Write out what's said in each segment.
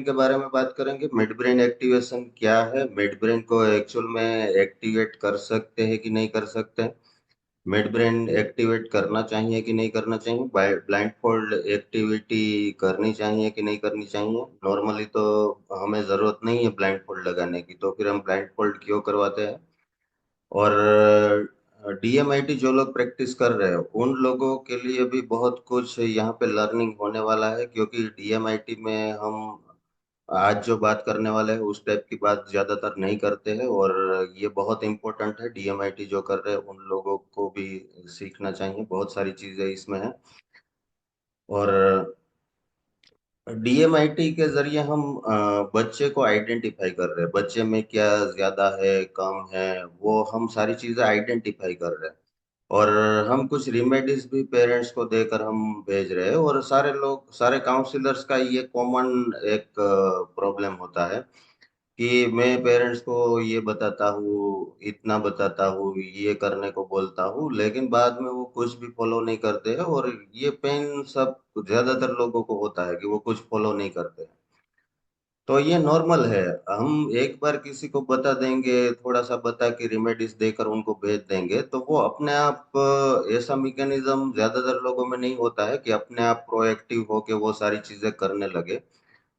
के बारे में बात करेंगे। मिड ब्रेन एक्टिवेशन क्या है, मिड ब्रेन को एक्चुअल में एक्टिवेट कर सकते हैं कि नहीं कर सकते हैं, मिड ब्रेन एक्टिवेट करना चाहिए कि नहीं करना चाहिए, ब्लाइंड फोल्ड एक्टिविटी करनी चाहिए कि नहीं करनी चाहिए। नॉर्मली तो हमें ज़रूरत नहीं है ब्लाइंड फोल्ड लगाने की, तो फिर हम ब्लाइंड फोल्ड क्यों करवाते हैं। और डीएमआईटी जो लोग प्रैक्टिस कर रहे हैं उन लोगों के लिए भी बहुत कुछ यहाँ पे लर्निंग होने वाला है, क्योंकि डीएमआईटी में हम आज जो बात करने वाले हैं उस टाइप की बात ज्यादातर नहीं करते हैं। और ये बहुत इंपॉर्टेंट है, डीएमआईटी जो कर रहे हैं उन लोगों को भी सीखना चाहिए, बहुत सारी चीजें इसमें है। और डीएमआईटी के जरिए हम बच्चे को आइडेंटिफाई कर रहे हैं, बच्चे में क्या ज्यादा है कम है, वो हम सारी चीजें आइडेंटिफाई कर रहे हैं। और हम कुछ रिमेडीज भी पेरेंट्स को देकर हम भेज रहे हैं। और सारे लोग, सारे काउंसलर्स का ये कॉमन एक प्रॉब्लम होता है कि मैं पेरेंट्स को ये बताता हूँ, इतना बताता हूँ, ये करने को बोलता हूँ, लेकिन बाद में वो कुछ भी फॉलो नहीं करते हैं। और ये पेन सब ज्यादातर लोगों को होता है कि वो कुछ फॉलो नहीं करते हैं। तो ये नॉर्मल है। हम एक बार किसी को बता देंगे, थोड़ा सा बता के रिमेडीज देकर उनको भेज देंगे, तो वो अपने आप ऐसा मैकेनिज्म ज्यादातर लोगों में नहीं होता है कि अपने आप प्रोएक्टिव होके वो सारी चीजें करने लगे।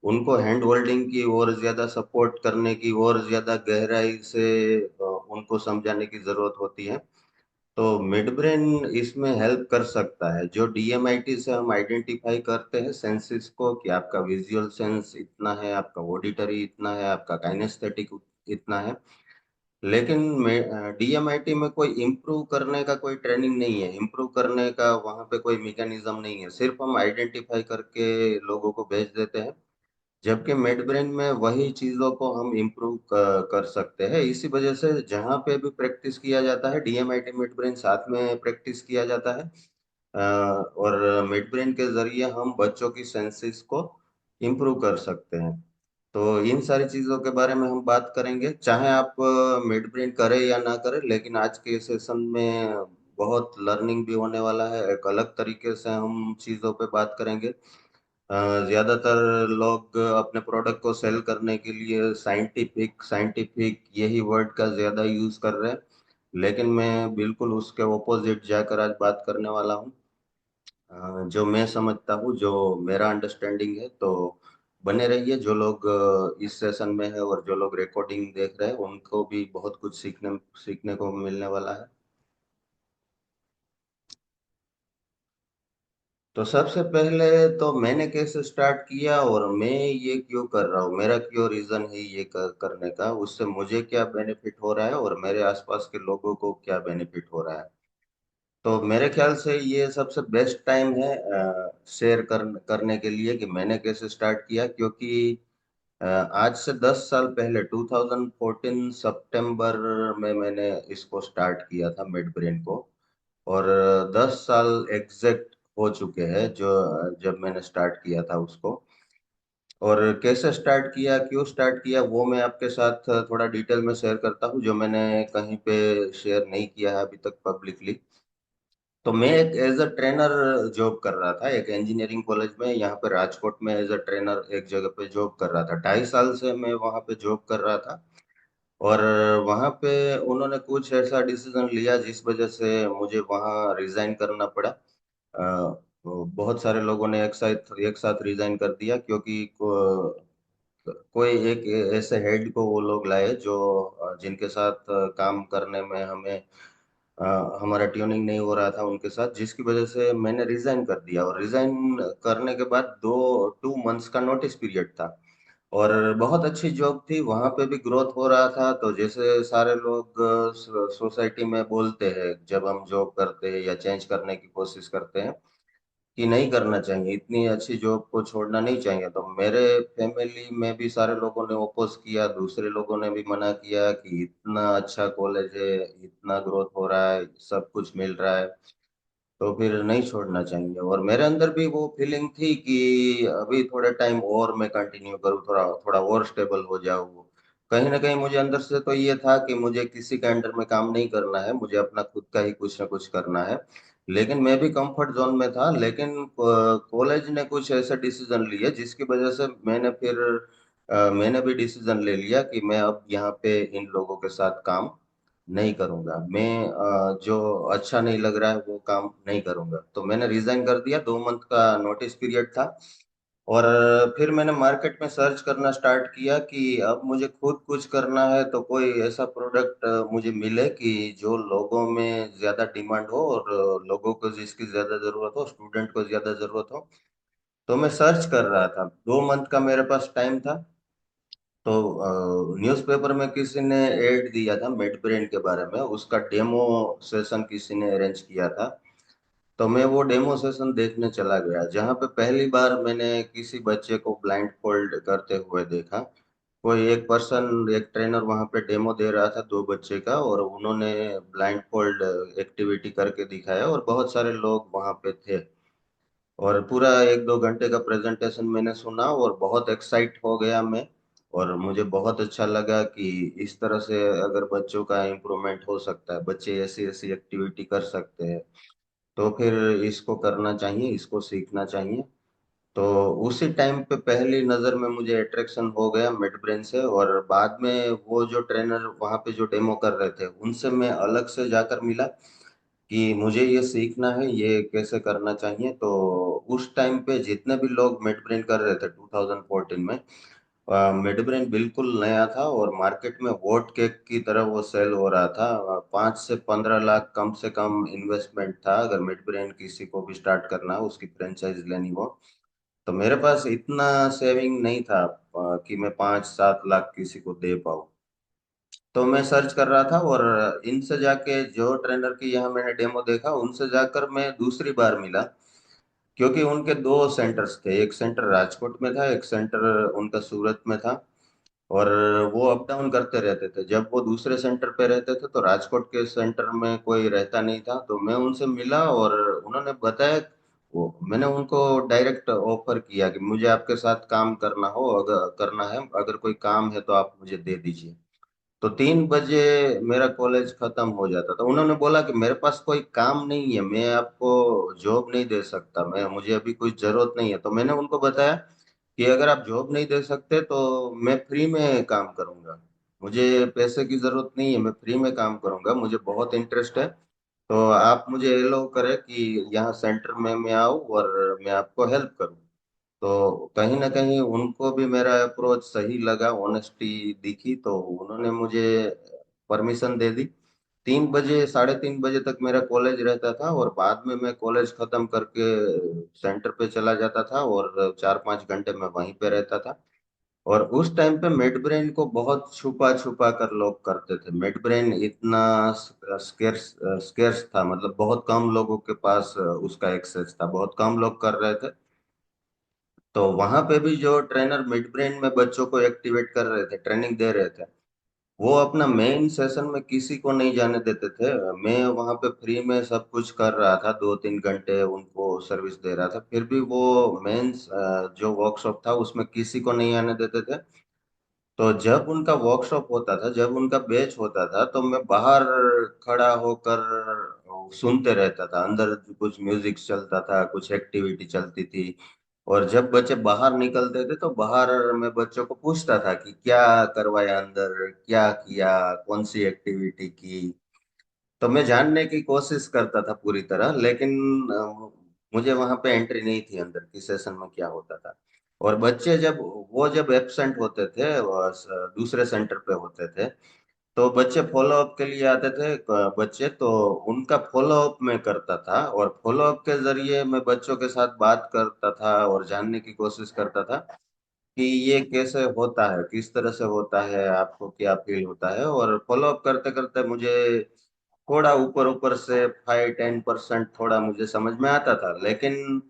उनको हैंड होल्डिंग की और ज्यादा सपोर्ट करने की और ज्यादा गहराई से उनको समझाने की जरूरत होती है। तो मिड ब्रेन इसमें हेल्प कर सकता है। जो डीएमआईटी से हम आइडेंटिफाई करते हैं सेंसेस को, कि आपका विजुअल सेंस इतना है, आपका ऑडिटरी इतना है, आपका काइनेस्थेटिक इतना है। लेकिन डीएमआईटी में कोई इम्प्रूव करने का कोई ट्रेनिंग नहीं है, इम्प्रूव करने का वहाँ पे कोई मैकेनिज्म नहीं है, सिर्फ हम आइडेंटिफाई करके लोगों को भेज देते हैं। जबकि मिड ब्रेन में वही चीजों को हम इम्प्रूव कर सकते हैं। इसी वजह से जहाँ पे भी प्रैक्टिस किया जाता है, डीएमआईटी मिड ब्रेन साथ में प्रैक्टिस किया जाता है। और मिड ब्रेन के जरिए हम बच्चों की सेंसेस को इम्प्रूव कर सकते हैं। तो इन सारी चीजों के बारे में हम बात करेंगे, चाहे आप मिड ब्रेन करें या ना करें। लेकिन आज के सेशन में बहुत लर्निंग भी होने वाला है, एक अलग तरीके से हम चीजों पे बात करेंगे। ज्यादातर लोग अपने प्रोडक्ट को सेल करने के लिए साइंटिफिक साइंटिफिक यही वर्ड का ज्यादा यूज कर रहे हैं, लेकिन मैं बिल्कुल उसके ऑपोजिट जाकर आज बात करने वाला हूँ। जो मैं समझता हूँ, जो मेरा अंडरस्टैंडिंग है। तो बने रहिए, जो लोग इस सेशन में है और जो लोग रिकॉर्डिंग देख रहे हैं उनको भी बहुत कुछ सीखने सीखने को मिलने वाला है। तो सबसे पहले तो मैंने कैसे स्टार्ट किया और मैं ये क्यों कर रहा हूँ, मेरा क्यों रीजन है ये करने का, उससे मुझे क्या बेनिफिट हो रहा है और मेरे आसपास के लोगों को क्या बेनिफिट हो रहा है। तो मेरे ख्याल से ये सबसे बेस्ट टाइम है शेयर करने के लिए कि मैंने कैसे स्टार्ट किया। क्योंकि आज से 10 साल पहले 2014 सितंबर में मैंने इसको स्टार्ट किया था मिड ब्रेन को। और 10 साल एग्जैक्ट हो चुके हैं जो जब मैंने स्टार्ट किया था उसको। और कैसे स्टार्ट किया, क्यों स्टार्ट किया, वो मैं आपके साथ थोड़ा डिटेल में शेयर करता हूँ, जो मैंने कहीं पे शेयर नहीं किया है अभी तक पब्लिकली। तो मैं एक एज अ ट्रेनर जॉब कर रहा था एक इंजीनियरिंग कॉलेज में, यहाँ पे राजकोट में एज अ ट्रेनर एक जगह पे जॉब कर रहा था। 2.5 साल से मैं वहाँ पे जॉब कर रहा था। और वहाँ पे उन्होंने कुछ ऐसा डिसीजन लिया जिस वजह से मुझे वहाँ रिजाइन करना पड़ा। बहुत सारे लोगों ने एक साथ रिजाइन कर दिया, क्योंकि कोई एक ऐसे हेड को वो लोग लाए जो जिनके साथ काम करने में हमें हमारा ट्यूनिंग नहीं हो रहा था उनके साथ, जिसकी वजह से मैंने रिजाइन कर दिया। और रिजाइन करने के बाद 2 मंथ्स का नोटिस पीरियड था। और बहुत अच्छी जॉब थी, वहां पे भी ग्रोथ हो रहा था। तो जैसे सारे लोग सोसाइटी में बोलते हैं जब हम जॉब करते हैं या चेंज करने की कोशिश करते हैं कि नहीं करना चाहिए, इतनी अच्छी जॉब को छोड़ना नहीं चाहिए, तो मेरे फैमिली में भी सारे लोगों ने ओपोज किया, दूसरे लोगों ने भी मना किया कि इतना अच्छा कॉलेज है, इतना ग्रोथ हो रहा है, सब कुछ मिल रहा है, तो फिर नहीं छोड़ना चाहिए। और मेरे अंदर भी वो फीलिंग थी कि अभी थोड़े टाइम और मैं कंटिन्यू करूँ, थोड़ा थोड़ा और स्टेबल हो जाऊँ। कहीं ना कहीं मुझे अंदर से तो ये था कि मुझे किसी के अंडर में काम नहीं करना है, मुझे अपना खुद का ही कुछ ना कुछ करना है। लेकिन मैं भी कंफर्ट जोन में था, लेकिन कॉलेज ने कुछ ऐसा डिसीजन लिया जिसकी वजह से मैंने भी डिसीजन ले लिया कि मैं अब यहाँ पे इन लोगों के साथ काम नहीं करूंगा। मैं जो अच्छा नहीं लग रहा है वो काम नहीं करूंगा, तो मैंने रिजाइन कर दिया। 2 मंथ का नोटिस पीरियड था। और फिर मैंने मार्केट में सर्च करना स्टार्ट किया कि अब मुझे खुद कुछ करना है, तो कोई ऐसा प्रोडक्ट मुझे मिले कि जो लोगों में ज्यादा डिमांड हो और लोगों को जिसकी ज्यादा जरूरत हो, स्टूडेंट को ज्यादा जरूरत हो। तो मैं सर्च कर रहा था, 2 मंथ का मेरे पास टाइम था। तो न्यूज़पेपर में किसी ने ऐड दिया था मेड ब्रेन के बारे में, उसका डेमो सेशन किसी ने अरेंज किया था। तो मैं वो डेमो सेशन देखने चला गया, जहाँ पे पहली बार मैंने किसी बच्चे को ब्लाइंड फोल्ड करते हुए देखा। कोई एक पर्सन, एक ट्रेनर वहाँ पे डेमो दे रहा था 2 बच्चे का, और उन्होंने ब्लाइंड फोल्ड एक्टिविटी करके दिखाया, और बहुत सारे लोग वहाँ पे थे। और पूरा 1-2 घंटे का प्रेजेंटेशन मैंने सुना और बहुत एक्साइट हो गया मैं। और मुझे बहुत अच्छा लगा कि इस तरह से अगर बच्चों का इम्प्रूवमेंट हो सकता है, बच्चे ऐसी ऐसी एक्टिविटी कर सकते हैं, तो फिर इसको करना चाहिए, इसको सीखना चाहिए। तो उसी टाइम पे पहली नज़र में मुझे अट्रैक्शन हो गया मिड ब्रेन से। और बाद में वो जो ट्रेनर वहाँ पे जो डेमो कर रहे थे, उनसे मैं अलग से जाकर मिला कि मुझे ये सीखना है, ये कैसे करना चाहिए। तो उस टाइम पे जितने भी लोग मिड ब्रेन कर रहे थे 2014 में, मिड ब्रेन बिल्कुल नया था और मार्केट में वोट केक की तरह वो सेल हो रहा था। 5 से 15 लाख कम से कम इन्वेस्टमेंट था अगर मिड ब्रेन किसी को भी स्टार्ट करना हो, उसकी फ्रेंचाइज लेनी हो। तो मेरे पास इतना सेविंग नहीं था कि मैं 5-7 लाख किसी को दे पाऊँ। तो मैं सर्च कर रहा था, और इनसे जाके जो ट्रेनर की यहाँ मैंने डेमो देखा, उनसे जाकर मैं दूसरी बार मिला। क्योंकि उनके 2 सेंटर्स थे, एक सेंटर राजकोट में था, एक सेंटर उनका सूरत में था। और वो अप डाउन करते रहते थे। जब वो दूसरे सेंटर पे रहते थे तो राजकोट के सेंटर में कोई रहता नहीं था, तो मैं उनसे मिला और उन्होंने बताया। वो मैंने उनको डायरेक्ट ऑफर किया कि मुझे आपके साथ काम करना हो, अगर करना है, अगर कोई काम है तो आप मुझे दे दीजिए। तो 3 बजे मेरा कॉलेज खत्म हो जाता था। उन्होंने बोला कि मेरे पास कोई काम नहीं है, मैं आपको जॉब नहीं दे सकता, मैं मुझे अभी कोई जरूरत नहीं है। तो मैंने उनको बताया कि अगर आप जॉब नहीं दे सकते तो मैं फ्री में काम करूंगा, मुझे पैसे की जरूरत नहीं है, मैं फ्री में काम करूंगा, मुझे बहुत इंटरेस्ट है। तो आप मुझे एलो करें कि यहाँ सेंटर में मैं आऊँ और मैं आपको हेल्प करूँ। तो कहीं ना कहीं उनको भी मेरा अप्रोच सही लगा, ऑनेस्टी दिखी, तो उन्होंने मुझे परमिशन दे दी। 3 बजे, 3:30 बजे तक मेरा कॉलेज रहता था, और बाद में मैं कॉलेज खत्म करके सेंटर पे चला जाता था, और 4-5 घंटे मैं वहीं पे रहता था। और उस टाइम पे मिड ब्रेन को बहुत छुपा छुपा कर लोग करते थे। मिड ब्रेन इतना स्केर्स स्केर्स था, मतलब बहुत कम लोगों के पास उसका एक्सेस था, बहुत कम लोग कर रहे थे। तो वहां पे भी जो ट्रेनर मिड ब्रेन में बच्चों को एक्टिवेट कर रहे थे, ट्रेनिंग दे रहे थे, वो अपना मेन सेशन में किसी को नहीं जाने देते थे। मैं वहां पे फ्री में सब कुछ कर रहा था, 2-3 घंटे उनको सर्विस दे रहा था, फिर भी वो मेन जो वर्कशॉप था उसमें किसी को नहीं आने देते थे। तो जब उनका वर्कशॉप होता था, जब उनका बैच होता था, तो मैं बाहर खड़ा होकर सुनते रहता था। अंदर कुछ म्यूजिक चलता था, कुछ एक्टिविटी चलती थी। और जब बच्चे बाहर निकलते थे तो बाहर मैं बच्चों को पूछता था कि क्या करवाया अंदर, क्या किया, कौन सी एक्टिविटी की। तो मैं जानने की कोशिश करता था पूरी तरह, लेकिन मुझे वहां पे एंट्री नहीं थी अंदर की सेशन में क्या होता था। और बच्चे जब एब्सेंट होते थे, वो दूसरे सेंटर पे होते थे, तो बच्चे फॉलो अप के लिए आते थे। बच्चे तो उनका फॉलो अप मैं करता था, और फॉलो अप के जरिए मैं बच्चों के साथ बात करता था और जानने की कोशिश करता था कि ये कैसे होता है, किस तरह से होता है, आपको क्या फील होता है। और फॉलो अप करते करते मुझे थोड़ा ऊपर ऊपर से 5-10% थोड़ा मुझे समझ में आता था, लेकिन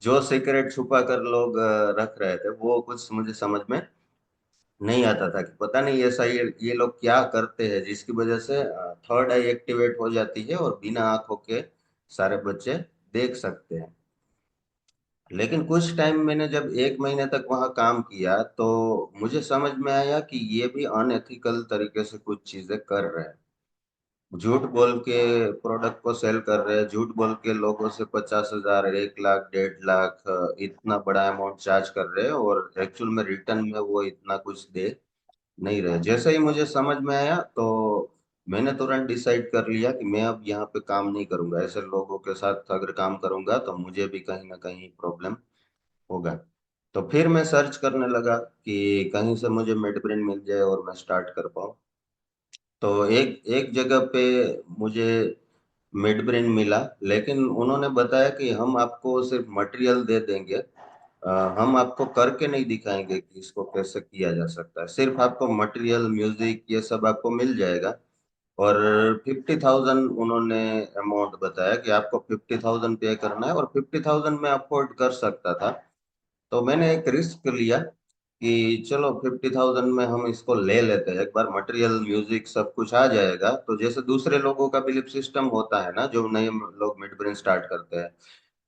जो सीक्रेट छुपा कर लोग रख रहे थे वो कुछ मुझे समझ में नहीं आता था कि पता नहीं ऐसा ये लोग क्या करते हैं जिसकी वजह से थर्ड आई एक्टिवेट हो जाती है और बिना आंखों के सारे बच्चे देख सकते हैं। लेकिन कुछ टाइम मैंने जब 1 महीने तक वहां काम किया, तो मुझे समझ में आया कि ये भी अनएथिकल तरीके से कुछ चीजें कर रहे हैं। झूठ बोल के प्रोडक्ट को सेल कर रहे हैं, झूठ बोल के लोगों से 50,000, 1 लाख, 1.5 लाख इतना बड़ा अमाउंट चार्ज कर रहे हैं, और एक्चुअल में रिटर्न में वो इतना कुछ दे नहीं रहे। जैसे ही मुझे समझ में आया तो मैंने तुरंत डिसाइड कर लिया कि मैं अब यहाँ पे काम नहीं करूंगा। ऐसे लोगों के साथ अगर काम करूंगा तो मुझे भी कहीं ना कहीं प्रॉब्लम होगा। तो फिर मैं सर्च करने लगा कि कहीं से मुझे मेडब्रेन मिल जाए और मैं स्टार्ट कर पाऊँ। तो एक एक जगह पे मुझे मिड ब्रेन मिला, लेकिन उन्होंने बताया कि हम आपको सिर्फ मटेरियल दे देंगे, हम आपको करके नहीं दिखाएंगे कि इसको कैसे किया जा सकता है। सिर्फ आपको मटेरियल, म्यूजिक ये सब आपको मिल जाएगा। और 50,000 उन्होंने अमाउंट बताया कि आपको 50,000 पे करना है, और 50,000 में अफोर्ड कर सकता था। तो मैंने एक रिस्क लिया कि चलो 50,000 में हम इसको ले लेते हैं, एक बार मटेरियल, म्यूजिक सब कुछ आ जाएगा तो जैसे दूसरे लोगों का बिलीफ सिस्टम होता है ना, जो नए लोग मिड ब्रेन स्टार्ट करते हैं,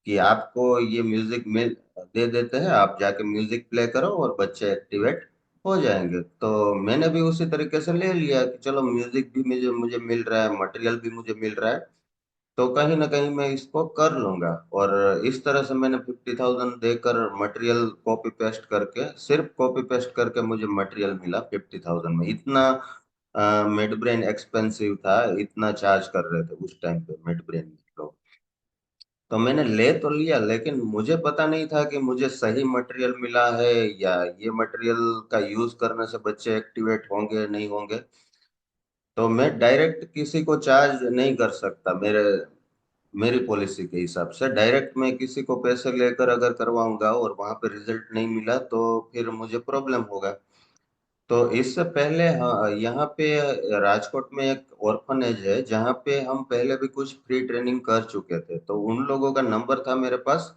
कि आपको ये म्यूजिक मिल दे देते हैं, आप जाके म्यूजिक प्ले करो और बच्चे एक्टिवेट हो जाएंगे। तो मैंने भी उसी तरीके से ले लिया कि चलो म्यूजिक भी मुझे मुझे मिल रहा है, मटेरियल भी मुझे मिल रहा है, तो कहीं ना कहीं मैं इसको कर लूंगा। और इस तरह से मैंने 50,000 देकर मटेरियल कॉपी पेस्ट करके, सिर्फ कॉपी पेस्ट करके मुझे मटेरियल मिला 50,000 में। इतना मिड ब्रेन एक्सपेंसिव था, इतना चार्ज कर रहे थे उस टाइम पे मिड ब्रेन लोग। तो मैंने ले तो लिया, लेकिन मुझे पता नहीं था कि मुझे सही मटेरियल मिला है, या ये मटेरियल का यूज करने से बच्चे एक्टिवेट होंगे नहीं होंगे। तो मैं डायरेक्ट किसी को चार्ज नहीं कर सकता। मेरी पॉलिसी के हिसाब से डायरेक्ट मैं किसी को पैसे लेकर अगर करवाऊंगा और वहां पे रिजल्ट नहीं मिला तो फिर मुझे प्रॉब्लम होगा। तो इससे पहले, हाँ, यहाँ पे राजकोट में एक ऑर्फनेज है जहाँ पे हम पहले भी कुछ फ्री ट्रेनिंग कर चुके थे, तो उन लोगों का नंबर था मेरे पास।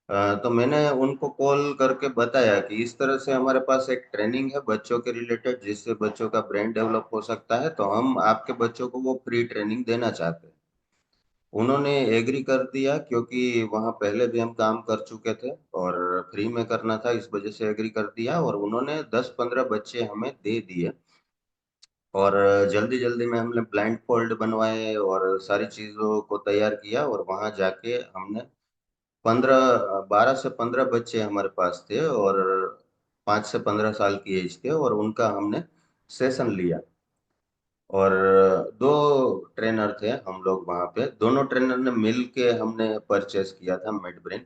तो मैंने उनको कॉल करके बताया कि इस तरह से हमारे पास एक ट्रेनिंग है बच्चों के रिलेटेड, जिससे बच्चों का ब्रेन डेवलप हो सकता है, तो हम आपके बच्चों को वो फ्री ट्रेनिंग देना चाहते हैं। उन्होंने एग्री कर दिया, क्योंकि वहाँ पहले भी हम काम कर चुके थे और फ्री में करना था, इस वजह से एग्री कर दिया, और उन्होंने 10-15 बच्चे हमें दे दिए। और जल्दी जल्दी में हमने ब्लाइंड फोल्ड बनवाए और सारी चीज़ों को तैयार किया, और वहाँ जाके हमने 12 से 15 बच्चे हमारे पास थे, और 5 से 15 साल की एज थे, और उनका हमने सेशन लिया। और दो ट्रेनर थे हम लोग वहाँ पे, दोनों ट्रेनर ने मिल के हमने परचेस किया था मिड ब्रेन।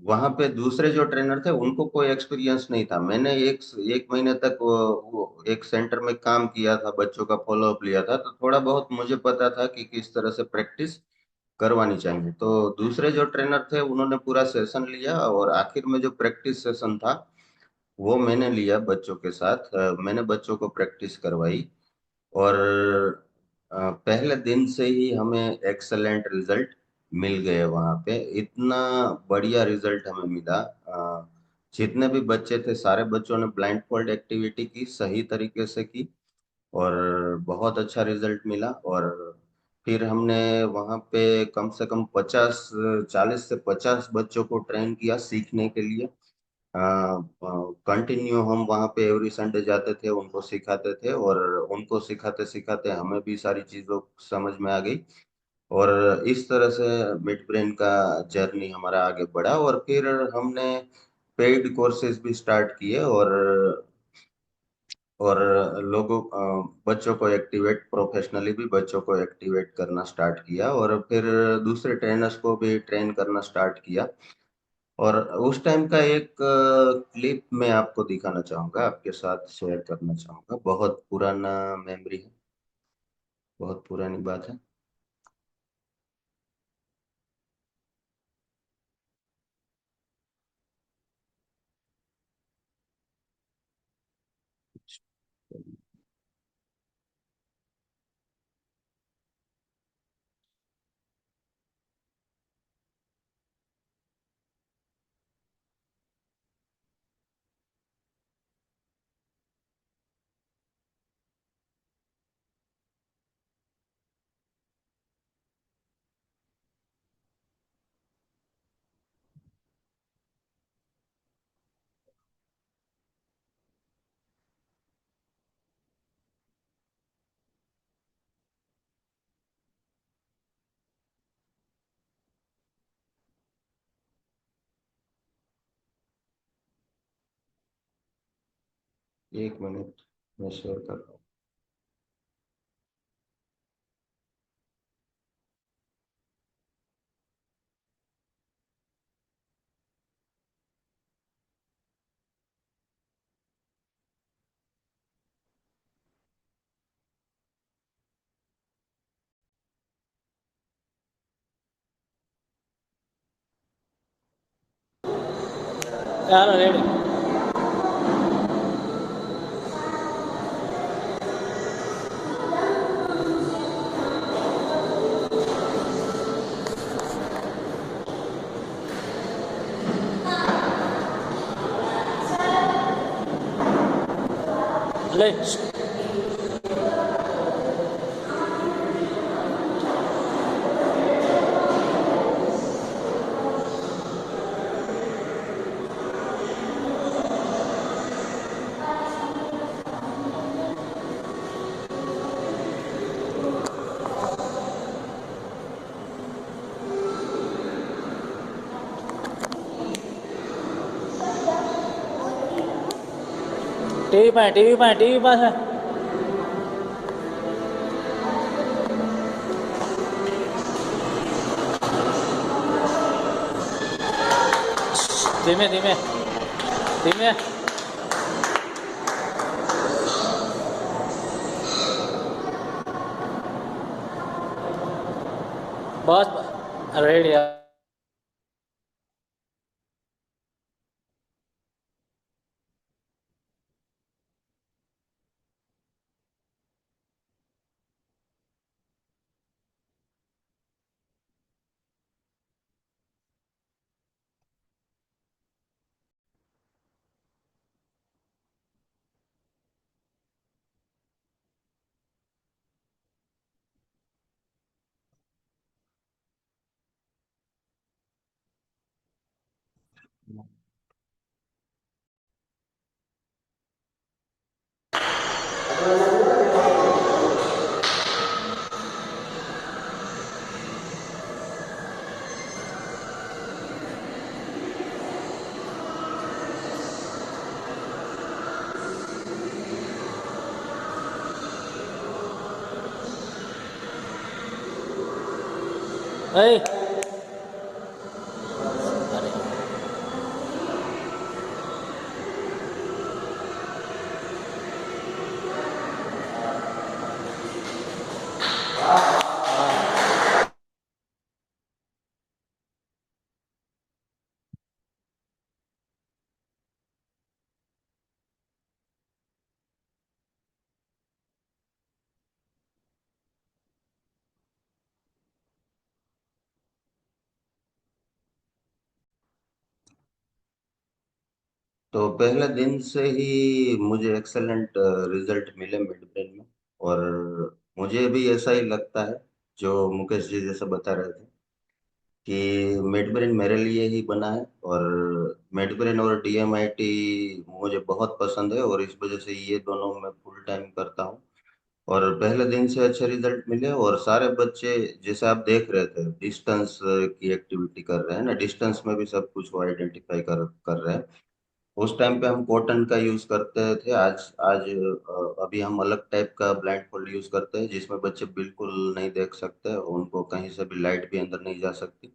वहाँ पे दूसरे जो ट्रेनर थे उनको कोई एक्सपीरियंस नहीं था। मैंने एक एक महीने तक वो एक सेंटर में काम किया था, बच्चों का फॉलोअप लिया था, तो थोड़ा बहुत मुझे पता था कि किस तरह से प्रैक्टिस करवानी चाहिए। तो दूसरे जो ट्रेनर थे उन्होंने पूरा सेशन लिया, और आखिर में जो प्रैक्टिस सेशन था वो मैंने लिया बच्चों के साथ। मैंने बच्चों को प्रैक्टिस करवाई, और पहले दिन से ही हमें एक्सेलेंट रिजल्ट मिल गए। वहाँ पे इतना बढ़िया रिजल्ट हमें मिला। जितने भी बच्चे थे सारे बच्चों ने ब्लाइंड फोल्ड एक्टिविटी की, सही तरीके से की, और बहुत अच्छा रिजल्ट मिला। और फिर हमने वहाँ पे कम से कम 40 से 50 बच्चों को ट्रेन किया सीखने के लिए। कंटिन्यू हम वहाँ पे एवरी संडे जाते थे, उनको सिखाते थे, और उनको सिखाते सिखाते हमें भी सारी चीज़ों समझ में आ गई। और इस तरह से मिड ब्रेन का जर्नी हमारा आगे बढ़ा, और फिर हमने पेड कोर्सेज भी स्टार्ट किए, और लोगों बच्चों को एक्टिवेट, प्रोफेशनली भी बच्चों को एक्टिवेट करना स्टार्ट किया, और फिर दूसरे ट्रेनर्स को भी ट्रेन करना स्टार्ट किया। और उस टाइम का एक क्लिप मैं आपको दिखाना चाहूंगा, आपके साथ शेयर करना चाहूंगा। बहुत पुराना मेमोरी है, बहुत पुरानी बात है। एक मिनट, मैं शेयर कर रहा हूँ। यार रेडी। ले टीवी पास है। धीमे धीमे धीमे। बस रेडी यार। ए, अरे तो पहले दिन से ही मुझे एक्सेलेंट रिजल्ट मिले मिड ब्रेन में। और मुझे भी ऐसा ही लगता है जो मुकेश जी जैसा बता रहे थे कि मिड ब्रेन मेरे लिए ही बना है। और मिड ब्रेन और डीएमआईटी मुझे बहुत पसंद है और इस वजह से ये दोनों मैं फुल टाइम करता हूँ। और पहले दिन से अच्छे रिजल्ट मिले और सारे बच्चे, जैसे आप देख रहे थे, डिस्टेंस की एक्टिविटी कर रहे हैं ना, डिस्टेंस में भी सब कुछ वो आइडेंटिफाई कर कर रहे हैं। उस टाइम पे हम कॉटन का यूज करते थे। आज आज अभी हम अलग टाइप का ब्लाइंड फोल्ड यूज करते हैं जिसमें बच्चे बिल्कुल नहीं देख सकते, उनको कहीं से भी लाइट भी अंदर नहीं जा सकती।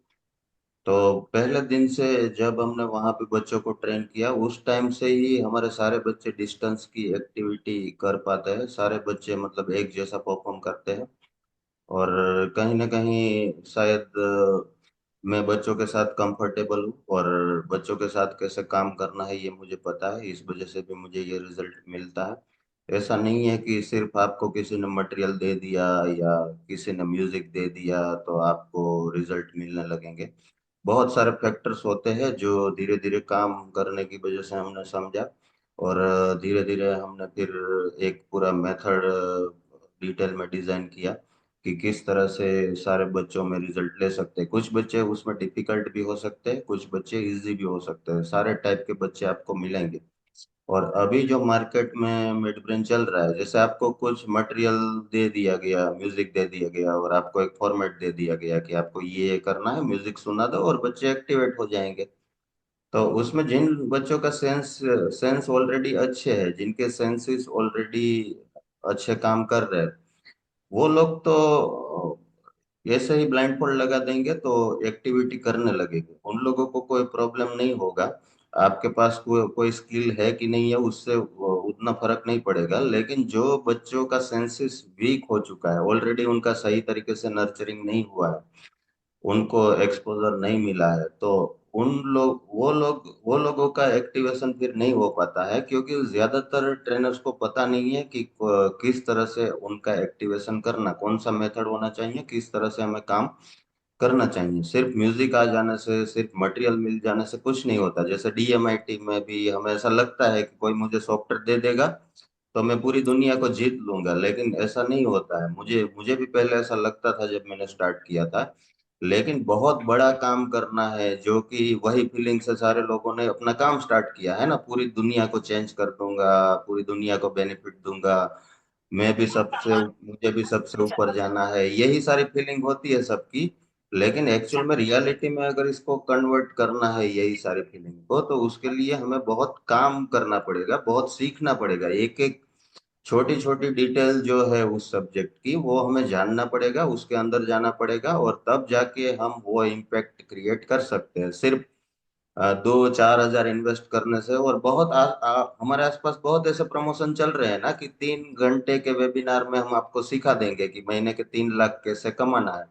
तो पहले दिन से जब हमने वहां पे बच्चों को ट्रेन किया, उस टाइम से ही हमारे सारे बच्चे डिस्टेंस की एक्टिविटी कर पाते हैं। सारे बच्चे मतलब एक जैसा परफॉर्म करते हैं। और कहीं ना कहीं शायद मैं बच्चों के साथ कंफर्टेबल हूँ और बच्चों के साथ कैसे काम करना है ये मुझे पता है, इस वजह से भी मुझे ये रिजल्ट मिलता है। ऐसा नहीं है कि सिर्फ आपको किसी ने मटेरियल दे दिया या किसी ने म्यूजिक दे दिया तो आपको रिजल्ट मिलने लगेंगे। बहुत सारे फैक्टर्स होते हैं जो धीरे धीरे काम करने की वजह से हमने समझा। और धीरे धीरे हमने फिर एक पूरा मेथड डिटेल में डिजाइन किया कि किस तरह से सारे बच्चों में रिजल्ट ले सकते हैं। कुछ बच्चे उसमें डिफिकल्ट भी हो सकते हैं, कुछ बच्चे इजी भी हो सकते हैं, सारे टाइप के बच्चे आपको मिलेंगे। और अभी जो मार्केट में मिड ब्रेन चल रहा है, जैसे आपको कुछ मटेरियल दे दिया गया, म्यूजिक दे दिया गया और आपको एक फॉर्मेट दे दिया गया कि आपको ये करना है, म्यूजिक सुना दो और बच्चे एक्टिवेट हो जाएंगे। तो उसमें जिन बच्चों का सेंस सेंस ऑलरेडी अच्छे है, जिनके सेंसेस ऑलरेडी अच्छे काम कर रहे हैं, वो लोग तो ऐसे ही ब्लाइंड फोल्ड लगा देंगे तो एक्टिविटी करने लगेंगे, उन लोगों को कोई प्रॉब्लम नहीं होगा। आपके पास कोई स्किल है कि नहीं है, उससे उतना फर्क नहीं पड़ेगा। लेकिन जो बच्चों का सेंसेस वीक हो चुका है ऑलरेडी, उनका सही तरीके से नर्चरिंग नहीं हुआ है, उनको एक्सपोजर नहीं मिला है, तो उन लोग वो लोगों का एक्टिवेशन फिर नहीं हो पाता है, क्योंकि ज्यादातर ट्रेनर्स को पता नहीं है कि किस तरह से उनका एक्टिवेशन करना, कौन सा मेथड होना चाहिए, किस तरह से हमें काम करना चाहिए। सिर्फ म्यूजिक आ जाने से, सिर्फ मटेरियल मिल जाने से कुछ नहीं होता। जैसे डीएमआईटी में भी हमें ऐसा लगता है कि कोई मुझे सॉफ्टवेयर दे देगा तो मैं पूरी दुनिया को जीत लूंगा, लेकिन ऐसा नहीं होता है। मुझे मुझे भी पहले ऐसा लगता था जब मैंने स्टार्ट किया था। लेकिन बहुत बड़ा काम करना है, जो कि वही फीलिंग से सारे लोगों ने अपना काम स्टार्ट किया है ना, पूरी दुनिया को चेंज कर दूंगा, पूरी दुनिया को बेनिफिट दूंगा, मैं भी सबसे, मुझे भी सबसे ऊपर जाना है, यही सारी फीलिंग होती है सबकी। लेकिन एक्चुअल में रियलिटी में अगर इसको कन्वर्ट करना है यही सारी फीलिंग को, तो उसके लिए हमें बहुत काम करना पड़ेगा, बहुत सीखना पड़ेगा। एक एक छोटी छोटी डिटेल जो है उस सब्जेक्ट की, वो हमें जानना पड़ेगा, उसके अंदर जाना पड़ेगा, और तब जाके हम वो इम्पैक्ट क्रिएट कर सकते हैं। सिर्फ 2-4 हजार इन्वेस्ट करने से। और बहुत हमारे आसपास बहुत ऐसे प्रमोशन चल रहे हैं ना कि 3 घंटे के वेबिनार में हम आपको सिखा देंगे कि महीने के 3 लाख कैसे कमाना है।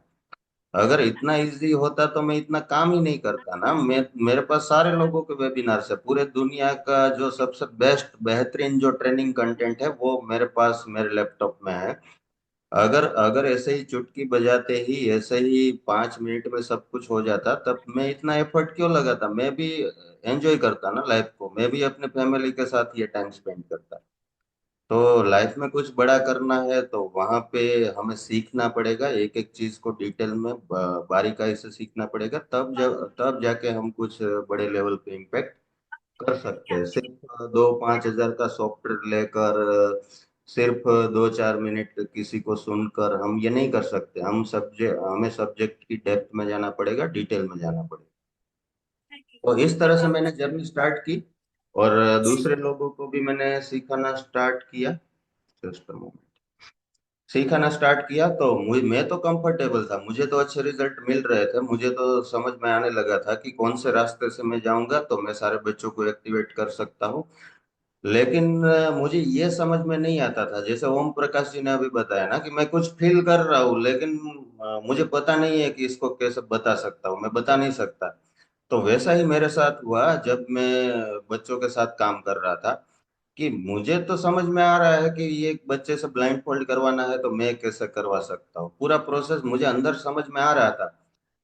अगर इतना इजी होता तो मैं इतना काम ही नहीं करता ना। मैं, मेरे पास सारे लोगों के वेबिनार से पूरे दुनिया का जो सबसे बेस्ट बेहतरीन जो ट्रेनिंग कंटेंट है वो मेरे पास मेरे लैपटॉप में है। अगर अगर ऐसे ही चुटकी बजाते ही, ऐसे ही 5 मिनट में सब कुछ हो जाता, तब मैं इतना एफर्ट क्यों लगाता? मैं भी एंजॉय करता ना लाइफ को, मैं भी अपने फैमिली के साथ ये टाइम स्पेंड करता। तो लाइफ में कुछ बड़ा करना है तो वहां पे हमें सीखना पड़ेगा, एक एक चीज को डिटेल में बारीकाई से सीखना पड़ेगा, तब जाके हम कुछ बड़े लेवल पे इम्पैक्ट कर सकते हैं। सिर्फ 2-5 हजार का सॉफ्टवेयर लेकर, सिर्फ 2-4 मिनट किसी को सुनकर हम ये नहीं कर सकते। हमें सब्जेक्ट की डेप्थ में जाना पड़ेगा, डिटेल में जाना पड़ेगा। तो इस तरह से मैंने जर्नी स्टार्ट की, और दूसरे लोगों को भी मैंने सिखाना स्टार्ट किया। Just a moment. सीखाना स्टार्ट किया तो मैं तो कंफर्टेबल था, मुझे तो अच्छे रिजल्ट मिल रहे थे, मुझे तो समझ में आने लगा था कि कौन से रास्ते से मैं जाऊंगा तो मैं सारे बच्चों को एक्टिवेट कर सकता हूँ। लेकिन मुझे ये समझ में नहीं आता था, जैसे ओम प्रकाश जी ने अभी बताया ना, कि मैं कुछ फील कर रहा हूँ, लेकिन मुझे पता नहीं है कि इसको कैसे बता सकता हूँ, मैं बता नहीं सकता। तो वैसा ही मेरे साथ हुआ जब मैं बच्चों के साथ काम कर रहा था, कि मुझे तो समझ में आ रहा है कि ये एक बच्चे से ब्लाइंड फोल्ड करवाना है तो मैं कैसे करवा सकता हूँ, पूरा प्रोसेस मुझे अंदर समझ में आ रहा था।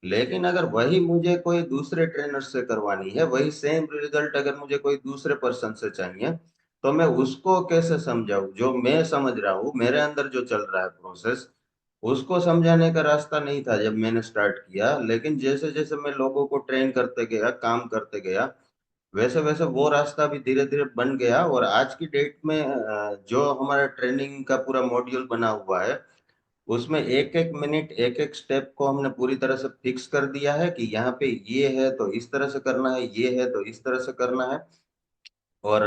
लेकिन अगर वही मुझे कोई दूसरे ट्रेनर से करवानी है, वही सेम रिजल्ट अगर मुझे कोई दूसरे पर्सन से चाहिए, तो मैं उसको कैसे समझाऊं? जो मैं समझ रहा हूँ, मेरे अंदर जो चल रहा है प्रोसेस, उसको समझाने का रास्ता नहीं था जब मैंने स्टार्ट किया। लेकिन जैसे जैसे मैं लोगों को ट्रेन करते गया, काम करते गया, वैसे वैसे वो रास्ता भी धीरे धीरे बन गया। और आज की डेट में जो हमारा ट्रेनिंग का पूरा मॉड्यूल बना हुआ है, उसमें एक एक मिनट, एक एक स्टेप को हमने पूरी तरह से फिक्स कर दिया है कि यहाँ पे ये है तो इस तरह से करना है, ये है तो इस तरह से करना है। और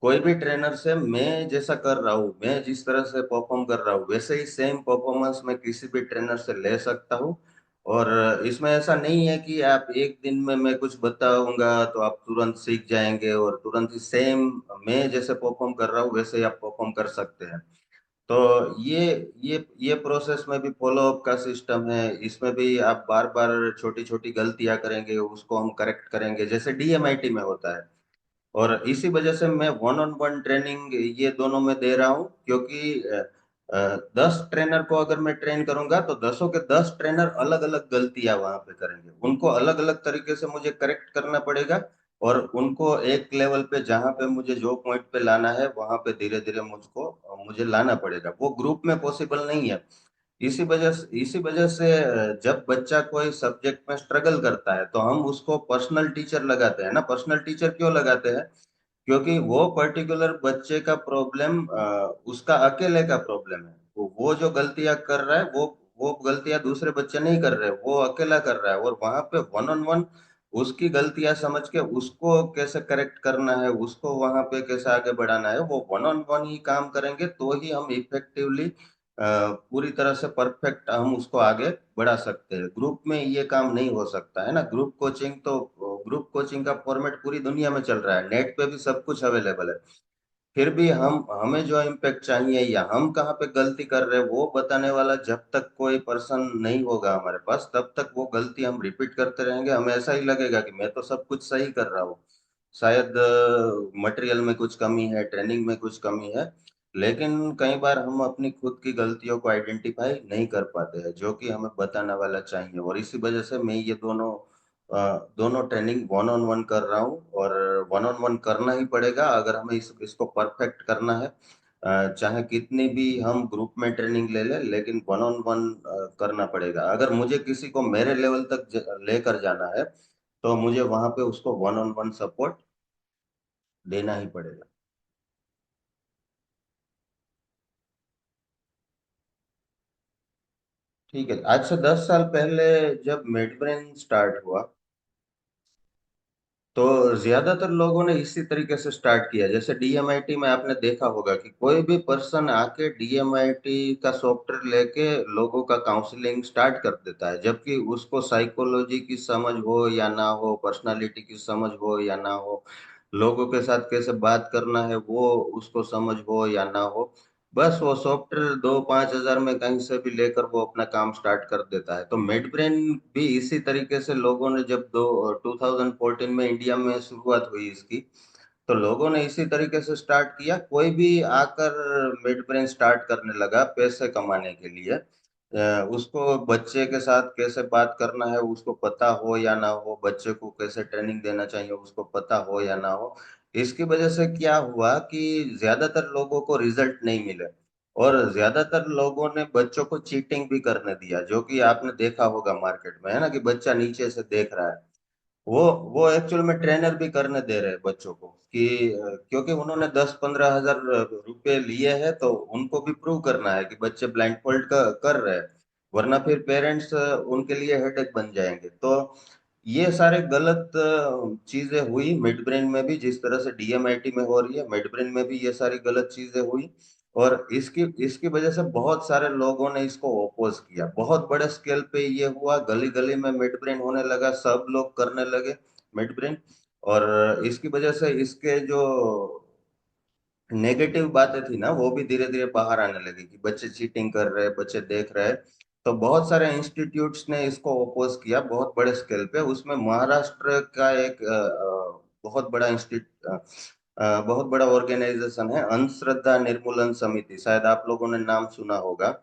कोई भी ट्रेनर से मैं जैसा कर रहा हूँ, मैं जिस तरह से परफॉर्म कर रहा हूँ, वैसे ही सेम परफॉर्मेंस मैं किसी भी ट्रेनर से ले सकता हूँ। और इसमें ऐसा नहीं है कि आप एक दिन में मैं कुछ बताऊंगा तो आप तुरंत सीख जाएंगे और तुरंत ही सेम मैं जैसे परफॉर्म कर रहा हूँ वैसे ही आप परफॉर्म कर सकते हैं। तो ये प्रोसेस में भी फॉलो अप का सिस्टम है, इसमें भी आप बार बार छोटी छोटी गलतियां करेंगे, उसको हम करेक्ट करेंगे, जैसे डीएमआईटी में होता है। और इसी वजह से मैं वन ऑन वन ट्रेनिंग ये दोनों में दे रहा हूँ, क्योंकि 10 ट्रेनर को अगर मैं ट्रेन करूंगा तो 10 के 10 ट्रेनर अलग अलग गलतियां वहां पे करेंगे, उनको अलग अलग तरीके से मुझे करेक्ट करना पड़ेगा। और उनको एक लेवल पे, जहां पे मुझे जो पॉइंट पे लाना है वहां पे धीरे धीरे मुझे लाना पड़ेगा, वो ग्रुप में पॉसिबल नहीं है। इसी वजह से जब बच्चा कोई सब्जेक्ट में स्ट्रगल करता है तो हम उसको पर्सनल टीचर लगाते हैं ना। पर्सनल टीचर क्यों लगाते हैं? क्योंकि वो पर्टिकुलर बच्चे का प्रॉब्लम उसका अकेले का प्रॉब्लम है। वो जो गलतियां कर रहा है, वो गलतियां दूसरे बच्चे नहीं कर रहे, वो अकेला कर रहा है। और वहां पे वन ऑन वन उसकी गलतियां समझ के उसको कैसे करेक्ट करना है, उसको वहां पे कैसे आगे बढ़ाना है, वो वन ऑन वन ही काम करेंगे तो ही हम इफेक्टिवली पूरी तरह से परफेक्ट हम उसको आगे बढ़ा सकते हैं। ग्रुप में ये काम नहीं हो सकता है ना। ग्रुप कोचिंग का फॉर्मेट पूरी दुनिया में चल रहा है, नेट पे भी सब कुछ अवेलेबल है। फिर भी हम हमें जो इम्पैक्ट चाहिए या हम कहाँ पे गलती कर रहे हैं वो बताने वाला जब तक कोई पर्सन नहीं होगा हमारे पास, तब तक वो गलती हम रिपीट करते रहेंगे। हमें ऐसा ही लगेगा कि मैं तो सब कुछ सही कर रहा हूँ। शायद मटेरियल में कुछ कमी है, ट्रेनिंग में कुछ कमी है, लेकिन कई बार हम अपनी खुद की गलतियों को आइडेंटिफाई नहीं कर पाते हैं जो कि हमें बताने वाला चाहिए। और इसी वजह से मैं ये दोनों ट्रेनिंग वन ऑन वन कर रहा हूँ। और वन ऑन वन करना ही पड़ेगा अगर हमें इसको परफेक्ट करना है। चाहे कितनी भी हम ग्रुप में ट्रेनिंग ले ले, लेकिन वन ऑन वन करना पड़ेगा। अगर मुझे किसी को मेरे लेवल तक लेकर जाना है तो मुझे वहां पे उसको वन ऑन वन सपोर्ट देना ही पड़ेगा। ठीक है, आज से 10 साल पहले जब मेडब्रेन स्टार्ट हुआ तो ज्यादातर लोगों ने इसी तरीके से स्टार्ट किया। जैसे डीएमआईटी में आपने देखा होगा कि कोई भी पर्सन आके डीएमआईटी का सॉफ्टवेयर लेके लोगों का काउंसलिंग स्टार्ट कर देता है, जबकि उसको साइकोलॉजी की समझ हो या ना हो, पर्सनालिटी की समझ हो या ना हो, लोगों के साथ कैसे बात करना है वो उसको समझ हो या ना हो, बस वो सॉफ्टवेयर 2-5 हजार में कहीं से भी लेकर वो अपना काम स्टार्ट कर देता है। तो मिड ब्रेन भी इसी तरीके से लोगों ने जब दो 2014 में इंडिया में शुरुआत हुई इसकी, तो लोगों ने इसी तरीके से स्टार्ट किया। कोई भी आकर मिड ब्रेन स्टार्ट करने लगा पैसे कमाने के लिए। उसको बच्चे के साथ कैसे बात करना है उसको पता हो या ना हो, बच्चे को कैसे ट्रेनिंग देना चाहिए उसको पता हो या ना हो। इसकी वजह से क्या हुआ कि ज्यादातर लोगों को रिजल्ट नहीं मिले, और ज्यादातर लोगों ने बच्चों को चीटिंग भी करने दिया, जो कि आपने देखा होगा मार्केट में, है ना, कि बच्चा नीचे से देख रहा है। वो वो एक्चुअल में ट्रेनर भी करने दे रहे हैं बच्चों को कि क्योंकि उन्होंने 10-15 हजार रुपए लिए हैं तो उनको भी प्रूव करना है कि बच्चे ब्लाइंड फोल्ड कर रहे हैं, वरना फिर पेरेंट्स उनके लिए हेडेक बन जाएंगे। तो ये सारे गलत चीजें हुई मिड ब्रेन में भी, जिस तरह से डीएमआईटी में हो रही है मिड ब्रेन में भी ये सारी गलत चीजें हुई। और इसकी इसकी वजह से बहुत सारे लोगों ने इसको ओपोज किया, बहुत बड़े स्केल पे ये हुआ, गली गली में मिड ब्रेन होने लगा, सब लोग करने लगे मिड ब्रेन। और इसकी वजह से इसके जो नेगेटिव बातें थी ना वो भी धीरे धीरे बाहर आने लगी कि बच्चे चीटिंग कर रहे हैं, बच्चे देख रहे हैं। तो बहुत सारे इंस्टीट्यूट्स ने इसको ओपोज किया बहुत बड़े स्केल पे। उसमें महाराष्ट्र का एक बहुत बड़ा इंस्टीट्यूट, बहुत बड़ा ऑर्गेनाइजेशन है अंधश्रद्धा निर्मूलन समिति, शायद आप लोगों ने नाम सुना होगा।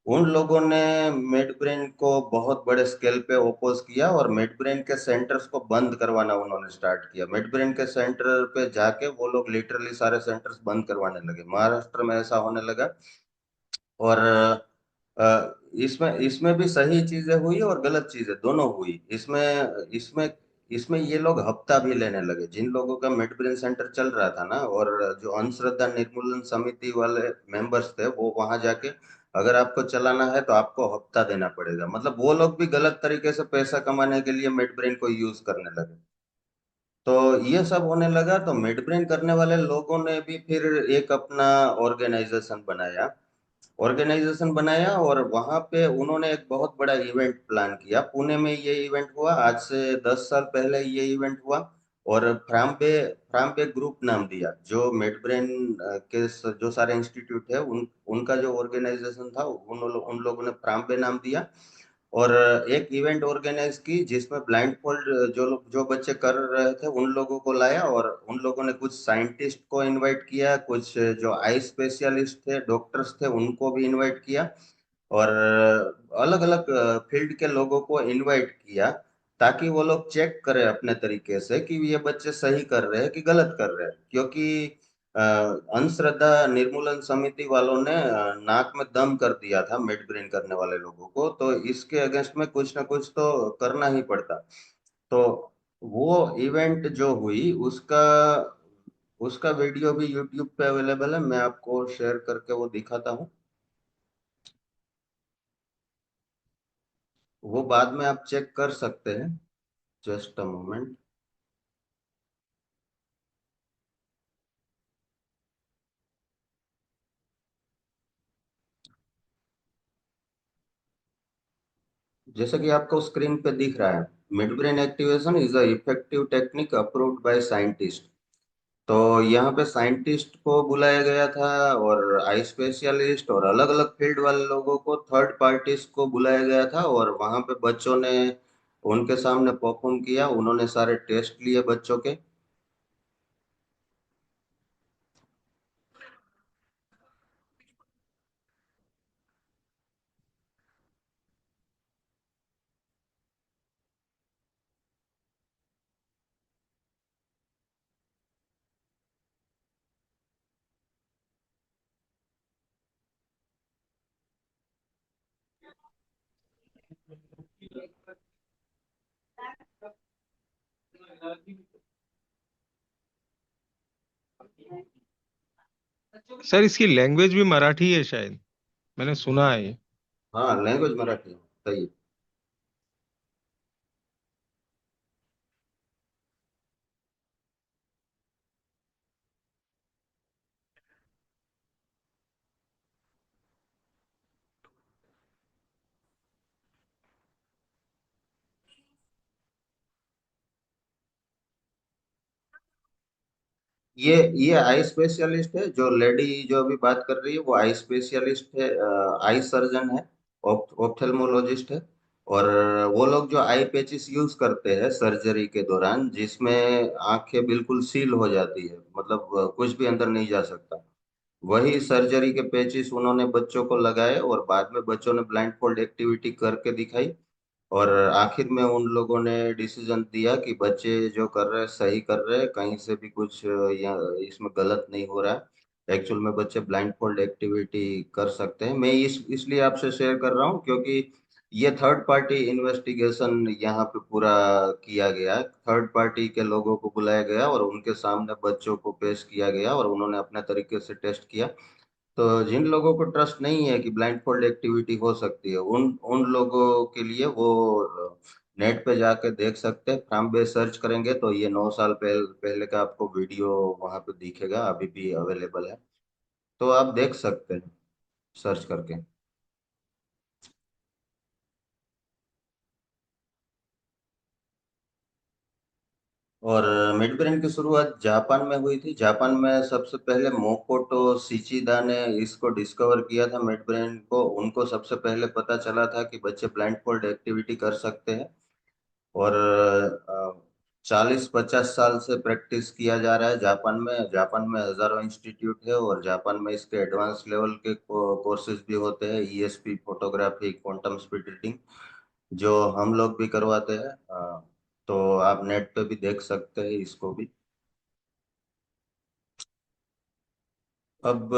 उन लोगों ने मिड ब्रेन को बहुत बड़े स्केल पे ओपोज किया और मिड ब्रेन के सेंटर्स को बंद करवाना उन्होंने स्टार्ट किया। मिड ब्रेन के सेंटर पे जाके वो लोग लिटरली सारे सेंटर्स बंद करवाने लगे। महाराष्ट्र में ऐसा होने लगा। और इसमें इसमें भी सही चीजें हुई और गलत चीजें दोनों हुई। इसमें इसमें इसमें ये लोग हफ्ता भी लेने लगे, जिन लोगों का मिड ब्रेन सेंटर चल रहा था ना, और जो अंधश्रद्धा निर्मूलन समिति वाले मेंबर्स थे वो वहां जाके अगर आपको चलाना है तो आपको हफ्ता देना पड़ेगा। मतलब वो लोग भी गलत तरीके से पैसा कमाने के लिए मिड ब्रेन को यूज करने लगे। तो ये सब होने लगा तो मिड ब्रेन करने वाले लोगों ने भी फिर एक अपना ऑर्गेनाइजेशन बनाया। और वहां पे उन्होंने एक बहुत बड़ा इवेंट प्लान किया। पुणे में ये इवेंट हुआ आज से 10 साल पहले ये इवेंट हुआ। और फ्राम्बे ग्रुप नाम दिया, जो मेडब्रेन के जो सारे इंस्टीट्यूट है उनका जो ऑर्गेनाइजेशन था उन लोगों ने फ्राम्बे नाम दिया। और एक इवेंट ऑर्गेनाइज की जिसमें ब्लाइंड फोल्ड जो बच्चे कर रहे थे उन लोगों को लाया, और उन लोगों ने कुछ साइंटिस्ट को इनवाइट किया, कुछ जो आई स्पेशलिस्ट थे, डॉक्टर्स थे, उनको भी इनवाइट किया। और अलग अलग फील्ड के लोगों को इनवाइट किया ताकि वो लोग चेक करें अपने तरीके से कि ये बच्चे सही कर रहे हैं कि गलत कर रहे हैं। क्योंकि अंधश्रद्धा निर्मूलन समिति वालों ने नाक में दम कर दिया था मिड ब्रेन करने वाले लोगों को, तो इसके अगेंस्ट में कुछ ना कुछ तो करना ही पड़ता। तो वो इवेंट जो हुई उसका उसका वीडियो भी यूट्यूब पे अवेलेबल है, मैं आपको शेयर करके वो दिखाता हूँ। वो बाद में आप चेक कर सकते हैं। Just a moment. जैसा कि आपको स्क्रीन पे दिख रहा है, mid brain activation is a effective technique approved by scientist. तो यहाँ पे साइंटिस्ट को बुलाया गया था, और आई स्पेशलिस्ट और अलग अलग फील्ड वाले लोगों को, थर्ड पार्टीज को बुलाया गया था, और वहाँ पे बच्चों ने उनके सामने परफॉर्म किया। उन्होंने सारे टेस्ट लिए बच्चों के। सर इसकी लैंग्वेज भी मराठी है शायद, मैंने सुना है ये। हाँ, लैंग्वेज मराठी है, सही है। ये आई स्पेशलिस्ट है, जो लेडी जो अभी बात कर रही है वो आई स्पेशलिस्ट है, आई सर्जन है, ऑप्थेल्मोलॉजिस्ट है। और वो लोग जो आई पैचेस यूज करते हैं सर्जरी के दौरान, जिसमें आंखें बिल्कुल सील हो जाती है, मतलब कुछ भी अंदर नहीं जा सकता, वही सर्जरी के पेचिस उन्होंने बच्चों को लगाए, और बाद में बच्चों ने ब्लाइंड फोल्ड एक्टिविटी करके दिखाई। और आखिर में उन लोगों ने डिसीजन दिया कि बच्चे जो कर रहे हैं सही कर रहे हैं, कहीं से भी कुछ या इसमें गलत नहीं हो रहा है। एक्चुअल में बच्चे ब्लाइंड फोल्ड एक्टिविटी कर सकते हैं। मैं इसलिए आपसे शेयर कर रहा हूँ क्योंकि ये थर्ड पार्टी इन्वेस्टिगेशन यहाँ पे पूरा किया गया। थर्ड पार्टी के लोगों को बुलाया गया और उनके सामने बच्चों को पेश किया गया, और उन्होंने अपने तरीके से टेस्ट किया। तो जिन लोगों को ट्रस्ट नहीं है कि ब्लाइंड फोल्ड एक्टिविटी हो सकती है, उन उन लोगों के लिए वो नेट पे जाके देख सकते हैं। फ्राम सर्च करेंगे तो ये 9 साल पहले का आपको वीडियो वहां पे दिखेगा, अभी भी अवेलेबल है। तो आप देख सकते हैं सर्च करके। और मिड ब्रेन की शुरुआत जापान में हुई थी। जापान में सबसे पहले मोकोटो शिचिदा ने इसको डिस्कवर किया था, मिड ब्रेन को। उनको सबसे पहले पता चला था कि बच्चे ब्लाइंड फोल्ड एक्टिविटी कर सकते हैं। और 40-50 साल से प्रैक्टिस किया जा रहा है जापान में। जापान में हजारों इंस्टीट्यूट है, और जापान में इसके एडवांस लेवल के कोर्सेज भी होते हैं, ESP, photography, quantum speed reading, जो हम लोग भी करवाते हैं। तो आप नेट पे भी देख सकते हैं इसको भी। अब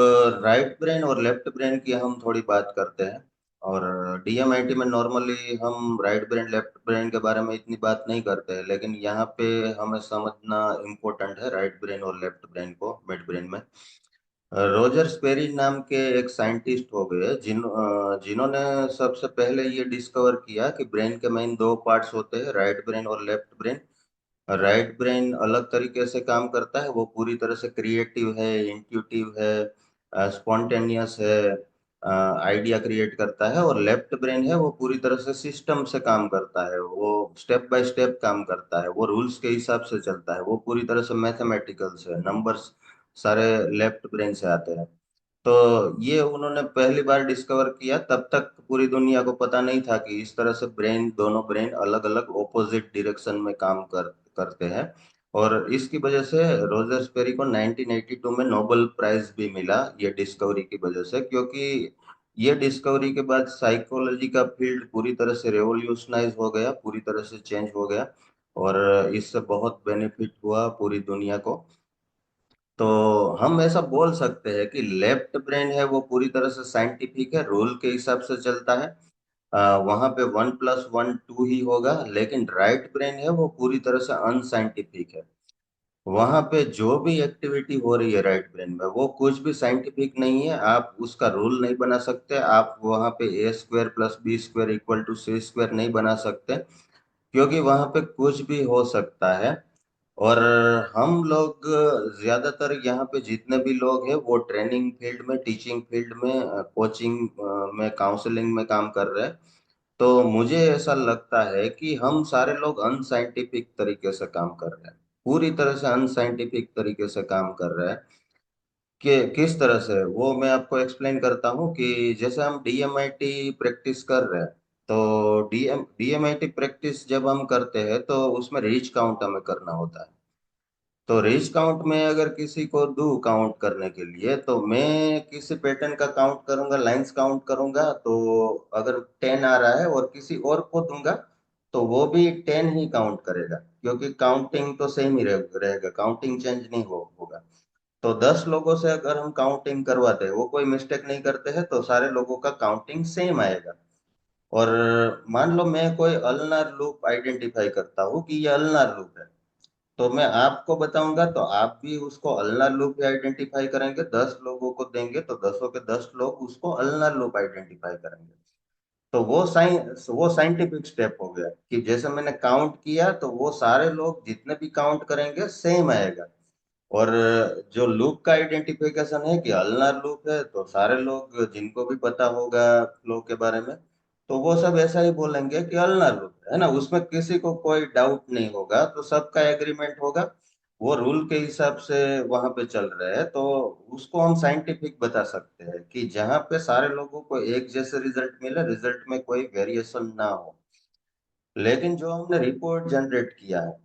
राइट ब्रेन और लेफ्ट ब्रेन की हम थोड़ी बात करते हैं। और डीएमआईटी में नॉर्मली हम राइट ब्रेन लेफ्ट ब्रेन के बारे में इतनी बात नहीं करते हैं, लेकिन यहाँ पे हमें समझना इम्पोर्टेंट है राइट ब्रेन और लेफ्ट ब्रेन को मिड ब्रेन में। रोजर स्पेरी नाम के एक साइंटिस्ट हो गए जिन्होंने सबसे पहले ये डिस्कवर किया कि ब्रेन के मेन दो पार्ट्स होते हैं, राइट ब्रेन और लेफ्ट ब्रेन। राइट ब्रेन अलग तरीके से काम करता है, वो पूरी तरह से क्रिएटिव है, इंट्यूटिव है, स्पॉन्टेनियस है, आइडिया क्रिएट करता है। और लेफ्ट ब्रेन है वो पूरी तरह से सिस्टम से काम करता है, वो स्टेप बाय स्टेप काम करता है, वो रूल्स के हिसाब से चलता है, वो पूरी तरह से मैथमेटिकल से, नंबर्स सारे लेफ्ट ब्रेन से आते हैं। तो ये उन्होंने पहली बार डिस्कवर किया, तब तक पूरी दुनिया को पता नहीं था कि इस तरह से ब्रेन, दोनों ब्रेन अलग अलग ऑपोजिट डायरेक्शन में काम करते हैं। और इसकी वजह से रोजर स्पेरी को 1982 में नोबेल प्राइज भी मिला, ये डिस्कवरी की वजह से। क्योंकि ये डिस्कवरी के बाद साइकोलॉजी का फील्ड पूरी तरह से रेवोल्यूशनाइज हो गया, पूरी तरह से चेंज हो गया, और इससे बहुत बेनिफिट हुआ पूरी दुनिया को। तो हम ऐसा बोल सकते हैं कि लेफ्ट ब्रेन है वो पूरी तरह से साइंटिफिक है, रूल के हिसाब से चलता है। वहां पे 1+1 2 ही होगा। लेकिन राइट ब्रेन है वो पूरी तरह से अनसाइंटिफिक है। वहां पे जो भी एक्टिविटी हो रही है राइट ब्रेन में, वो कुछ भी साइंटिफिक नहीं है। आप उसका रूल नहीं बना सकते, आप वहां पे A² + B² = C² नहीं बना सकते। क्योंकि वहां पे कुछ भी हो सकता है। और हम लोग ज्यादातर यहाँ पे जितने भी लोग हैं वो ट्रेनिंग फील्ड में, टीचिंग फील्ड में, कोचिंग में, काउंसलिंग में काम कर रहे हैं। तो मुझे ऐसा लगता है कि हम सारे लोग अनसाइंटिफिक तरीके से काम कर रहे हैं, पूरी तरह से अनसाइंटिफिक तरीके से काम कर रहे हैं। कि किस तरह से वो मैं आपको एक्सप्लेन करता हूँ कि जैसे हम डीएमआईटी प्रैक्टिस कर रहे हैं, तो डीएमआईटी प्रैक्टिस जब हम करते हैं तो उसमें रीच काउंट हमें करना होता है। तो रीच काउंट में अगर किसी को दूं काउंट करने के लिए, तो मैं किसी पैटर्न का काउंट करूंगा, लाइंस काउंट करूंगा, तो अगर 10 आ रहा है और किसी और को दूंगा तो वो भी 10 ही काउंट करेगा, क्योंकि काउंटिंग तो सेम ही रहेगा, काउंटिंग चेंज नहीं होगा। तो 10 लोगों से अगर हम काउंटिंग करवाते हैं, वो कोई मिस्टेक नहीं करते हैं, तो सारे लोगों का काउंटिंग सेम आएगा। और मान लो मैं कोई अल्नार लूप आइडेंटिफाई करता हूँ कि ये अल्नार लूप है, तो मैं आपको बताऊंगा तो आप भी उसको अल्नार लूप आइडेंटिफाई करेंगे, 10 लोगों को देंगे तो 10 के 10 लोग उसको अल्नार लूप आइडेंटिफाई करेंगे। तो वो साइंटिफिक स्टेप हो गया कि जैसे मैंने काउंट किया तो वो सारे लोग जितने भी काउंट करेंगे सेम आएगा। और जो लूप का आइडेंटिफिकेशन है कि अल्नार लूप है, तो सारे लोग जिनको भी पता होगा फ्लो के बारे में, तो वो सब ऐसा ही बोलेंगे कि अल्नार लूप है ना, उसमें किसी को कोई डाउट नहीं होगा, तो सबका एग्रीमेंट होगा, वो रूल के हिसाब से वहां पे चल रहे हैं। तो उसको हम साइंटिफिक बता सकते हैं कि जहाँ पे सारे लोगों को एक जैसे रिजल्ट मिले, रिजल्ट में कोई वेरिएशन ना हो। लेकिन जो हमने रिपोर्ट जनरेट किया है,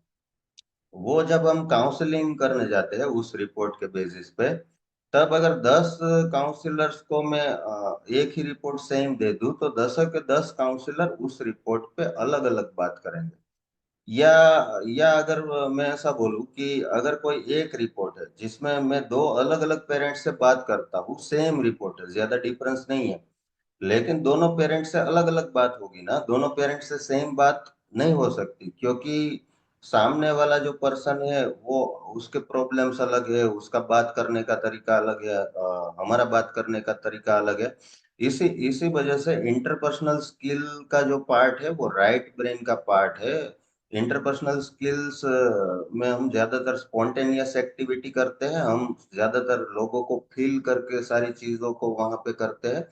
वो जब हम काउंसलिंग करने जाते हैं उस रिपोर्ट के बेसिस पे, तब अगर 10 काउंसलर्स को मैं एक ही रिपोर्ट सेम दे दूं, तो 10 के 10 काउंसलर उस रिपोर्ट पे अलग अलग बात करेंगे। या अगर मैं ऐसा बोलूं कि अगर कोई एक रिपोर्ट है जिसमें मैं दो अलग अलग पेरेंट्स से बात करता हूँ, सेम रिपोर्ट है, ज्यादा डिफरेंस नहीं है, लेकिन दोनों पेरेंट्स से अलग अलग बात होगी ना, दोनों पेरेंट्स से सेम बात नहीं हो सकती, क्योंकि सामने वाला जो पर्सन है वो, उसके प्रॉब्लम्स अलग है, उसका बात करने का तरीका अलग है, हमारा बात करने का तरीका अलग है। इसी इसी वजह से इंटरपर्सनल स्किल का जो पार्ट है वो राइट ब्रेन का पार्ट है। इंटरपर्सनल स्किल्स में हम ज्यादातर स्पॉन्टेनियस एक्टिविटी करते हैं, हम ज्यादातर लोगों को फील करके सारी चीजों को वहां पे करते हैं।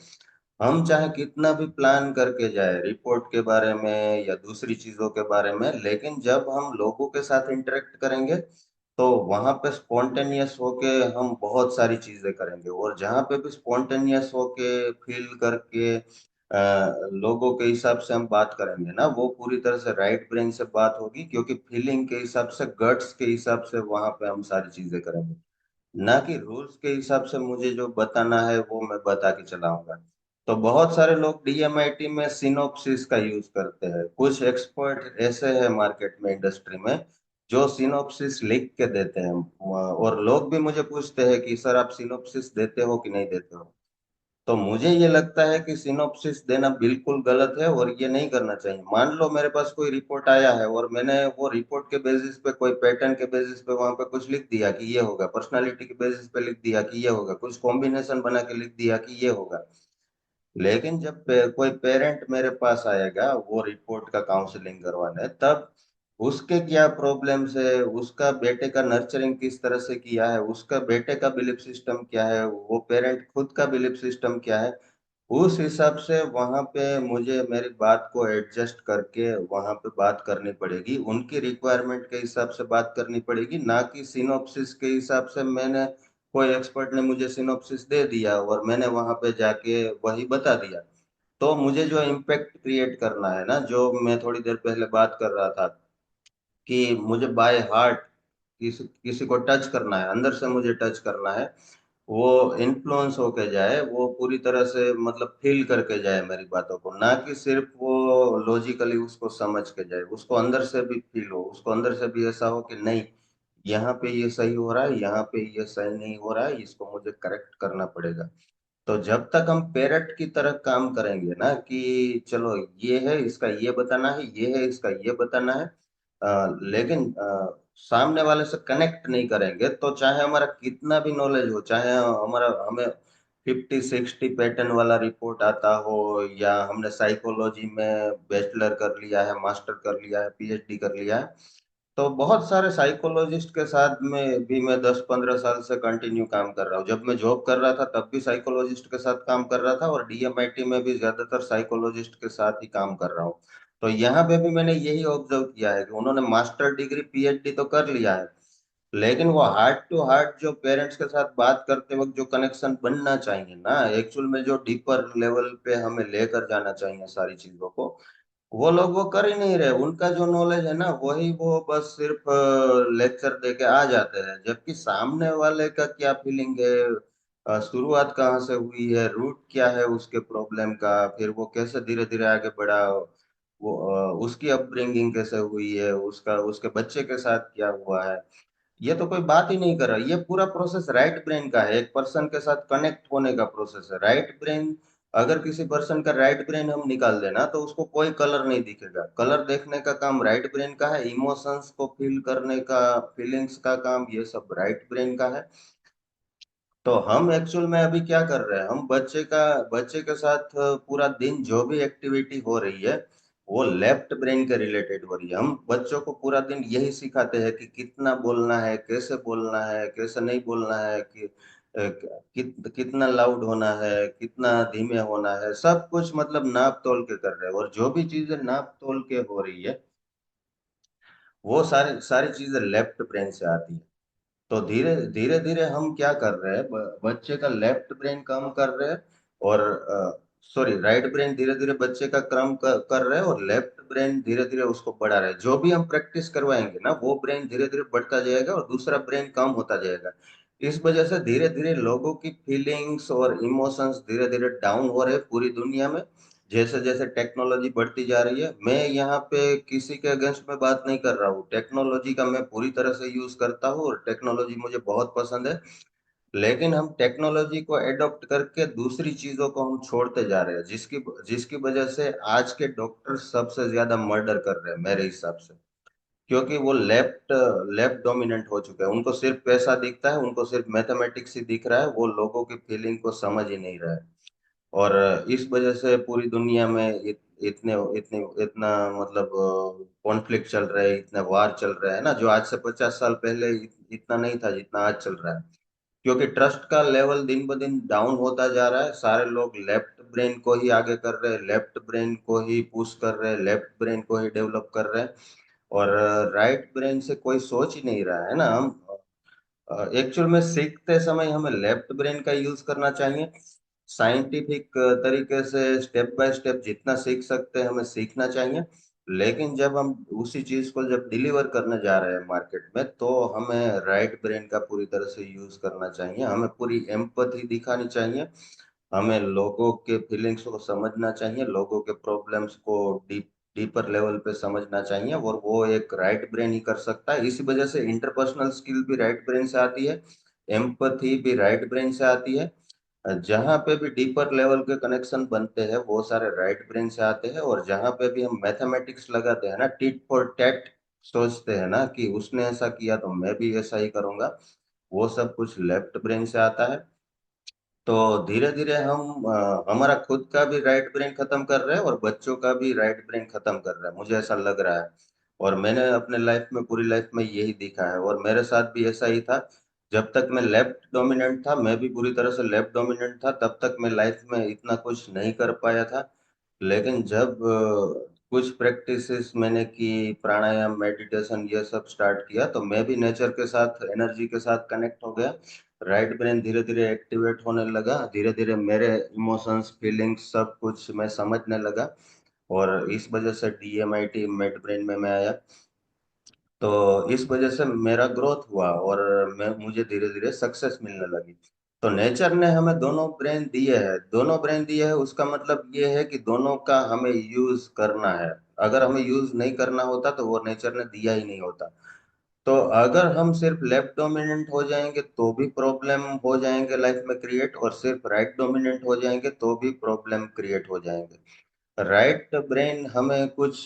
हम चाहे कितना भी प्लान करके जाए रिपोर्ट के बारे में या दूसरी चीजों के बारे में, लेकिन जब हम लोगों के साथ इंटरेक्ट करेंगे तो वहां पे स्पॉन्टेनियस होके हम बहुत सारी चीजें करेंगे। और जहाँ पे भी स्पॉन्टेनियस होके फील करके लोगों के हिसाब से हम बात करेंगे ना, वो पूरी तरह से राइट ब्रेन से बात होगी, क्योंकि फीलिंग के हिसाब से, गट्स के हिसाब से वहां पे हम सारी चीजें करेंगे, ना कि रूल्स के हिसाब से मुझे जो बताना है वो मैं बता के चलाऊंगा। तो बहुत सारे लोग डीएमआईटी में सिनोप्सिस का यूज करते हैं, कुछ एक्सपर्ट ऐसे हैं मार्केट में, इंडस्ट्री में, जो सिनोप्सिस लिख के देते हैं। और लोग भी मुझे पूछते हैं कि सर आप सिनोप्सिस देते हो कि नहीं देते हो। तो मुझे ये लगता है कि सिनोप्सिस देना बिल्कुल गलत है और ये नहीं करना चाहिए। मान लो मेरे पास कोई रिपोर्ट आया है और मैंने वो रिपोर्ट के बेसिस पे, कोई पैटर्न के बेसिस पे वहां पे कुछ लिख दिया कि ये होगा, पर्सनालिटी के बेसिस पे लिख दिया कि ये होगा, कुछ कॉम्बिनेशन बना के लिख दिया कि ये होगा। लेकिन जब कोई पेरेंट मेरे पास आएगा वो रिपोर्ट का काउंसलिंग करवाने, तब उसके क्या प्रॉब्लम्स है, उसका बेटे का नर्चरिंग किस तरह से किया है, उसका बेटे का बिलीफ सिस्टम क्या है, वो पेरेंट खुद का बिलीफ सिस्टम क्या है, उस हिसाब से वहां पे मुझे मेरी बात को एडजस्ट करके वहां पे बात करनी पड़ेगी, उनकी रिक्वायरमेंट के हिसाब से बात करनी पड़ेगी, ना कि सिनोप्सिस के हिसाब से। मैंने, कोई एक्सपर्ट ने मुझे सिनोप्सिस दे दिया और मैंने वहां पे जाके वही बता दिया, तो मुझे जो इम्पैक्ट क्रिएट करना है ना, जो मैं थोड़ी देर पहले बात कर रहा था कि मुझे बाय हार्ट किसी किसी को टच करना है, अंदर से मुझे टच करना है, वो इन्फ्लुएंस होके जाए, वो पूरी तरह से मतलब फील करके जाए मेरी बातों को, ना कि सिर्फ वो लॉजिकली उसको समझ के जाए, उसको अंदर से भी फील हो, उसको अंदर से भी ऐसा हो कि नहीं, यहाँ पे ये सही हो रहा है, यहाँ पे ये सही नहीं हो रहा है, इसको मुझे करेक्ट करना पड़ेगा। तो जब तक हम पेरेंट की तरह काम करेंगे ना कि चलो ये है इसका ये बताना है, ये है इसका ये बताना है, लेकिन सामने वाले से कनेक्ट नहीं करेंगे, तो चाहे हमारा कितना भी नॉलेज हो, चाहे हमारा हमें 50-60 पैटर्न वाला रिपोर्ट आता हो, या हमने साइकोलॉजी में बैचलर कर लिया है, मास्टर कर लिया है, पीएचडी कर लिया है। तो बहुत सारे साइकोलॉजिस्ट के साथ में भी मैं 10-15 साल से कंटिन्यू काम कर रहा हूँ। जब मैं जॉब कर रहा था तब भी साइकोलॉजिस्ट के साथ काम कर रहा था, और डीएमआईटी में भी ज्यादातर साइकोलॉजिस्ट के साथ ही काम कर रहा हूँ। तो यहाँ पे भी मैंने यही ऑब्जर्व किया है कि उन्होंने मास्टर डिग्री पीएचडी तो कर लिया है, लेकिन वो हार्ट टू हार्ट जो पेरेंट्स के साथ बात करते वक्त जो कनेक्शन बनना चाहिए ना, एक्चुअल में जो डीपर लेवल पे हमें लेकर जाना चाहिए सारी चीजों को, वो लोग वो कर ही नहीं रहे। उनका जो नॉलेज है ना, वही वो बस सिर्फ लेक्चर दे के आ जाते हैं, जबकि सामने वाले का क्या फीलिंग है, शुरुआत कहाँ से हुई है, रूट क्या है उसके प्रॉब्लम का, फिर वो कैसे धीरे धीरे आगे बढ़ा, वो उसकी अपब्रिंगिंग कैसे हुई है, उसका उसके बच्चे के साथ क्या हुआ है, ये तो कोई बात ही नहीं कर रहा। ये पूरा प्रोसेस राइट ब्रेन का है, एक पर्सन के साथ कनेक्ट होने का प्रोसेस है। राइट ब्रेन, अगर किसी पर्सन का राइट ब्रेन हम निकाल देना तो उसको कोई कलर नहीं दिखेगा। कलर देखने का काम राइट ब्रेन का है, इमोशंस को फील करने का, फीलिंग्स का काम ये सब राइट ब्रेन का है। तो हम एक्चुअल में अभी क्या कर रहे हैं, हम बच्चे के साथ पूरा दिन जो भी एक्टिविटी हो रही है वो लेफ्ट ब्रेन के रिलेटेड हो रही है। हम बच्चों को पूरा दिन यही सिखाते हैं कि कितना बोलना है, कैसे नहीं बोलना है, कि कितना लाउड होना है, कितना धीमे होना है, सब कुछ मतलब नाप तोल के कर रहे हैं। और जो भी चीजें नाप तोल के हो रही है वो सारी सारी चीजें लेफ्ट ब्रेन से आती है। तो धीरे धीरे धीरे हम क्या कर रहे हैं, बच्चे का लेफ्ट ब्रेन कम कर रहे हैं, और सॉरी राइट ब्रेन धीरे धीरे बच्चे का कर रहे हैं, और लेफ्ट ब्रेन धीरे धीरे उसको बढ़ा रहे हैं। जो भी हम प्रैक्टिस करवाएंगे ना, वो ब्रेन धीरे धीरे बढ़ता जाएगा और दूसरा ब्रेन कम होता जाएगा। इस वजह से धीरे धीरे लोगों की फीलिंग्स और इमोशंस धीरे धीरे डाउन हो रहे हैं पूरी दुनिया में। जैसे जैसे टेक्नोलॉजी बढ़ती जा रही है, मैं यहाँ पे किसी के अगेंस्ट में बात नहीं कर रहा हूँ, टेक्नोलॉजी का मैं पूरी तरह से यूज करता हूँ और टेक्नोलॉजी मुझे बहुत पसंद है। लेकिन हम टेक्नोलॉजी को एडॉप्ट करके दूसरी चीजों को हम छोड़ते जा रहे हैं, जिसकी जिसकी वजह से आज के डॉक्टर सबसे ज्यादा मर्डर कर रहे हैं मेरे हिसाब से। क्योंकि वो लेफ्ट लेफ्ट डोमिनेंट हो चुके हैं, उनको सिर्फ पैसा दिखता है, उनको सिर्फ मैथमेटिक्स ही दिख रहा है, वो लोगों की फीलिंग को समझ ही नहीं रहा है। और इस वजह से पूरी दुनिया में इतने इतने इतना मतलब कॉन्फ्लिक्ट चल रहे हैं, इतने वार चल रहे हैं ना, जो आज से 50 साल पहले इतना नहीं था जितना आज चल रहा है। क्योंकि ट्रस्ट का लेवल दिन ब दिन डाउन होता जा रहा है, सारे लोग लेफ्ट ब्रेन को ही आगे कर रहे हैं, लेफ्ट ब्रेन को ही पुश कर रहे हैं, लेफ्ट ब्रेन को ही डेवलप कर रहे हैं। और राइट ब्रेन से कोई सोच ही नहीं रहा है ना। हम एक्चुअल में सीखते समय हमें लेफ्ट ब्रेन का यूज करना चाहिए, साइंटिफिक तरीके से स्टेप बाय स्टेप जितना सीख सकते हैं हमें सीखना चाहिए। लेकिन जब हम उसी चीज को जब डिलीवर करने जा रहे हैं मार्केट में, तो हमें राइट ब्रेन का पूरी तरह से यूज करना चाहिए, हमें पूरी एम्पथी दिखानी चाहिए, हमें लोगों के फीलिंग्स को समझना चाहिए, लोगों के प्रॉब्लम्स को डीपर लेवल पे समझना चाहिए, और वो एक राइट ब्रेन ही कर सकता है। इसी वजह से इंटरपर्सनल स्किल भी राइट ब्रेन से आती है, एम्पथी भी राइट ब्रेन से आती है। जहाँ पे भी डीपर लेवल के कनेक्शन बनते हैं वो सारे राइट ब्रेन से आते हैं। और जहाँ पे भी हम मैथमेटिक्स लगाते हैं ना, टिट फॉर टैट सोचते हैं ना कि उसने ऐसा किया तो मैं भी ऐसा ही करूंगा, वो सब कुछ लेफ्ट ब्रेन से आता है। तो धीरे धीरे हम हमारा खुद का भी राइट ब्रेन खत्म कर रहे हैं और बच्चों का भी राइट ब्रेन खत्म कर रहे हैं, मुझे ऐसा लग रहा है। और मैंने अपने लाइफ में, पूरी लाइफ में यही देखा है, और मेरे साथ भी ऐसा ही था। जब तक मैं लेफ्ट डोमिनेंट था, मैं भी पूरी तरह से लेफ्ट डोमिनेंट था, तब तक मैं लाइफ में इतना कुछ नहीं कर पाया था। लेकिन जब कुछ प्रैक्टिसेस मैंने की, प्राणायाम, मेडिटेशन ये सब स्टार्ट किया, तो मैं भी नेचर के साथ, एनर्जी के साथ कनेक्ट हो गया। राइट ब्रेन धीरे धीरे एक्टिवेट होने लगा, धीरे धीरे मेरे इमोशंस, फीलिंग्स सब कुछ मैं समझने लगा। और इस वजह से डीएमआईटी मिड ब्रेन में मैं आया। तो इस वजह से मेरा ग्रोथ हुआ और मैं मुझे धीरे धीरे सक्सेस मिलने लगी। तो नेचर ने हमें दोनों ब्रेन दिए हैं, दोनों ब्रेन दिए हैं, उसका मतलब ये है कि दोनों का हमें यूज करना है। अगर हमें यूज नहीं करना होता तो वो नेचर ने दिया ही नहीं होता। तो अगर हम सिर्फ लेफ्ट डोमिनेंट हो जाएंगे तो भी प्रॉब्लम हो जाएंगे लाइफ में क्रिएट, और सिर्फ राइट डोमिनेंट हो जाएंगे तो भी प्रॉब्लम क्रिएट हो जाएंगे। राइट ब्रेन हमें कुछ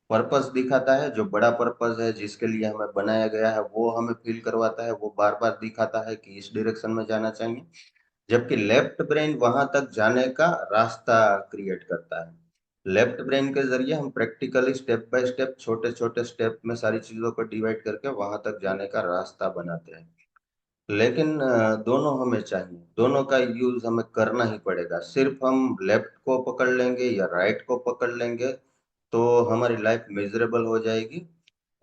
पर्पस दिखाता है, जो बड़ा पर्पस है जिसके लिए हमें बनाया गया है वो हमें फील करवाता है, वो बार बार दिखाता है कि इस डायरेक्शन में जाना चाहिए। जबकि लेफ्ट ब्रेन वहां तक जाने का रास्ता क्रिएट करता है। लेफ्ट ब्रेन के जरिए हम प्रैक्टिकली स्टेप बाय स्टेप, छोटे छोटे स्टेप में सारी चीजों को डिवाइड करके वहां तक जाने का रास्ता बनाते हैं। लेकिन दोनों हमें चाहिए, दोनों का यूज हमें करना ही पड़ेगा। सिर्फ हम लेफ्ट को पकड़ लेंगे या राइट को पकड़ लेंगे तो हमारी लाइफ मिजरेबल हो जाएगी।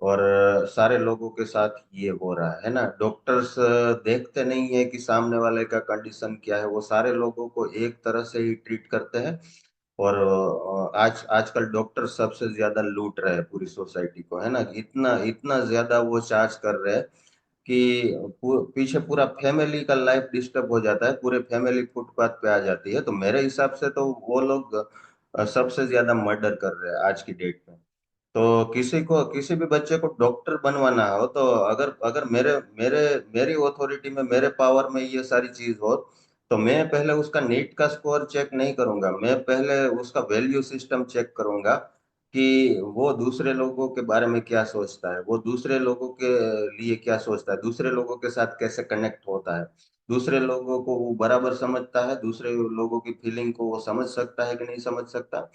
और सारे लोगों के साथ ये हो रहा है ना। डॉक्टर्स देखते नहीं है कि सामने वाले का कंडीशन क्या है, वो सारे लोगों को एक तरह से ही ट्रीट करते हैं। और आजकल डॉक्टर सबसे ज्यादा लूट रहे हैं पूरी सोसाइटी को, है ना। इतना इतना ज्यादा वो चार्ज कर रहे हैं कि पीछे पूरा फैमिली का लाइफ डिस्टर्ब हो जाता है, पूरे फैमिली फुटपाथ पे आ जाती है। तो मेरे हिसाब से तो वो लोग सबसे ज्यादा मर्डर कर रहे हैं आज की डेट में। तो किसी को, किसी भी बच्चे को डॉक्टर बनवाना हो तो अगर अगर मेरे मेरे मेरी अथॉरिटी में, मेरे पावर में ये सारी चीज हो, तो मैं पहले उसका नीट का स्कोर चेक नहीं करूंगा। मैं पहले उसका वैल्यू सिस्टम चेक करूंगा कि वो दूसरे लोगों के बारे में क्या सोचता है, वो दूसरे लोगों के लिए क्या सोचता है, दूसरे लोगों के साथ कैसे कनेक्ट होता है, दूसरे लोगों को वो बराबर समझता है, दूसरे लोगों की फीलिंग को वो समझ सकता है कि नहीं समझ सकता।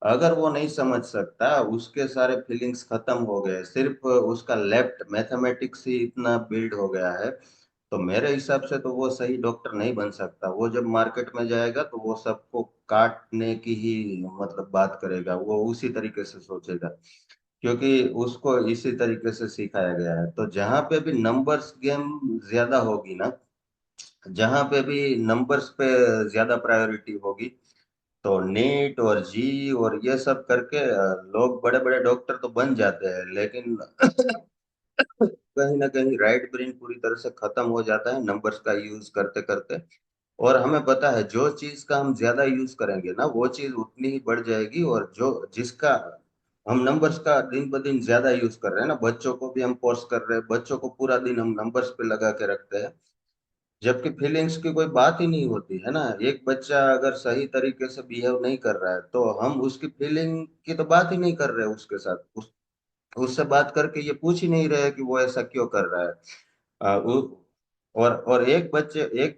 अगर वो नहीं समझ सकता, उसके सारे फीलिंग्स खत्म हो गए, सिर्फ उसका लेफ्ट मैथमेटिक्स ही इतना बिल्ड हो गया है, तो मेरे हिसाब से तो वो सही डॉक्टर नहीं बन सकता। वो जब मार्केट में जाएगा तो वो सबको काटने की ही मतलब बात करेगा, वो उसी तरीके से सोचेगा, क्योंकि उसको इसी तरीके से सिखाया गया है। तो जहां पे भी नंबर्स गेम ज्यादा होगी ना, जहां पे भी नंबर्स पे ज्यादा प्रायोरिटी होगी, तो नीट और जी और ये सब करके लोग बड़े बड़े डॉक्टर तो बन जाते हैं, लेकिन कहीं ना कहीं राइट ब्रेन पूरी तरह से खत्म हो जाता है नंबर्स का यूज करते करते। और हमें पता है जो चीज का हम ज्यादा यूज करेंगे ना, वो चीज उतनी ही बढ़ जाएगी। और जो जिसका हम नंबर्स का दिन ब दिन ज्यादा यूज कर रहे हैं ना, बच्चों को भी हम फोर्स कर रहे हैं, बच्चों को पूरा दिन हम नंबर्स पे लगा के रखते हैं, जबकि फीलिंग्स की कोई बात ही नहीं होती है ना। एक बच्चा अगर सही तरीके से बिहेव नहीं कर रहा है तो हम उसकी फीलिंग की तो बात ही नहीं कर रहे उसके साथ, उससे बात करके ये पूछ ही नहीं रहे कि वो ऐसा क्यों कर रहा है। और एक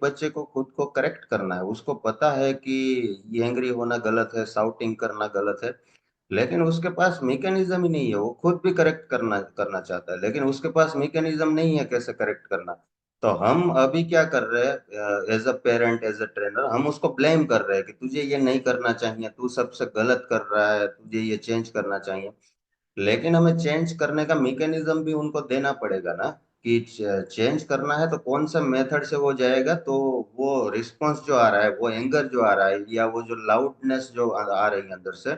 बच्चे को खुद को करेक्ट करना है, उसको पता है कि ये एंग्री होना गलत है, शाउटिंग करना गलत है, लेकिन उसके पास मैकेनिज्म ही नहीं है। वो खुद भी करेक्ट करना करना चाहता है, लेकिन उसके पास मैकेनिज्म नहीं है कैसे करेक्ट करना। तो हम अभी क्या कर रहे हैं, as a parent, as a trainer, हम उसको ब्लेम कर रहे हैं कि तुझे ये नहीं करना चाहिए, तू सबसे गलत कर रहा है, तुझे ये चेंज करना चाहिए। लेकिन हमें चेंज करने का मैकेनिज्म भी उनको देना पड़ेगा ना, कि चेंज करना है तो कौन सा मेथड से वो जाएगा। तो वो रिस्पॉन्स जो आ रहा है, वो एंगर जो आ रहा है, या वो जो लाउडनेस जो आ रही है अंदर से,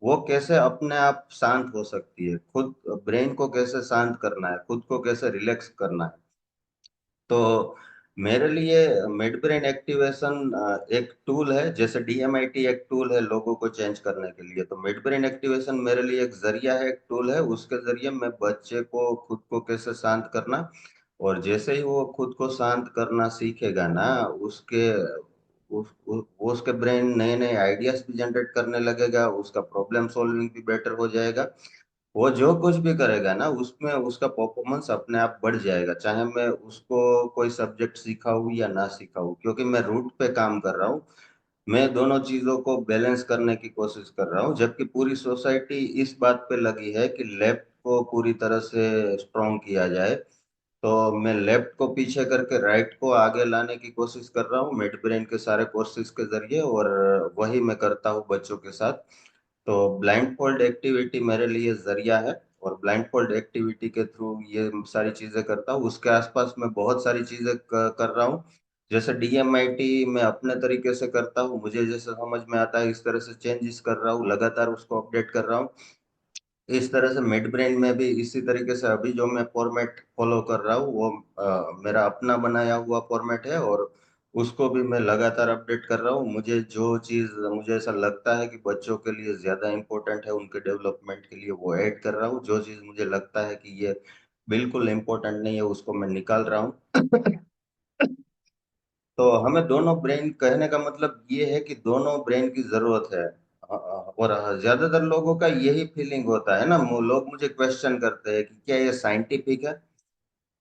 वो कैसे अपने आप शांत हो सकती है। खुद ब्रेन को कैसे शांत करना है, खुद को कैसे रिलैक्स करना है। तो मेरे लिए मिड ब्रेन एक्टिवेशन एक टूल है, जैसे डीएमआईटी एक टूल है लोगों को चेंज करने के लिए, तो मिड ब्रेन एक्टिवेशन मेरे लिए एक जरिया है, एक टूल है। उसके जरिए मैं बच्चे को खुद को कैसे शांत करना, और जैसे ही वो खुद को शांत करना सीखेगा ना, वो उसके ब्रेन नए नए आइडियाज भी जनरेट करने लगेगा, उसका प्रॉब्लम सॉल्विंग भी बेटर हो जाएगा। वो जो कुछ भी करेगा ना, उसमें उसका परफॉर्मेंस अपने आप बढ़ जाएगा, चाहे मैं उसको कोई सब्जेक्ट सिखाऊं या ना सिखाऊं, क्योंकि मैं रूट पे काम कर रहा हूँ। मैं दोनों चीजों को बैलेंस करने की कोशिश कर रहा हूँ, जबकि पूरी सोसाइटी इस बात पे लगी है कि लेफ्ट को पूरी तरह से स्ट्रॉन्ग किया जाए। तो मैं लेफ्ट को पीछे करके राइट को आगे लाने की कोशिश कर रहा हूँ मिड ब्रेन के सारे कोर्सेज के जरिए, और वही मैं करता हूँ बच्चों के साथ। तो ब्लाइंड फोल्ड एक्टिविटी मेरे लिए जरिया है, और ब्लाइंड फोल्ड एक्टिविटी के थ्रू ये सारी चीजें करता हूँ। उसके आसपास मैं बहुत सारी चीजें कर रहा हूँ। जैसे डीएमआईटी मैं अपने तरीके से करता हूँ, मुझे जैसे समझ में आता है इस तरह से चेंजेस कर रहा हूँ, लगातार उसको अपडेट कर रहा हूँ। इस तरह से मिड ब्रेन में भी इसी तरीके से अभी जो मैं फॉर्मेट फॉलो कर रहा हूँ, वो मेरा अपना बनाया हुआ फॉर्मेट है, और उसको भी मैं लगातार अपडेट कर रहा हूँ। मुझे ऐसा लगता है कि बच्चों के लिए ज्यादा इम्पोर्टेंट है, उनके डेवलपमेंट के लिए वो ऐड कर रहा हूँ। जो चीज मुझे लगता है कि ये बिल्कुल इम्पोर्टेंट नहीं है, उसको मैं निकाल रहा हूँ। तो हमें दोनों ब्रेन, कहने का मतलब ये है कि दोनों ब्रेन की जरूरत है। और ज्यादातर लोगों का यही फीलिंग होता है ना, लोग मुझे क्वेश्चन करते हैं कि क्या ये साइंटिफिक है।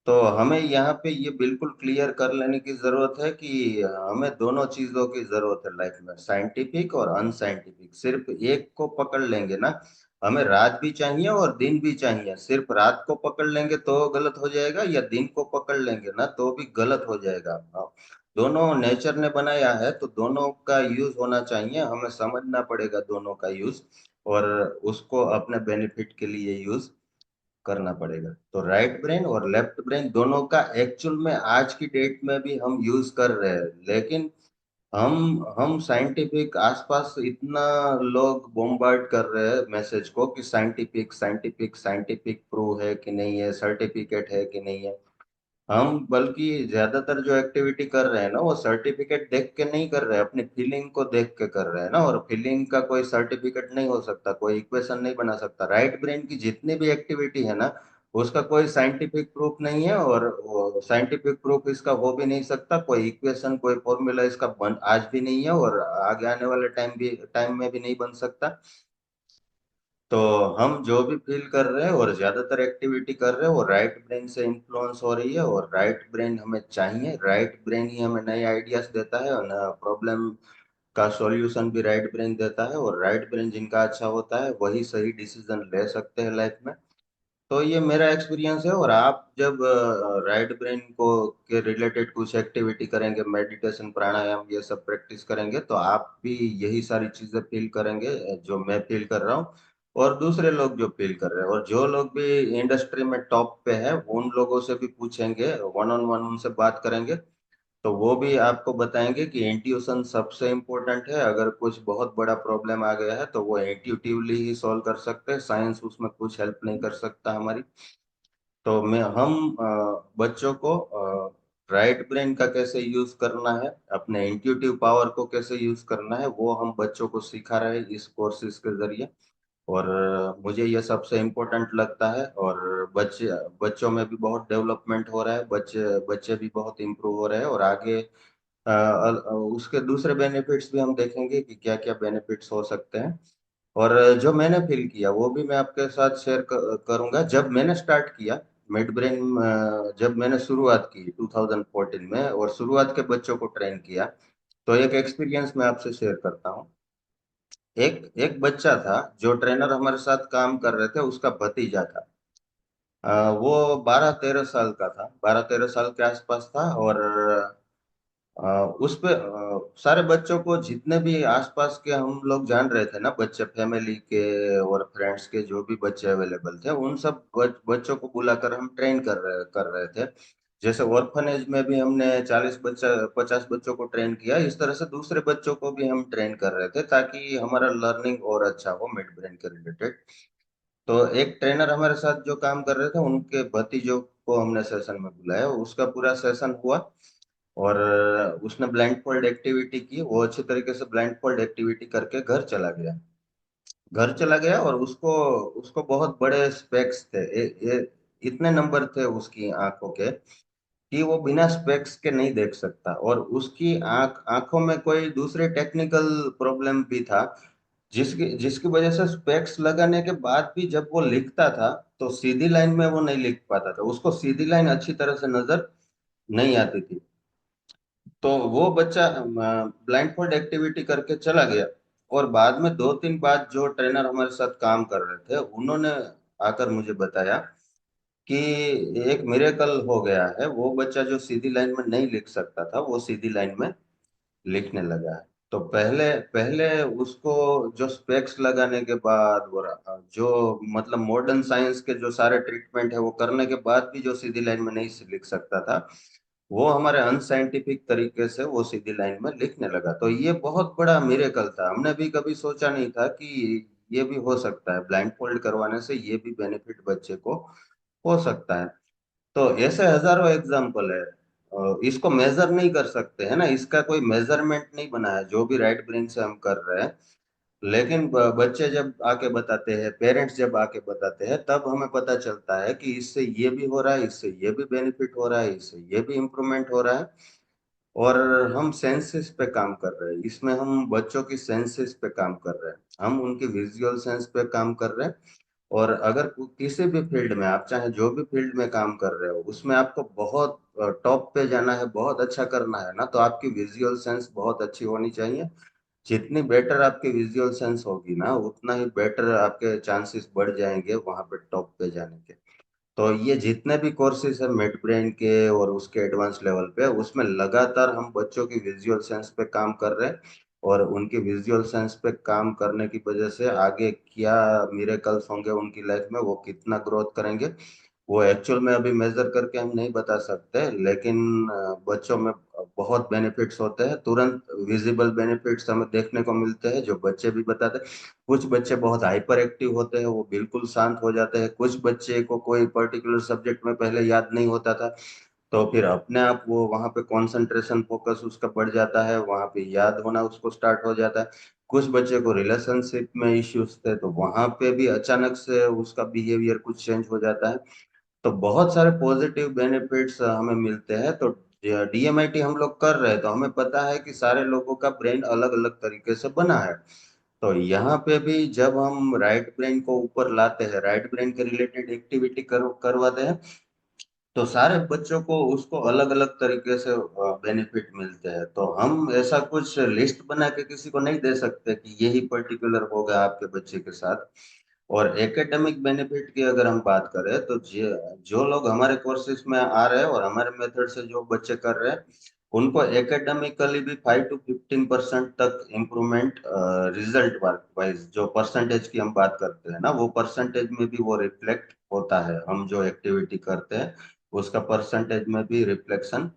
तो हमें यहाँ पे ये बिल्कुल क्लियर कर लेने की जरूरत है कि हमें दोनों चीजों की जरूरत है लाइफ में, साइंटिफिक और अनसाइंटिफिक। सिर्फ एक को पकड़ लेंगे ना, हमें रात भी चाहिए और दिन भी चाहिए। सिर्फ रात को पकड़ लेंगे तो गलत हो जाएगा, या दिन को पकड़ लेंगे ना तो भी गलत हो जाएगा। हाँ, दोनों नेचर ने बनाया है तो दोनों का यूज होना चाहिए, हमें समझना पड़ेगा दोनों का यूज, और उसको अपने बेनिफिट के लिए यूज करना पड़ेगा। तो राइट ब्रेन और लेफ्ट ब्रेन दोनों का एक्चुअल में आज की डेट में भी हम यूज कर रहे हैं, लेकिन हम साइंटिफिक आसपास इतना लोग बॉम्बार्ड कर रहे हैं मैसेज को कि साइंटिफिक साइंटिफिक साइंटिफिक प्रूव है कि नहीं है, सर्टिफिकेट है कि नहीं है। हम बल्कि ज्यादातर जो एक्टिविटी कर रहे हैं ना, वो सर्टिफिकेट देख के नहीं कर रहे हैं, अपनी फीलिंग को देख के कर रहे हैं ना। और फीलिंग का कोई सर्टिफिकेट नहीं हो सकता, कोई इक्वेशन नहीं बना सकता। राइट ब्रेन की जितनी भी एक्टिविटी है ना, उसका कोई साइंटिफिक प्रूफ नहीं है, और साइंटिफिक प्रूफ इसका हो भी नहीं सकता। कोई इक्वेशन कोई फॉर्मूला इसका आज भी नहीं है, और आगे आने वाले टाइम में भी नहीं बन सकता। तो हम जो भी फील कर रहे हैं और ज्यादातर एक्टिविटी कर रहे हैं, वो राइट ब्रेन से इन्फ्लुएंस हो रही है। और राइट ब्रेन हमें चाहिए, राइट ब्रेन ही हमें नए आइडियाज देता है, और नया प्रॉब्लम का सॉल्यूशन भी राइट ब्रेन देता है। और राइट ब्रेन जिनका अच्छा होता है वही सही डिसीजन ले सकते हैं लाइफ में। तो ये मेरा एक्सपीरियंस है। और आप जब राइट ब्रेन को के रिलेटेड कुछ एक्टिविटी करेंगे, मेडिटेशन प्राणायाम ये सब प्रैक्टिस करेंगे, तो आप भी यही सारी चीजें फील करेंगे जो मैं फील कर रहा हूँ, और दूसरे लोग जो फील कर रहे हैं। और जो लोग भी इंडस्ट्री में टॉप पे है, उन लोगों से भी पूछेंगे, वन ऑन वन उनसे बात करेंगे, तो वो भी आपको बताएंगे कि इंट्यूशन सबसे इम्पोर्टेंट है। अगर कुछ बहुत बड़ा प्रॉब्लम आ गया है तो वो इंट्यूटिवली ही सॉल्व कर सकते हैं, साइंस उसमें कुछ हेल्प नहीं कर सकता हमारी। तो मैं हम बच्चों को राइट ब्रेन का कैसे यूज करना है, अपने इंट्यूटिव पावर को कैसे यूज करना है, वो हम बच्चों को सिखा रहे हैं इस कोर्सेज के जरिए। और मुझे ये सबसे इम्पोर्टेंट लगता है। और बच्चों में भी बहुत डेवलपमेंट हो रहा है, बच्चे बच्चे भी बहुत इम्प्रूव हो रहे हैं। और आगे उसके दूसरे बेनिफिट्स भी हम देखेंगे कि क्या क्या बेनिफिट्स हो सकते हैं। और जो मैंने फील किया वो भी मैं आपके साथ शेयर करूंगा। जब मैंने स्टार्ट किया मिड ब्रेन, जब मैंने शुरुआत की 2014 में और शुरुआत के बच्चों को ट्रेन किया, तो एक एक्सपीरियंस मैं आपसे शेयर करता हूँ। एक एक बच्चा था जो ट्रेनर हमारे साथ काम कर रहे थे, उसका भतीजा था। वो 12-13 साल का था, 12-13 साल के आसपास था। और उस पे सारे बच्चों को, जितने भी आसपास के हम लोग जान रहे थे ना, बच्चे फैमिली के और फ्रेंड्स के जो भी बच्चे अवेलेबल थे, उन सब बच्चों को बुलाकर हम ट्रेन कर रहे थे। जैसे ऑर्फनेज में भी हमने 40 50 बच्चों को ट्रेन किया, इस तरह से दूसरे बच्चों को भी हम ट्रेन कर रहे थे, ताकि हमारा लर्निंग और अच्छा हो मिड ब्रेन के रिलेटेड। तो एक ट्रेनर हमारे साथ जो काम कर रहे थे, उनके भतीजों को हमने सेशन में बुलाया, उसका पूरा सेशन हुआ। और उसने ब्लाइंड फोल्ड एक्टिविटी की, वो अच्छी तरीके से ब्लाइंड फोल्ड एक्टिविटी करके घर चला गया। घर चला गया, और उसको उसको बहुत बड़े स्पेक्स थे, इतने नंबर थे उसकी आंखों के कि वो बिना स्पेक्स के नहीं देख सकता। और उसकी आंखों में कोई दूसरे टेक्निकल प्रॉब्लम भी था, जिसकी जिसकी वजह से स्पेक्स लगाने के बाद भी जब वो लिखता था, तो सीधी लाइन में वो नहीं लिख पाता था, उसको सीधी लाइन अच्छी तरह से नजर नहीं आती थी। तो वो बच्चा ब्लाइंड फोल्ड एक्टिविटी करके चला गया। और बाद में 2 3 बाद जो ट्रेनर हमारे साथ काम कर रहे थे, उन्होंने आकर मुझे बताया कि एक मिरेकल हो गया है, वो बच्चा जो सीधी लाइन में नहीं लिख सकता था, वो सीधी लाइन में लिखने लगा है। तो पहले पहले उसको जो स्पेक्स लगाने के बाद, और जो मतलब मॉडर्न साइंस के जो सारे ट्रीटमेंट है वो करने के बाद भी जो सीधी लाइन में नहीं लिख सकता था, वो हमारे अनसाइंटिफिक तरीके से वो सीधी लाइन में लिखने लगा। तो ये बहुत बड़ा मिरेकल था, हमने भी कभी सोचा नहीं था कि ये भी हो सकता है, ब्लाइंड फोल्ड करवाने से ये भी बेनिफिट बच्चे को हो सकता है। तो ऐसे हजारों एग्जाम्पल है। इसको मेजर नहीं कर सकते है ना, इसका कोई मेजरमेंट नहीं बना है जो भी राइट ब्रेन से हम कर रहे हैं। लेकिन बच्चे जब आके बताते हैं, पेरेंट्स जब आके बताते हैं, तब हमें पता चलता है कि इससे ये भी हो रहा है, इससे ये भी बेनिफिट हो रहा है, इससे ये भी इम्प्रूवमेंट हो रहा है। और हम सेंसेस पे काम कर रहे हैं इसमें, हम बच्चों की सेंसेस पे काम कर रहे हैं, हम उनकी विजुअल सेंस पे काम कर रहे हैं। और अगर किसी भी फील्ड में आप चाहे जो भी फील्ड में काम कर रहे हो उसमें आपको बहुत टॉप पे जाना है, बहुत अच्छा करना है ना, तो आपकी विजुअल सेंस बहुत अच्छी होनी चाहिए। जितनी बेटर आपकी विजुअल सेंस होगी ना, उतना ही बेटर आपके चांसेस बढ़ जाएंगे वहां पे टॉप पे जाने के। तो ये जितने भी कोर्सेज है मिड ब्रेन के और उसके एडवांस लेवल पे, उसमें लगातार हम बच्चों की विजुअल सेंस पे काम कर रहे हैं। और उनकी विजुअल सेंस पे काम करने की वजह से आगे क्या मिरेकल्स होंगे उनकी लाइफ में, वो कितना ग्रोथ करेंगे, वो एक्चुअल में अभी मेजर करके हम नहीं बता सकते। लेकिन बच्चों में बहुत बेनिफिट्स होते हैं, तुरंत विजिबल बेनिफिट्स हमें देखने को मिलते हैं जो बच्चे भी बताते हैं। कुछ बच्चे बहुत हाइपर एक्टिव होते हैं, वो बिल्कुल शांत हो जाते हैं। कुछ बच्चे को कोई पर्टिकुलर सब्जेक्ट में पहले याद नहीं होता था, तो फिर अपने आप वो वहाँ पे कंसंट्रेशन फोकस उसका बढ़ जाता है, वहाँ पे याद होना उसको स्टार्ट हो जाता है। कुछ बच्चे को रिलेशनशिप में इश्यूज थे, तो वहां पे भी अचानक से उसका बिहेवियर कुछ चेंज हो जाता है। तो बहुत सारे पॉजिटिव बेनिफिट्स हमें मिलते हैं। तो डीएमआईटी हम लोग कर रहे हैं तो हमें पता है कि सारे लोगों का ब्रेन अलग अलग तरीके से बना है। तो यहाँ पे भी जब हम राइट ब्रेन को ऊपर लाते हैं, राइट ब्रेन के रिलेटेड एक्टिविटी करवाते हैं, तो सारे बच्चों को उसको अलग अलग तरीके से बेनिफिट मिलते हैं। तो हम ऐसा कुछ लिस्ट बना के किसी को नहीं दे सकते कि यही पर्टिकुलर होगा आपके बच्चे के साथ। और एकेडमिक बेनिफिट की अगर हम बात करें तो जो लोग हमारे कोर्सेज में आ रहे हैं और हमारे मेथड से जो बच्चे कर रहे हैं, उनको एकेडमिकली भी 5 to 15% तक इम्प्रूवमेंट, रिजल्ट वाइज जो परसेंटेज की हम बात करते हैं ना, वो परसेंटेज में भी वो रिफ्लेक्ट होता है। हम जो एक्टिविटी करते हैं उसका परसेंटेज में भी रिफ्लेक्शन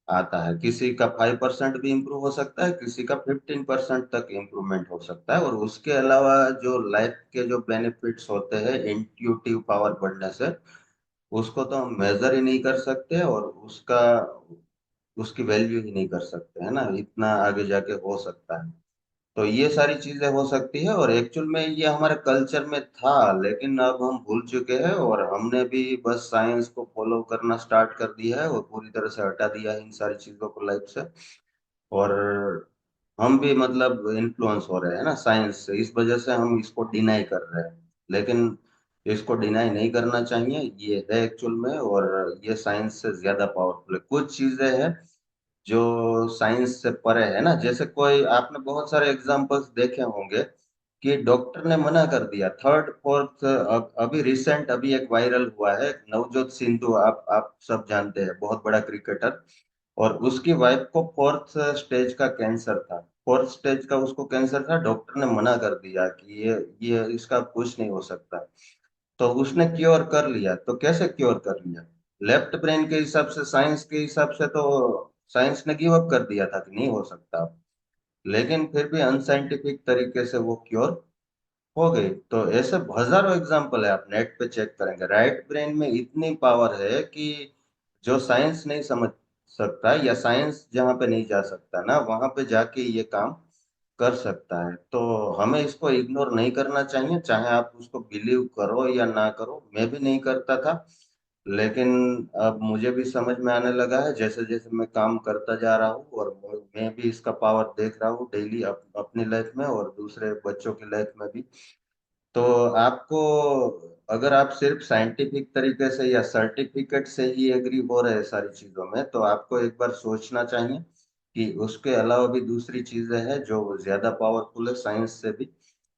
आता है। किसी का 5% भी इम्प्रूव हो सकता है, किसी का 15% तक इम्प्रूवमेंट हो सकता है। और उसके अलावा जो लाइफ के जो बेनिफिट्स होते हैं इंट्यूटिव पावर बढ़ने से, उसको तो हम मेजर ही नहीं कर सकते, और उसका उसकी वैल्यू ही नहीं कर सकते, है ना, इतना आगे जाके हो सकता है। तो ये सारी चीजें हो सकती है, और एक्चुअल में ये हमारे कल्चर में था, लेकिन अब हम भूल चुके हैं और हमने भी बस साइंस को फॉलो करना स्टार्ट कर दिया है और पूरी तरह से हटा दिया है इन सारी चीजों को लाइफ से। और हम भी मतलब इन्फ्लुएंस हो रहे हैं ना साइंस से, इस वजह से हम इसको डिनाई कर रहे हैं। लेकिन इसको डिनाई नहीं करना चाहिए, ये है एक्चुअल में, और ये साइंस से ज्यादा पावरफुल है। कुछ चीजें हैं जो साइंस से परे है ना, जैसे कोई आपने बहुत सारे एग्जांपल्स देखे होंगे कि डॉक्टर ने मना कर दिया थर्ड फोर्थ। अभी रिसेंट अभी एक वायरल हुआ है, नवजोत सिद्धू, आप सब जानते हैं, बहुत बड़ा क्रिकेटर। और उसकी वाइफ को फोर्थ स्टेज का कैंसर था, फोर्थ स्टेज का उसको कैंसर था। डॉक्टर ने मना कर दिया कि ये इसका कुछ नहीं हो सकता। तो उसने क्योर कर लिया, तो कैसे क्योर कर लिया? लेफ्ट ब्रेन के हिसाब से, साइंस के हिसाब से तो साइंस ने गिव अप कर दिया था कि नहीं हो सकता। लेकिन फिर भी अनसाइंटिफिक तरीके से वो क्योर हो गई। तो ऐसे हजारों एग्जाम्पल है, आप नेट पे चेक करेंगे। राइट ब्रेन में इतनी पावर है कि जो साइंस नहीं समझ सकता, या साइंस जहाँ पे नहीं जा सकता ना, वहां पे जाके ये काम कर सकता है। तो हमें इसको इग्नोर नहीं करना चाहिए, चाहे आप उसको बिलीव करो या ना करो। मैं भी नहीं करता था, लेकिन अब मुझे भी समझ में आने लगा है जैसे जैसे मैं काम करता जा रहा हूँ, और मैं भी इसका पावर देख रहा हूँ डेली अपनी लाइफ में और दूसरे बच्चों की लाइफ में भी। तो आपको, अगर आप सिर्फ साइंटिफिक तरीके से या सर्टिफिकेट से ही एग्री हो रहे हैं सारी चीजों में, तो आपको एक बार सोचना चाहिए कि उसके अलावा भी दूसरी चीजें हैं जो ज्यादा पावरफुल है साइंस से भी।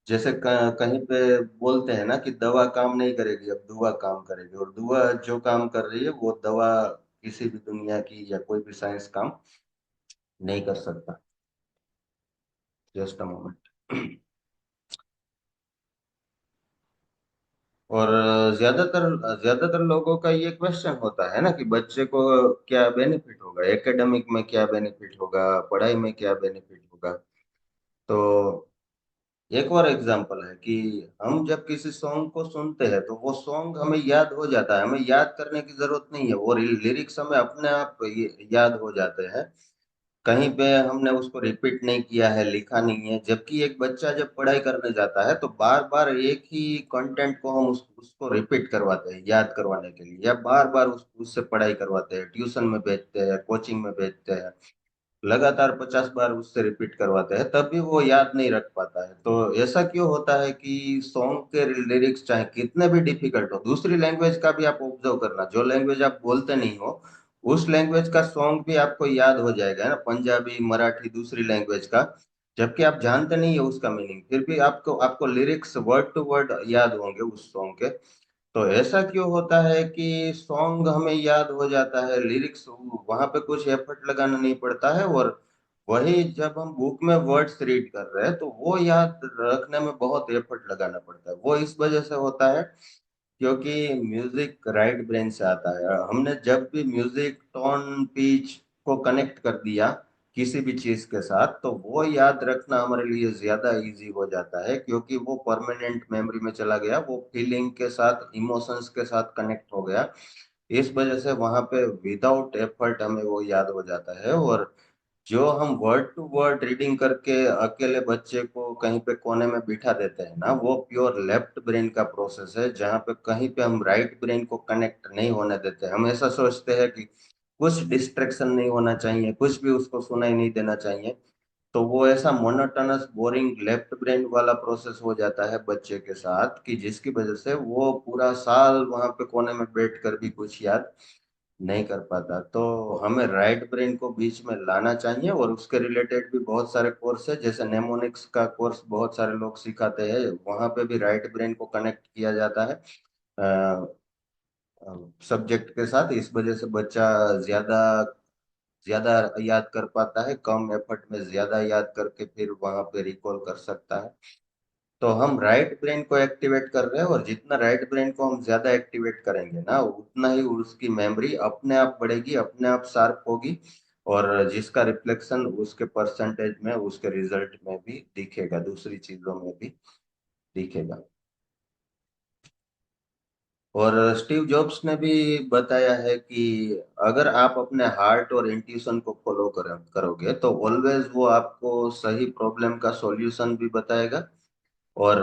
जैसे कहीं पे बोलते हैं ना कि दवा काम नहीं करेगी, अब दुआ काम करेगी, और दुआ जो काम कर रही है वो दवा किसी भी दुनिया की या कोई भी साइंस काम नहीं कर सकता। Just a moment. और ज्यादातर लोगों का ये क्वेश्चन होता है ना कि बच्चे को क्या बेनिफिट होगा, एकेडमिक में क्या बेनिफिट होगा, पढ़ाई में क्या बेनिफिट होगा। तो एक और एग्जांपल है कि हम जब किसी सॉन्ग को सुनते हैं तो वो सॉन्ग हमें याद हो जाता है, हमें याद करने की जरूरत नहीं है, वो लिरिक्स हमें अपने आप याद हो जाते हैं। कहीं पे हमने उसको रिपीट नहीं किया है, लिखा नहीं है। जबकि एक बच्चा जब पढ़ाई करने जाता है तो बार बार एक ही कंटेंट को हम उसको रिपीट करवाते हैं याद करवाने के लिए, या बार बार उससे पढ़ाई करवाते हैं, ट्यूशन में भेजते हैं, कोचिंग में भेजते हैं। लगातार 50 बार उससे रिपीट करवाते हैं तब भी वो याद नहीं रख पाता है। तो ऐसा क्यों होता है कि सॉन्ग के लिरिक्स चाहे कितने भी डिफिकल्ट हो, दूसरी लैंग्वेज का भी आप ऑब्जर्व करना, जो लैंग्वेज आप बोलते नहीं हो उस लैंग्वेज का सॉन्ग भी आपको याद हो जाएगा, है ना, पंजाबी, मराठी, दूसरी लैंग्वेज का, जबकि आप जानते नहीं हो उसका मीनिंग, फिर भी आपको आपको लिरिक्स वर्ड टू वर्ड याद होंगे उस सॉन्ग के। तो ऐसा क्यों होता है कि सॉन्ग हमें याद हो जाता है, लिरिक्स वहां पे कुछ एफर्ट लगाना नहीं पड़ता है, और वही जब हम बुक में वर्ड्स रीड कर रहे हैं तो वो याद रखने में बहुत एफर्ट लगाना पड़ता है। वो इस वजह से होता है क्योंकि म्यूजिक राइट ब्रेन से आता है। हमने जब भी म्यूजिक टोन पिच को कनेक्ट कर दिया किसी भी चीज के साथ, तो वो याद रखना हमारे लिए ज्यादा इजी हो जाता है, क्योंकि वो परमानेंट मेमोरी में चला गया, वो फीलिंग के साथ, इमोशंस के साथ कनेक्ट हो गया। इस वजह से वहां पे विदाउट एफर्ट हमें वो याद हो जाता है। और जो हम वर्ड टू वर्ड रीडिंग करके अकेले बच्चे को कहीं पे कोने में बिठा देते हैं ना, वो प्योर लेफ्ट ब्रेन का प्रोसेस है, जहाँ पे कहीं पे हम राइट ब्रेन को कनेक्ट नहीं होने देते। हम ऐसा सोचते हैं कि कुछ डिस्ट्रैक्शन नहीं होना चाहिए, कुछ भी उसको सुनाई नहीं देना चाहिए। तो वो ऐसा मोनोटोनस बोरिंग लेफ्ट ब्रेन वाला प्रोसेस हो जाता है बच्चे के साथ, कि जिसकी वजह से वो पूरा साल वहां पे कोने में बैठ कर भी कुछ याद नहीं कर पाता। तो हमें राइट ब्रेन को बीच में लाना चाहिए, और उसके रिलेटेड भी बहुत सारे कोर्स है, जैसे नेमोनिक्स का कोर्स बहुत सारे लोग सिखाते हैं, वहां पे भी राइट ब्रेन को कनेक्ट किया जाता है सब्जेक्ट के साथ। इस वजह से बच्चा ज्यादा ज्यादा याद कर पाता है, कम एफर्ट में ज्यादा याद करके फिर वहां पे रिकॉल कर सकता है। तो हम राइट ब्रेन को एक्टिवेट कर रहे हैं, और जितना राइट ब्रेन को हम ज्यादा एक्टिवेट करेंगे ना, उतना ही उसकी मेमोरी अपने आप बढ़ेगी, अपने आप शार्प होगी, और जिसका रिफ्लेक्शन उसके परसेंटेज में, उसके रिजल्ट में भी दिखेगा, दूसरी चीजों में भी दिखेगा। और स्टीव जॉब्स ने भी बताया है कि अगर आप अपने हार्ट और इंट्यूशन को फॉलो करोगे तो ऑलवेज वो आपको सही प्रॉब्लम का सॉल्यूशन भी बताएगा। और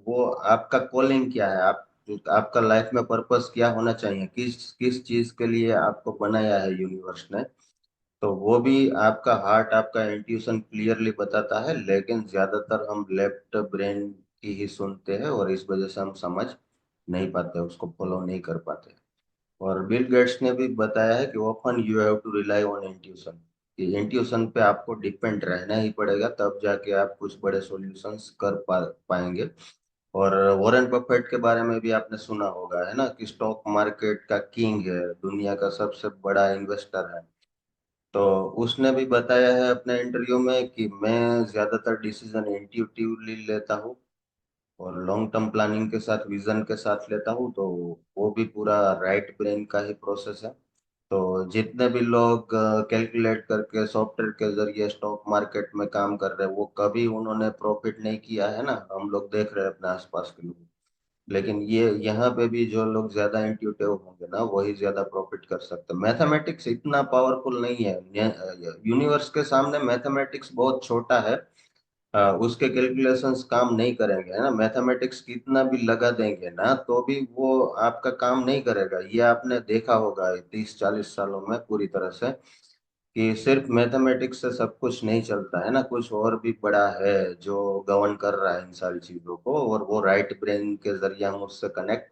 वो आपका कॉलिंग क्या है, आप आपका लाइफ में पर्पस क्या होना चाहिए, किस किस चीज के लिए आपको बनाया है यूनिवर्स ने, तो वो भी आपका हार्ट, आपका इंट्यूशन क्लियरली बताता है। लेकिन ज्यादातर हम लेफ्ट ब्रेन की ही सुनते हैं, और इस वजह से हम समझ नहीं पाते, उसको फॉलो नहीं कर पाते। और बिल गेट्स ने भी बताया है कि often you have to rely on intuition, कि इंट्यूशन पे आपको डिपेंड रहना ही पड़ेगा, तब जाके आप कुछ बड़े सॉल्यूशंस कर पाएंगे। और वॉरेन बफेट के बारे में भी आपने सुना होगा, है ना, कि स्टॉक मार्केट का किंग है, दुनिया का सबसे बड़ा इन्वेस्टर है। तो उसने भी बताया है अपने इंटरव्यू में कि मैं ज्यादातर डिसीजन इंट्यूटिवली लेता हूँ, और लॉन्ग टर्म प्लानिंग के साथ, विजन के साथ लेता हूँ। तो वो भी पूरा राइट ब्रेन का ही प्रोसेस है। तो जितने भी लोग कैलकुलेट करके सॉफ्टवेयर के जरिए स्टॉक मार्केट में काम कर रहे हैं, वो कभी उन्होंने प्रॉफिट नहीं किया है ना, हम लोग देख रहे हैं अपने आसपास के लोग। लेकिन ये यहाँ पे भी जो लोग ज्यादा इंट्यूटिव होंगे ना, वही ज्यादा प्रॉफिट कर सकते हैं। मैथमेटिक्स इतना पावरफुल नहीं है, यूनिवर्स के सामने मैथमेटिक्स बहुत छोटा है। उसके कैलकुलेशंस काम नहीं करेंगे, है ना, मैथमेटिक्स कितना भी लगा देंगे ना तो भी वो आपका काम नहीं करेगा। ये आपने देखा होगा 30-40 सालों में पूरी तरह से, कि सिर्फ मैथमेटिक्स से सब कुछ नहीं चलता है ना, कुछ और भी बड़ा है जो गवर्न कर रहा है इन सारी चीजों को, और वो राइट ब्रेन के जरिए हम उससे कनेक्ट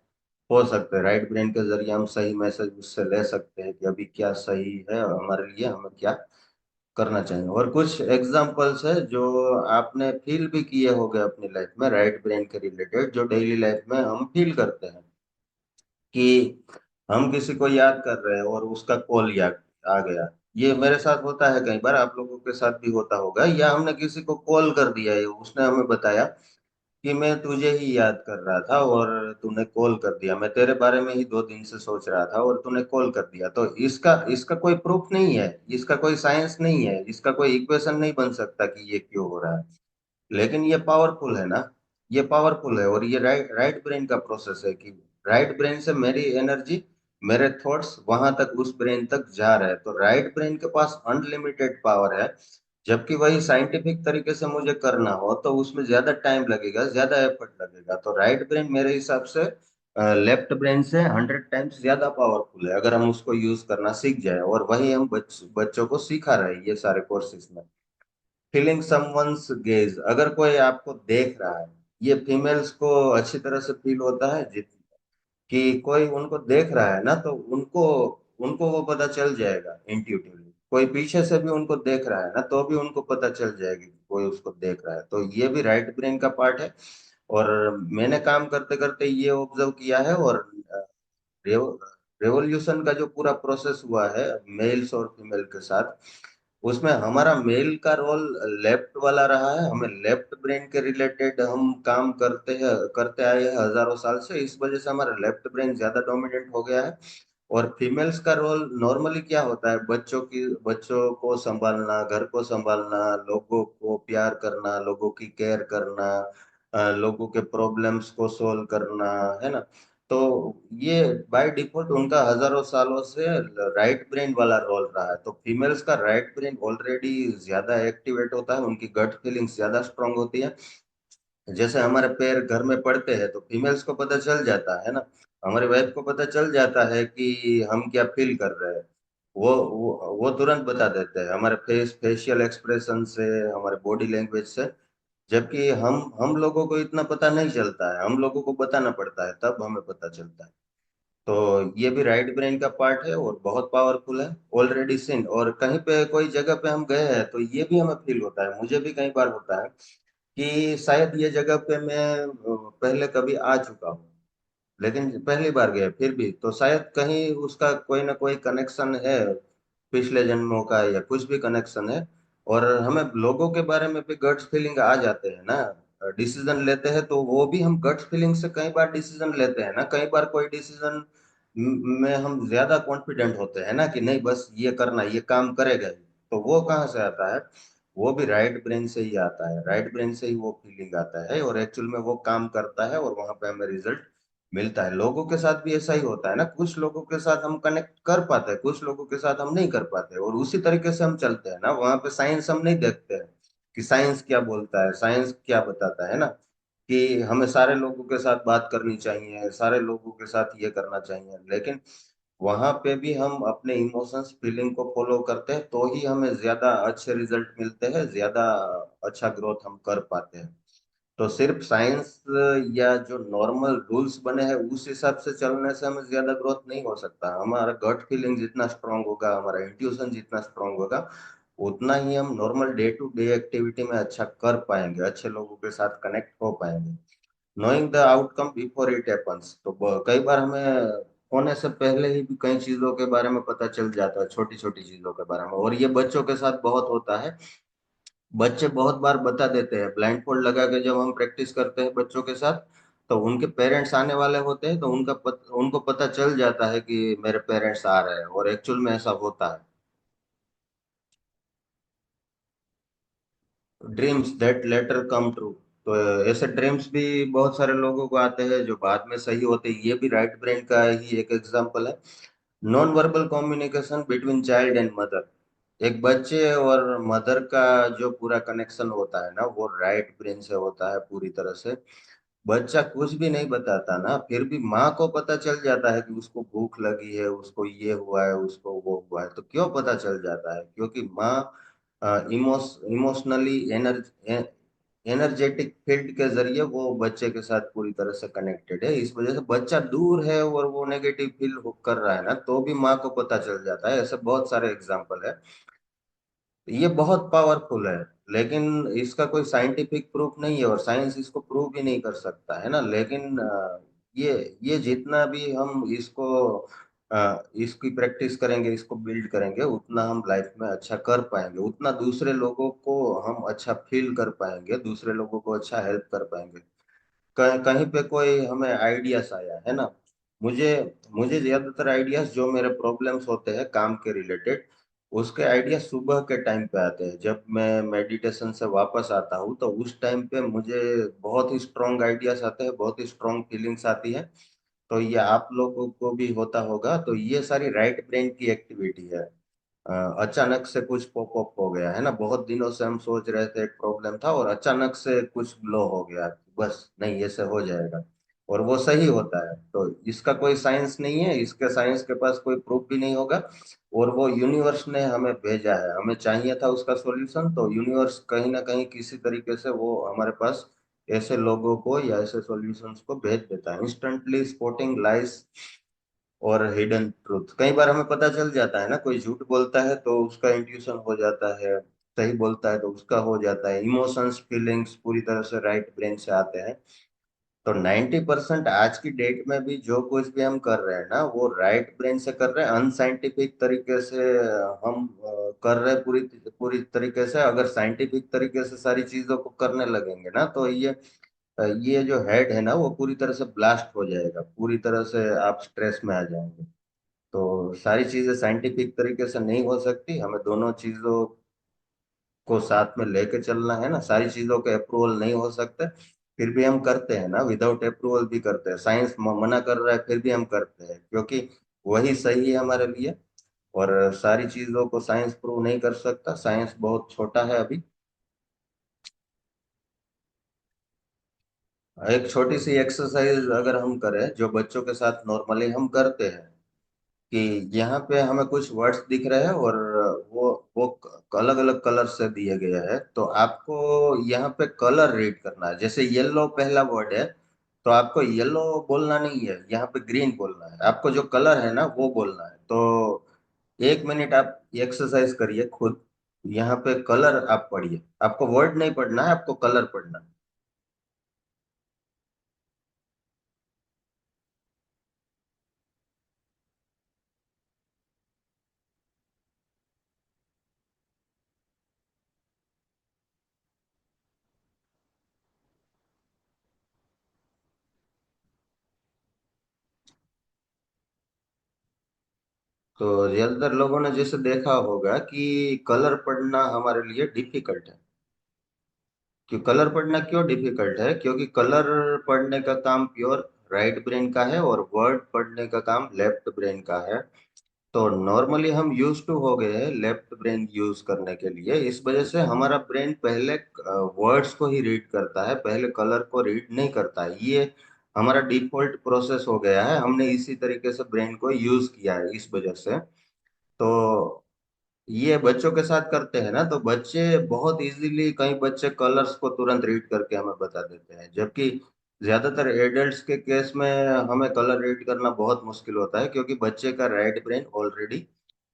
हो सकते हैं। राइट ब्रेन के जरिए हम सही मैसेज उससे ले सकते हैं कि अभी क्या सही है हमारे लिए, हमें क्या करना चाहिए। और कुछ एग्जांपल्स है जो आपने फील भी किए होंगे अपनी लाइफ में, राइट ब्रेन के रिलेटेड, जो डेली लाइफ में हम फील करते हैं, कि हम किसी को याद कर रहे हैं और उसका कॉल याद आ गया। ये मेरे साथ होता है, कई बार आप लोगों के साथ भी होता होगा, या हमने किसी को कॉल कर दिया है, उसने हमें बताया कि मैं तुझे ही याद कर रहा था और तूने कॉल कर दिया, मैं तेरे बारे में ही 2 दिन से सोच रहा था और तूने कॉल कर दिया। तो इसका इसका कोई प्रूफ नहीं है, इसका कोई साइंस नहीं है, इसका कोई इक्वेशन नहीं बन सकता कि ये क्यों हो रहा है। लेकिन ये पावरफुल है ना, ये पावरफुल है, और ये राइट राइट ब्रेन का प्रोसेस है, कि राइट ब्रेन से मेरी एनर्जी, मेरे थॉट्स वहां तक, उस ब्रेन तक जा रहे हैं। तो राइट ब्रेन के पास अनलिमिटेड पावर है। जबकि वही साइंटिफिक तरीके से मुझे करना हो तो उसमें ज्यादा टाइम लगेगा, ज्यादा एफर्ट लगेगा। तो राइट ब्रेन मेरे हिसाब से लेफ्ट ब्रेन से 100 टाइम्स ज्यादा पावरफुल है, अगर हम उसको यूज करना सीख जाए। और वही हम बच्चों को सिखा रहे हैं ये सारे कोर्सेज में। फीलिंग समवंस गेज, अगर कोई आपको देख रहा है, ये फीमेल्स को अच्छी तरह से फील होता है कि कोई उनको देख रहा है ना, तो उनको उनको वो पता चल जाएगा इंट्यूटिवली। कोई पीछे से भी उनको देख रहा है ना, तो भी उनको पता चल जाएगी कि कोई उसको देख रहा है। तो ये भी राइट ब्रेन का पार्ट है। और मैंने काम करते करते ये ऑब्जर्व किया है। और रेवोल्यूशन का जो पूरा प्रोसेस हुआ है मेल्स और फीमेल के साथ, उसमें हमारा मेल का रोल लेफ्ट वाला रहा है। हमें लेफ्ट ब्रेन के रिलेटेड हम काम करते आए हैं हजारों साल से, इस वजह से हमारा लेफ्ट ब्रेन ज्यादा डोमिनेंट हो गया है। और फीमेल्स का रोल नॉर्मली क्या होता है, बच्चों को संभालना, घर को संभालना, लोगों को प्यार करना, लोगों की केयर करना, लोगों के प्रॉब्लम्स को सोल्व करना, है ना। तो ये बाय डिफॉल्ट उनका हजारों सालों से राइट ब्रेन वाला रोल रहा है। तो फीमेल्स का राइट ब्रेन ऑलरेडी ज्यादा एक्टिवेट होता है, उनकी गट फीलिंग्स ज्यादा स्ट्रांग होती है। जैसे हमारे पैर घर में पड़ते हैं तो फीमेल्स को पता चल जाता है ना, हमारी वाइफ को पता चल जाता है कि हम क्या फील कर रहे हैं। वो तुरंत बता देते हैं हमारे फेशियल एक्सप्रेशन से, हमारे बॉडी लैंग्वेज से। जबकि हम लोगों को इतना पता नहीं चलता है, हम लोगों को बताना पड़ता है तब हमें पता चलता है। तो ये भी राइट ब्रेन का पार्ट है और बहुत पावरफुल है, ऑलरेडी सिन। और कहीं पे कोई जगह पे हम गए हैं तो ये भी हमें फील होता है, मुझे भी कई बार होता है कि शायद ये जगह पे मैं पहले कभी आ चुका हूँ, लेकिन पहली बार गए फिर भी, तो शायद कहीं उसका कोई ना कोई कनेक्शन है, पिछले जन्मों का या कुछ भी कनेक्शन है। और हमें लोगों के बारे में भी गट्स फीलिंग आ जाते हैं ना, डिसीजन लेते हैं तो वो भी हम गट्स फीलिंग से कई बार डिसीजन लेते हैं ना। कई बार कोई डिसीजन में हम ज्यादा कॉन्फिडेंट होते हैं ना कि नहीं बस ये करना, ये काम करेगा ही। तो वो कहाँ से आता है, वो भी राइट ब्रेन से ही आता है, राइट ब्रेन से ही वो फीलिंग आता है और एक्चुअल में वो काम करता है और वहां पे हमें रिजल्ट मिलता है। लोगों के साथ भी ऐसा ही होता है ना, कुछ लोगों के साथ हम कनेक्ट कर पाते हैं, कुछ लोगों के साथ हम नहीं कर पाते, और उसी तरीके से हम चलते हैं ना। वहां पे साइंस हम नहीं देखते हैं कि साइंस क्या बोलता है, साइंस क्या बताता है ना, कि हमें सारे लोगों के साथ बात करनी चाहिए, सारे लोगों के साथ ये करना चाहिए। लेकिन वहां पे भी हम अपने इमोशंस फीलिंग को फॉलो करते हैं तो ही हमें ज्यादा अच्छे रिजल्ट मिलते हैं, ज्यादा अच्छा ग्रोथ हम कर पाते हैं। तो सिर्फ साइंस या जो नॉर्मल रूल्स बने हैं उस हिसाब से चलने से हमें ज्यादा ग्रोथ नहीं हो सकता। हमारा गट फीलिंग जितना स्ट्रांग होगा, हमारा इंट्यूशन जितना स्ट्रांग होगा, उतना ही हम normal day to day activity में अच्छा कर पाएंगे, अच्छे लोगों के साथ कनेक्ट हो पाएंगे। Knowing the outcome before it happens, तो कई बार हमें होने से पहले ही भी कई चीजों के बारे में पता चल जाता है, छोटी छोटी चीजों के बारे में। और ये बच्चों के साथ बहुत होता है, बच्चे बहुत बार बता देते हैं। ब्लाइंड फोल्ड लगा के जब हम प्रैक्टिस करते हैं बच्चों के साथ, तो उनके पेरेंट्स आने वाले होते हैं तो उनको पता चल जाता है कि मेरे पेरेंट्स आ रहे हैं, और एक्चुअल में ऐसा होता है। Dreams that later come true, तो ऐसे ड्रीम्स भी बहुत सारे लोगों को आते हैं जो बाद में सही होते हैं। ये भी राइट ब्रेन का ही एक एग्जांपल है। Non verbal communication between child and mother, एक बच्चे और मदर का जो पूरा कनेक्शन होता है ना, वो राइट ब्रेन से होता है पूरी तरह से। बच्चा कुछ भी नहीं बताता ना, फिर भी माँ को पता चल जाता है कि उसको भूख लगी है, उसको ये हुआ है, उसको वो हुआ है। तो क्यों पता चल जाता है, क्योंकि माँ इमोशनली एनर्जेटिक फील्ड के जरिए वो बच्चे के साथ पूरी तरह से कनेक्टेड है। इस वजह से बच्चा दूर है और वो नेगेटिव फील कर रहा है ना, तो भी माँ को पता चल जाता है। ऐसे बहुत सारे एग्जाम्पल है। ये बहुत पावरफुल है, लेकिन इसका कोई साइंटिफिक प्रूफ नहीं है और साइंस इसको प्रूव भी नहीं कर सकता है ना। लेकिन ये जितना भी हम इसकी प्रैक्टिस करेंगे, इसको बिल्ड करेंगे, उतना हम लाइफ में अच्छा कर पाएंगे, उतना दूसरे लोगों को हम अच्छा फील कर पाएंगे, दूसरे लोगों को अच्छा हेल्प कर पाएंगे। कहीं पे कोई हमें आइडियाज आया है ना, मुझे मुझे ज्यादातर आइडियाज जो मेरे प्रॉब्लम्स होते हैं काम के रिलेटेड, उसके आइडिया सुबह के टाइम पे आते हैं। जब मैं मेडिटेशन से वापस आता हूँ तो उस टाइम पे मुझे बहुत ही स्ट्रांग आइडियाज आते हैं, बहुत ही स्ट्रांग फीलिंग्स आती है। तो ये आप लोगों को भी होता होगा। तो ये सारी राइट ब्रेन की एक्टिविटी है। अ, अचानक से कुछ पॉप अप हो गया है ना, बहुत दिनों से हम सोच रहे थे, एक प्रॉब्लम था और अचानक से कुछ ग्लो हो गया, बस नहीं ऐसे हो जाएगा। और वो सही होता है। तो इसका कोई साइंस नहीं है, इसके साइंस के पास कोई प्रूफ भी नहीं होगा। और वो यूनिवर्स ने हमें भेजा है, हमें चाहिए था उसका सॉल्यूशन, तो यूनिवर्स कहीं ना कहीं किसी तरीके से वो हमारे पास ऐसे लोगों को या ऐसे सॉल्यूशंस को भेज देता है, इंस्टेंटली स्पॉटिंग लाइस और हिडन ट्रूथ। कई बार हमें पता चल जाता है ना, कोई झूठ बोलता है तो उसका इंट्यूशन हो जाता है, सही बोलता है तो उसका हो जाता है। इमोशंस फीलिंग्स पूरी तरह से राइट ब्रेन से आते हैं। तो 90% आज की डेट में भी जो कुछ भी हम कर रहे हैं ना, वो राइट ब्रेन से कर रहे हैं, अनसाइंटिफिक तरीके से हम कर रहे हैं पूरी पूरी तरीके से। अगर साइंटिफिक तरीके से सारी चीजों को करने लगेंगे ना, तो ये जो हेड है ना, वो पूरी तरह से ब्लास्ट हो जाएगा, पूरी तरह से आप स्ट्रेस में आ जाएंगे। तो सारी चीजें साइंटिफिक तरीके से नहीं हो सकती, हमें दोनों चीजों को साथ में लेके चलना है ना। सारी चीजों के अप्रूवल नहीं हो सकते, फिर भी हम करते हैं ना, विदाउट अप्रूवल भी करते हैं। साइंस मना कर रहा है फिर भी हम करते हैं, क्योंकि वही सही है हमारे लिए। और सारी चीजों को साइंस प्रूव नहीं कर सकता, साइंस बहुत छोटा है अभी। एक छोटी सी एक्सरसाइज अगर हम करें, जो बच्चों के साथ नॉर्मली हम करते हैं, कि यहाँ पे हमें कुछ वर्ड्स दिख रहे हैं और वो वो अलग अलग कलर से दिए गए हैं, तो आपको यहाँ पे कलर रीड करना है। जैसे येलो पहला वर्ड है, तो आपको येलो बोलना नहीं है, यहाँ पे ग्रीन बोलना है। आपको जो कलर है ना वो बोलना है। तो 1 मिनट आप एक्सरसाइज करिए खुद, यहाँ पे कलर आप पढ़िए, आपको वर्ड नहीं पढ़ना है, आपको कलर पढ़ना है। तो ज्यादातर लोगों ने जैसे देखा होगा कि कलर पढ़ना हमारे लिए डिफिकल्ट है। कि कलर पढ़ना क्यों डिफिकल्ट है? क्योंकि कलर पढ़ने का काम प्योर राइट ब्रेन का है और वर्ड पढ़ने का काम लेफ्ट ब्रेन का है। तो नॉर्मली हम यूज टू हो गए हैं लेफ्ट ब्रेन यूज करने के लिए, इस वजह से हमारा ब्रेन पहले वर्ड्स को ही रीड करता है, पहले कलर को रीड नहीं करता है। ये हमारा डिफॉल्ट प्रोसेस हो गया है, हमने इसी तरीके से ब्रेन को यूज किया है इस वजह से। तो ये बच्चों के साथ करते हैं ना, तो बच्चे बहुत इजीली, कई बच्चे कलर्स को तुरंत रीड करके हमें बता देते हैं, जबकि ज्यादातर एडल्ट्स के केस में हमें कलर रीड करना बहुत मुश्किल होता है, क्योंकि बच्चे का राइट ब्रेन ऑलरेडी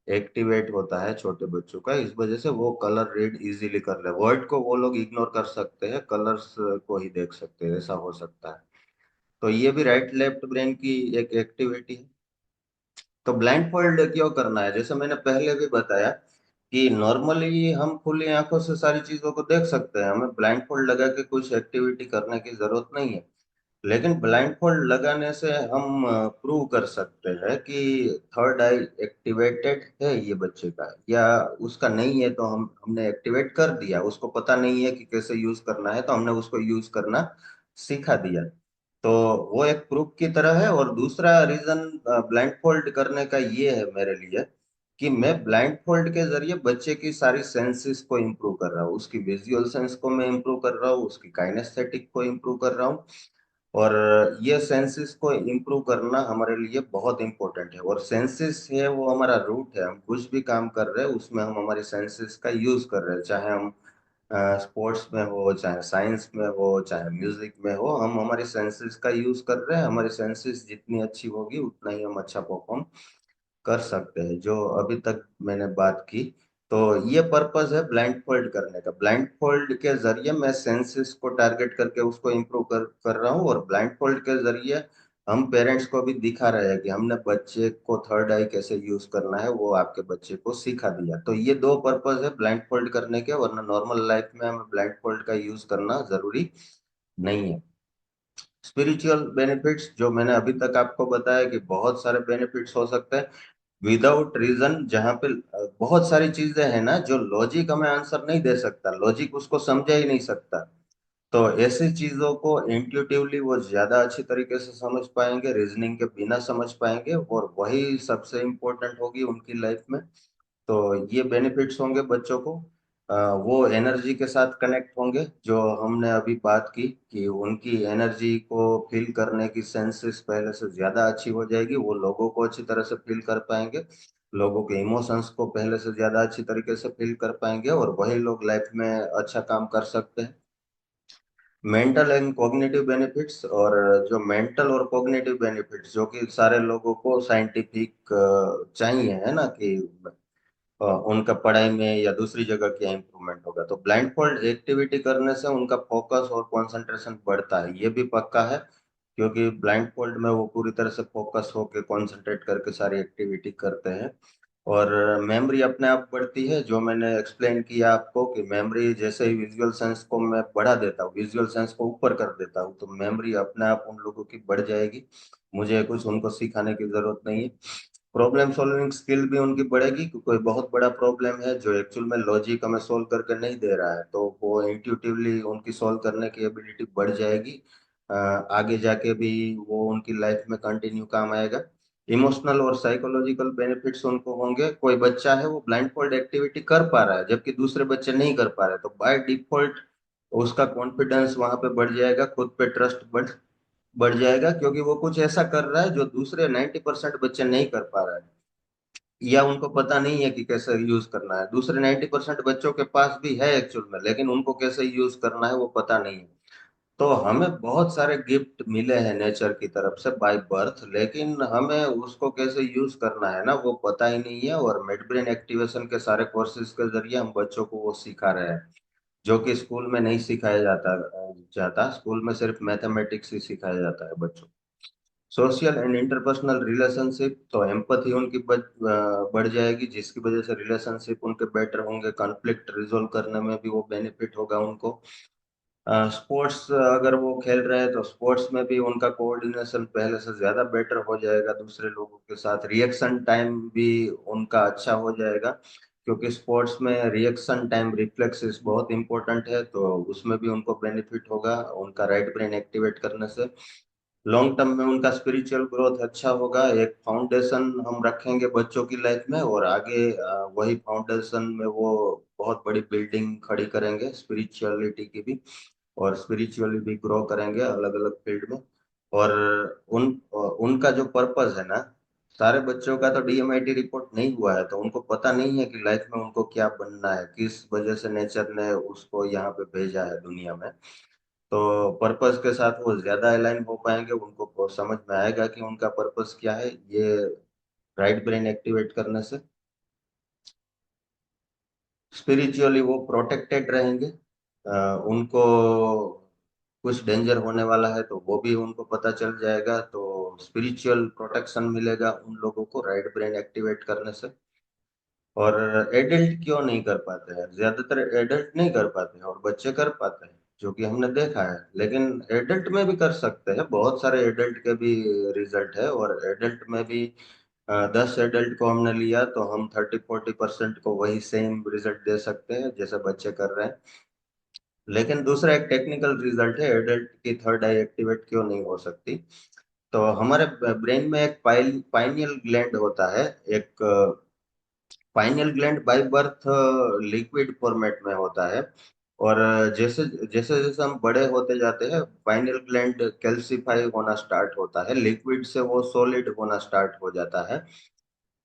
एक्टिवेट होता है छोटे बच्चों का, इस वजह से वो कलर रीड इजीली कर ले। वर्ड को वो लोग इग्नोर कर सकते हैं, कलर्स को ही देख सकते हैं, ऐसा हो सकता है। तो ये भी राइट लेफ्ट ब्रेन की एक एक्टिविटी है। तो ब्लाइंड फोल्ड क्यों करना है? जैसे मैंने पहले भी बताया कि नॉर्मली हम खुली आंखों से सारी चीजों को देख सकते हैं, हमें ब्लाइंड फोल्ड लगा के कुछ एक्टिविटी करने की जरूरत नहीं है। लेकिन ब्लाइंड फोल्ड लगाने से हम प्रूव कर सकते हैं कि थर्ड आई एक्टिवेटेड है ये बच्चे का, या उसका नहीं है। तो हमने एक्टिवेट कर दिया, उसको पता नहीं है कि कैसे यूज करना है, तो हमने उसको यूज करना सिखा दिया। तो वो एक प्रूफ की तरह है। और दूसरा रीजन ब्लाइंड फोल्ड करने का ये है मेरे लिए, कि मैं ब्लाइंड फोल्ड के जरिए बच्चे की सारी सेंसेस को इम्प्रूव कर रहा हूँ, उसकी विजुअल सेंस को मैं इम्प्रूव कर रहा हूँ, उसकी काइनेस्थेटिक को इम्प्रूव कर रहा हूँ। और ये सेंसेस को इम्प्रूव करना हमारे लिए बहुत इंपॉर्टेंट है। और सेंसेस है वो हमारा रूट है, हम कुछ भी काम कर रहे हैं उसमें हम हमारी सेंसेस का यूज कर रहे हैं, चाहे हम स्पोर्ट्स में हो, चाहे साइंस में हो, चाहे म्यूजिक में हो, हम हमारी सेंसेस का यूज कर रहे हैं। हमारी सेंसेस जितनी अच्छी होगी उतना ही हम अच्छा परफॉर्म कर सकते हैं, जो अभी तक मैंने बात की। तो ये पर्पस है ब्लाइंड फोल्ड करने का। ब्लाइंड फोल्ड के जरिए मैं सेंसेस को टारगेट करके उसको इम्प्रूव कर रहा हूँ, और ब्लाइंड फोल्ड के जरिए हम पेरेंट्स को भी दिखा रहे हैं कि हमने बच्चे को थर्ड आई कैसे यूज करना है, वो आपके बच्चे को सिखा दिया। तो ये दो पर्पस है ब्लाइंड फोल्ड करने के, वरना नॉर्मल लाइफ में हमें ब्लाइंड फोल्ड का यूज करना जरूरी नहीं है। स्पिरिचुअल बेनिफिट्स जो मैंने अभी तक आपको बताया कि बहुत सारे बेनिफिट्स हो सकते हैं विदाउट रीजन, जहाँ पे बहुत सारी चीजें हैं ना जो लॉजिक हमें आंसर नहीं दे सकता, लॉजिक उसको समझा ही नहीं सकता। तो ऐसी चीजों को इंट्यूटिवली वो ज्यादा अच्छी तरीके से समझ पाएंगे, रीजनिंग के बिना समझ पाएंगे, और वही सबसे इम्पोर्टेंट होगी उनकी लाइफ में। तो ये बेनिफिट्स होंगे बच्चों को। वो एनर्जी के साथ कनेक्ट होंगे, जो हमने अभी बात की कि उनकी एनर्जी को फील करने की सेंसेस पहले से ज्यादा अच्छी हो जाएगी, वो लोगों को अच्छी तरह से फील कर पाएंगे, लोगों के इमोशंस को पहले से ज्यादा अच्छी तरीके से फील कर पाएंगे, और वही लोग लाइफ में अच्छा काम कर सकते हैं। मेंटल एंड कॉग्निटिव बेनिफिट्स, और जो मेंटल और कॉग्निटिव बेनिफिट्स जो कि सारे लोगों को साइंटिफिक चाहिए है ना, कि उनका पढ़ाई में या दूसरी जगह क्या इम्प्रूवमेंट होगा, तो ब्लाइंड फोल्ड एक्टिविटी करने से उनका फोकस और कंसंट्रेशन बढ़ता है, ये भी पक्का है। क्योंकि ब्लाइंड फोल्ड में वो पूरी तरह से फोकस होकर कंसंट्रेट करके सारी एक्टिविटी करते हैं। और मेमोरी अपने आप बढ़ती है, जो मैंने एक्सप्लेन किया आपको कि मेमोरी जैसे ही विजुअल सेंस को मैं बढ़ा देता हूँ, विजुअल सेंस को ऊपर कर देता हूँ, तो मेमोरी अपने आप उन लोगों की बढ़ जाएगी, मुझे कुछ उनको सिखाने की जरूरत नहीं है। प्रॉब्लम सॉल्विंग स्किल भी उनकी बढ़ेगी, कि कोई बहुत बड़ा प्रॉब्लम है जो एक्चुअल में लॉजिक हमें सोल्व करके नहीं दे रहा है, तो वो इंट्यूटिवली उनकी सोल्व करने की एबिलिटी बढ़ जाएगी। आगे जाके भी वो उनकी लाइफ में कंटिन्यू काम आएगा। इमोशनल और साइकोलॉजिकल बेनिफिट्स उनको होंगे, कोई बच्चा है वो ब्लाइंड फोल्ड एक्टिविटी कर पा रहा है जबकि दूसरे बच्चे नहीं कर पा रहे, तो बाय डिफॉल्ट उसका कॉन्फिडेंस वहां पे बढ़ जाएगा, खुद पे ट्रस्ट बढ़ बढ़ जाएगा, क्योंकि वो कुछ ऐसा कर रहा है जो दूसरे 90% बच्चे नहीं कर पा रहे हैं, या उनको पता नहीं है कि कैसे यूज करना है। दूसरे 90% बच्चों के पास भी है एक्चुअल में, लेकिन उनको कैसे यूज करना है वो पता नहीं है। तो हमें बहुत सारे गिफ्ट मिले हैं नेचर की तरफ से बाय बर्थ, लेकिन हमें उसको कैसे यूज करना है ना वो पता ही नहीं है, और मिड ब्रेन एक्टिवेशन के सारे कोर्सेज के जरिए हम बच्चों को वो सिखा रहे हैं, जो कि स्कूल में नहीं सिखाया जाता स्कूल में सिर्फ मैथमेटिक्स ही सिखाया जाता है बच्चों। सोशल एंड इंटरपर्सनल रिलेशनशिप, तो एम्पथी उनकी बढ़ जाएगी, जिसकी वजह से रिलेशनशिप उनके बेटर होंगे, कॉन्फ्लिक्ट रिजोल्व करने में भी वो बेनिफिट होगा उनको। स्पोर्ट्स अगर वो खेल रहे हैं तो स्पोर्ट्स में भी उनका कोऑर्डिनेशन पहले से ज्यादा बेटर हो जाएगा दूसरे लोगों के साथ, रिएक्शन टाइम भी उनका अच्छा हो जाएगा, क्योंकि स्पोर्ट्स में रिएक्शन टाइम रिफ्लेक्सेस बहुत इंपॉर्टेंट है, तो उसमें भी उनको बेनिफिट होगा उनका राइट ब्रेन एक्टिवेट करने से। लॉन्ग टर्म में उनका स्पिरिचुअल ग्रोथ अच्छा होगा, एक फाउंडेशन हम रखेंगे बच्चों की लाइफ में, और आगे वही फाउंडेशन में वो बहुत बड़ी बिल्डिंग खड़ी करेंगे स्पिरिचुअलिटी की भी, और स्पिरिचुअली भी ग्रो करेंगे अलग अलग फील्ड में। और उनका जो पर्पस है ना, सारे बच्चों का तो डीएमआईटी रिपोर्ट नहीं हुआ है, तो उनको पता नहीं है कि लाइफ में उनको क्या बनना है, किस वजह से नेचर ने उसको यहाँ पे भेजा है दुनिया में। तो पर्पस के साथ वो ज्यादा अलाइन हो पाएंगे, उनको को समझ में आएगा कि उनका पर्पस क्या है, ये राइट ब्रेन एक्टिवेट करने से। स्पिरिचुअली वो प्रोटेक्टेड रहेंगे, उनको कुछ डेंजर होने वाला है तो वो भी उनको पता चल जाएगा, तो स्पिरिचुअल प्रोटेक्शन मिलेगा उन लोगों को राइट ब्रेन एक्टिवेट करने से। और एडल्ट क्यों नहीं कर पाते हैं, ज्यादातर एडल्ट नहीं कर पाते हैं और बच्चे कर पाते हैं, जो कि हमने देखा है, लेकिन एडल्ट में भी कर सकते हैं, बहुत सारे एडल्ट के भी रिजल्ट है, और एडल्ट में भी 10 एडल्ट को हमने लिया तो हम 30-40% को वही सेम रिजल्ट दे सकते हैं जैसे बच्चे कर रहे हैं। लेकिन दूसरा एक टेक्निकल रिजल्ट है, एडल्ट की थर्ड आई एक्टिवेट क्यों नहीं हो सकती। तो हमारे ब्रेन में एक पाइनियल ग्लैंड होता है, एक pineal gland by birth liquid format में होता है, और जैसे जैसे जैसे हम बड़े होते जाते हैं पाइनियल ग्लैंड कैल्सिफाई होना स्टार्ट होता है, लिक्विड से वो सॉलिड होना स्टार्ट हो जाता है।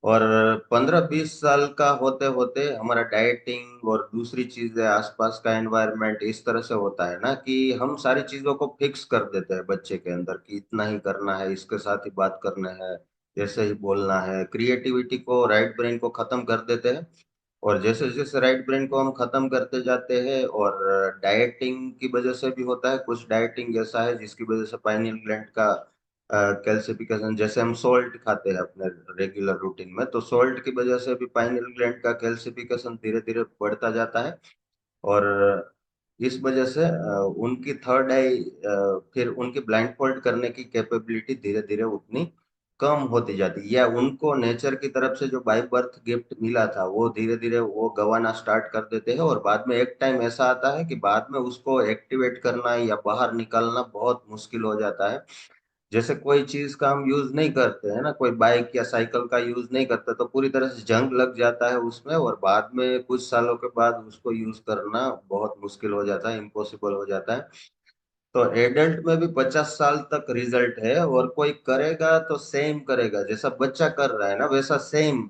और 15-20 साल का होते होते हमारा डाइटिंग और दूसरी चीजें आसपास का एनवायरनमेंट इस तरह से होता है ना, कि हम सारी चीजों को फिक्स कर देते हैं बच्चे के अंदर, कि इतना ही करना है, इसके साथ ही बात करना है, जैसे ही बोलना है, क्रिएटिविटी को राइट ब्रेन को खत्म कर देते हैं। और जैसे जैसे राइट ब्रेन को हम खत्म करते जाते हैं, और डाइटिंग की वजह से भी होता है, कुछ डाइटिंग ऐसा है जिसकी वजह से पाइनियल ग्लैंड का कैल्सिफिकेशन, जैसे हम सोल्ट खाते हैं अपने रेगुलर रूटीन में, तो सोल्ट की वजह से भी पाइनियल ग्लैंड का कैल्सिफिकेशन धीरे धीरे बढ़ता जाता है, और इस वजह से उनकी थर्ड आई फिर उनकी ब्लाइंड फोल्ड करने की कैपेबिलिटी धीरे धीरे उतनी कम होती जाती है, या उनको नेचर की तरफ से जो बाय बर्थ गिफ्ट मिला था वो धीरे धीरे वो गंवाना स्टार्ट कर देते हैं, और बाद में एक टाइम ऐसा आता है कि बाद में उसको एक्टिवेट करना या बाहर निकालना बहुत मुश्किल हो जाता है। जैसे कोई चीज का हम यूज नहीं करते हैं ना, कोई बाइक या साइकिल का यूज नहीं करते तो पूरी तरह से जंग लग जाता है उसमें, और बाद में कुछ सालों के बाद उसको यूज करना बहुत मुश्किल हो जाता है, इम्पॉसिबल हो जाता है। तो एडल्ट में भी 50 साल तक रिजल्ट है, और कोई करेगा तो सेम करेगा, जैसा बच्चा कर रहा है ना वैसा सेम।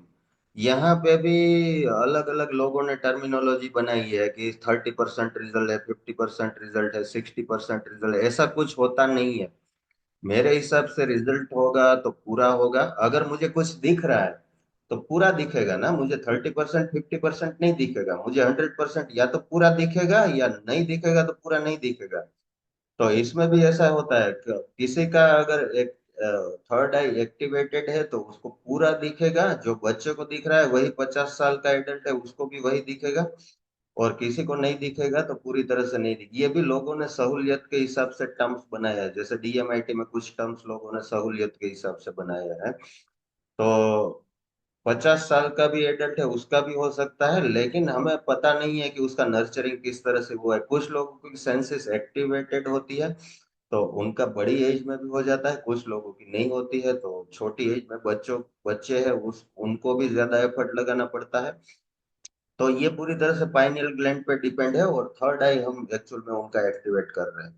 यहाँ पे भी अलग अलग लोगों ने टर्मिनोलॉजी बनाई है कि 30% रिजल्ट है, 50% रिजल्ट है, 60% रिजल्ट है, ऐसा कुछ होता नहीं है। मेरे हिसाब से रिजल्ट होगा तो पूरा होगा। अगर मुझे कुछ दिख रहा है तो पूरा दिखेगा ना, मुझे 30% 50% नहीं दिखेगा, मुझे 100% या तो पूरा दिखेगा या नहीं दिखेगा तो पूरा नहीं दिखेगा। तो इसमें भी ऐसा होता है कि किसी का अगर एक थर्ड आई एक्टिवेटेड है तो उसको पूरा दिखेगा, जो बच्चे को दिख रहा है वही 50 साल का एडल्ट है उसको भी वही दिखेगा, और किसी को नहीं दिखेगा तो पूरी तरह से नहीं दिखे। ये भी लोगों ने सहूलियत के हिसाब से टर्म्स बनाया है, जैसे डीएमआईटी में कुछ टर्म्स लोगों ने सहूलियत के हिसाब से बनाया है। तो 50 साल का भी एडल्ट है उसका भी हो सकता है, लेकिन हमें पता नहीं है कि उसका नर्चरिंग किस तरह से हुआ है। कुछ लोगों की सेंसेस एक्टिवेटेड होती है तो उनका बड़ी एज में भी हो जाता है, कुछ लोगों की नहीं होती है, तो छोटी एज में बच्चे हैं उस उनको भी ज्यादा एफर्ट लगाना पड़ता है। तो ये पूरी तरह से पाइनियल ग्लैंड पे डिपेंड है, और थर्ड आई हम एक्चुअल में उनका एक्टिवेट कर रहे हैं।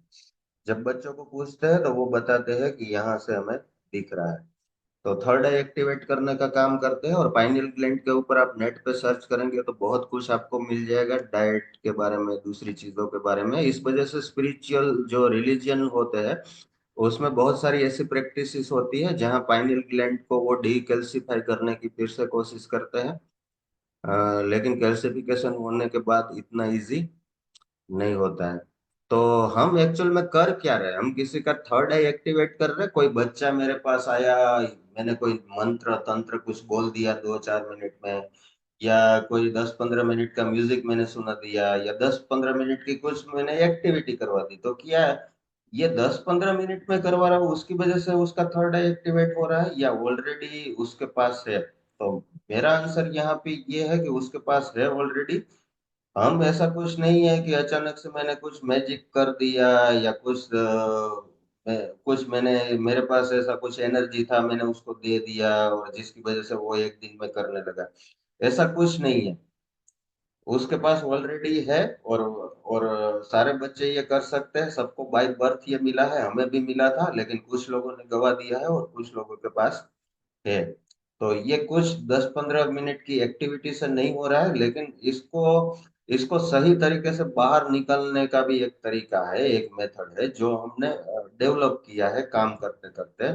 जब बच्चों को पूछते हैं तो वो बताते हैं कि यहाँ से हमें दिख रहा है। तो थर्ड आई एक्टिवेट करने का काम करते हैं, और पाइनियल ग्लैंड के ऊपर आप नेट पे सर्च करेंगे तो बहुत कुछ आपको मिल जाएगा, डाइट के बारे में, दूसरी चीजों के बारे में। इस वजह से स्पिरिचुअल जो रिलीजन होते हैं उसमें बहुत सारी ऐसी प्रैक्टिसेस होती है जहाँ पाइनियल ग्लैंड को वो डीकैल्सिफाई करने की फिर से कोशिश करते हैं। लेकिन कैल्सिफिकेशन होने के बाद इतना इजी नहीं होता है। तो हम एक्चुअल में कर क्या रहे हैं, हम किसी का थर्ड आई एक्टिवेट कर रहे हैं। कोई बच्चा मेरे पास आया, मैंने कोई मंत्र तंत्र कुछ बोल दिया 2-4 मिनट में, या कोई 10-15 मिनट का म्यूजिक मैंने सुना दिया, या 10-15 मिनट की कुछ मैंने एक्टिविटी करवा दी, तो क्या ये 10-15 मिनट में करवा रहा हूँ उसकी वजह से उसका थर्ड आई एक्टिवेट हो रहा है, या ऑलरेडी उसके पास है? तो मेरा आंसर यहाँ पे ये है कि उसके पास है ऑलरेडी। हम ऐसा कुछ नहीं है कि अचानक से मैंने कुछ मैजिक कर दिया, या कुछ मैंने, मेरे पास ऐसा कुछ एनर्जी था मैंने उसको दे दिया और जिसकी वजह से वो एक दिन में करने लगा। ऐसा कुछ नहीं है, उसके पास ऑलरेडी है। और सारे बच्चे ये कर सकते हैं, सबको बाय बर्थ ये मिला है, हमें भी मिला था, लेकिन कुछ लोगों ने गवा दिया है और कुछ लोगों के पास है। तो ये कुछ 10-15 मिनट की एक्टिविटी से नहीं हो रहा है, लेकिन इसको इसको सही तरीके से बाहर निकलने का भी एक तरीका है, एक मेथड है जो हमने डेवलप किया है काम करते करते,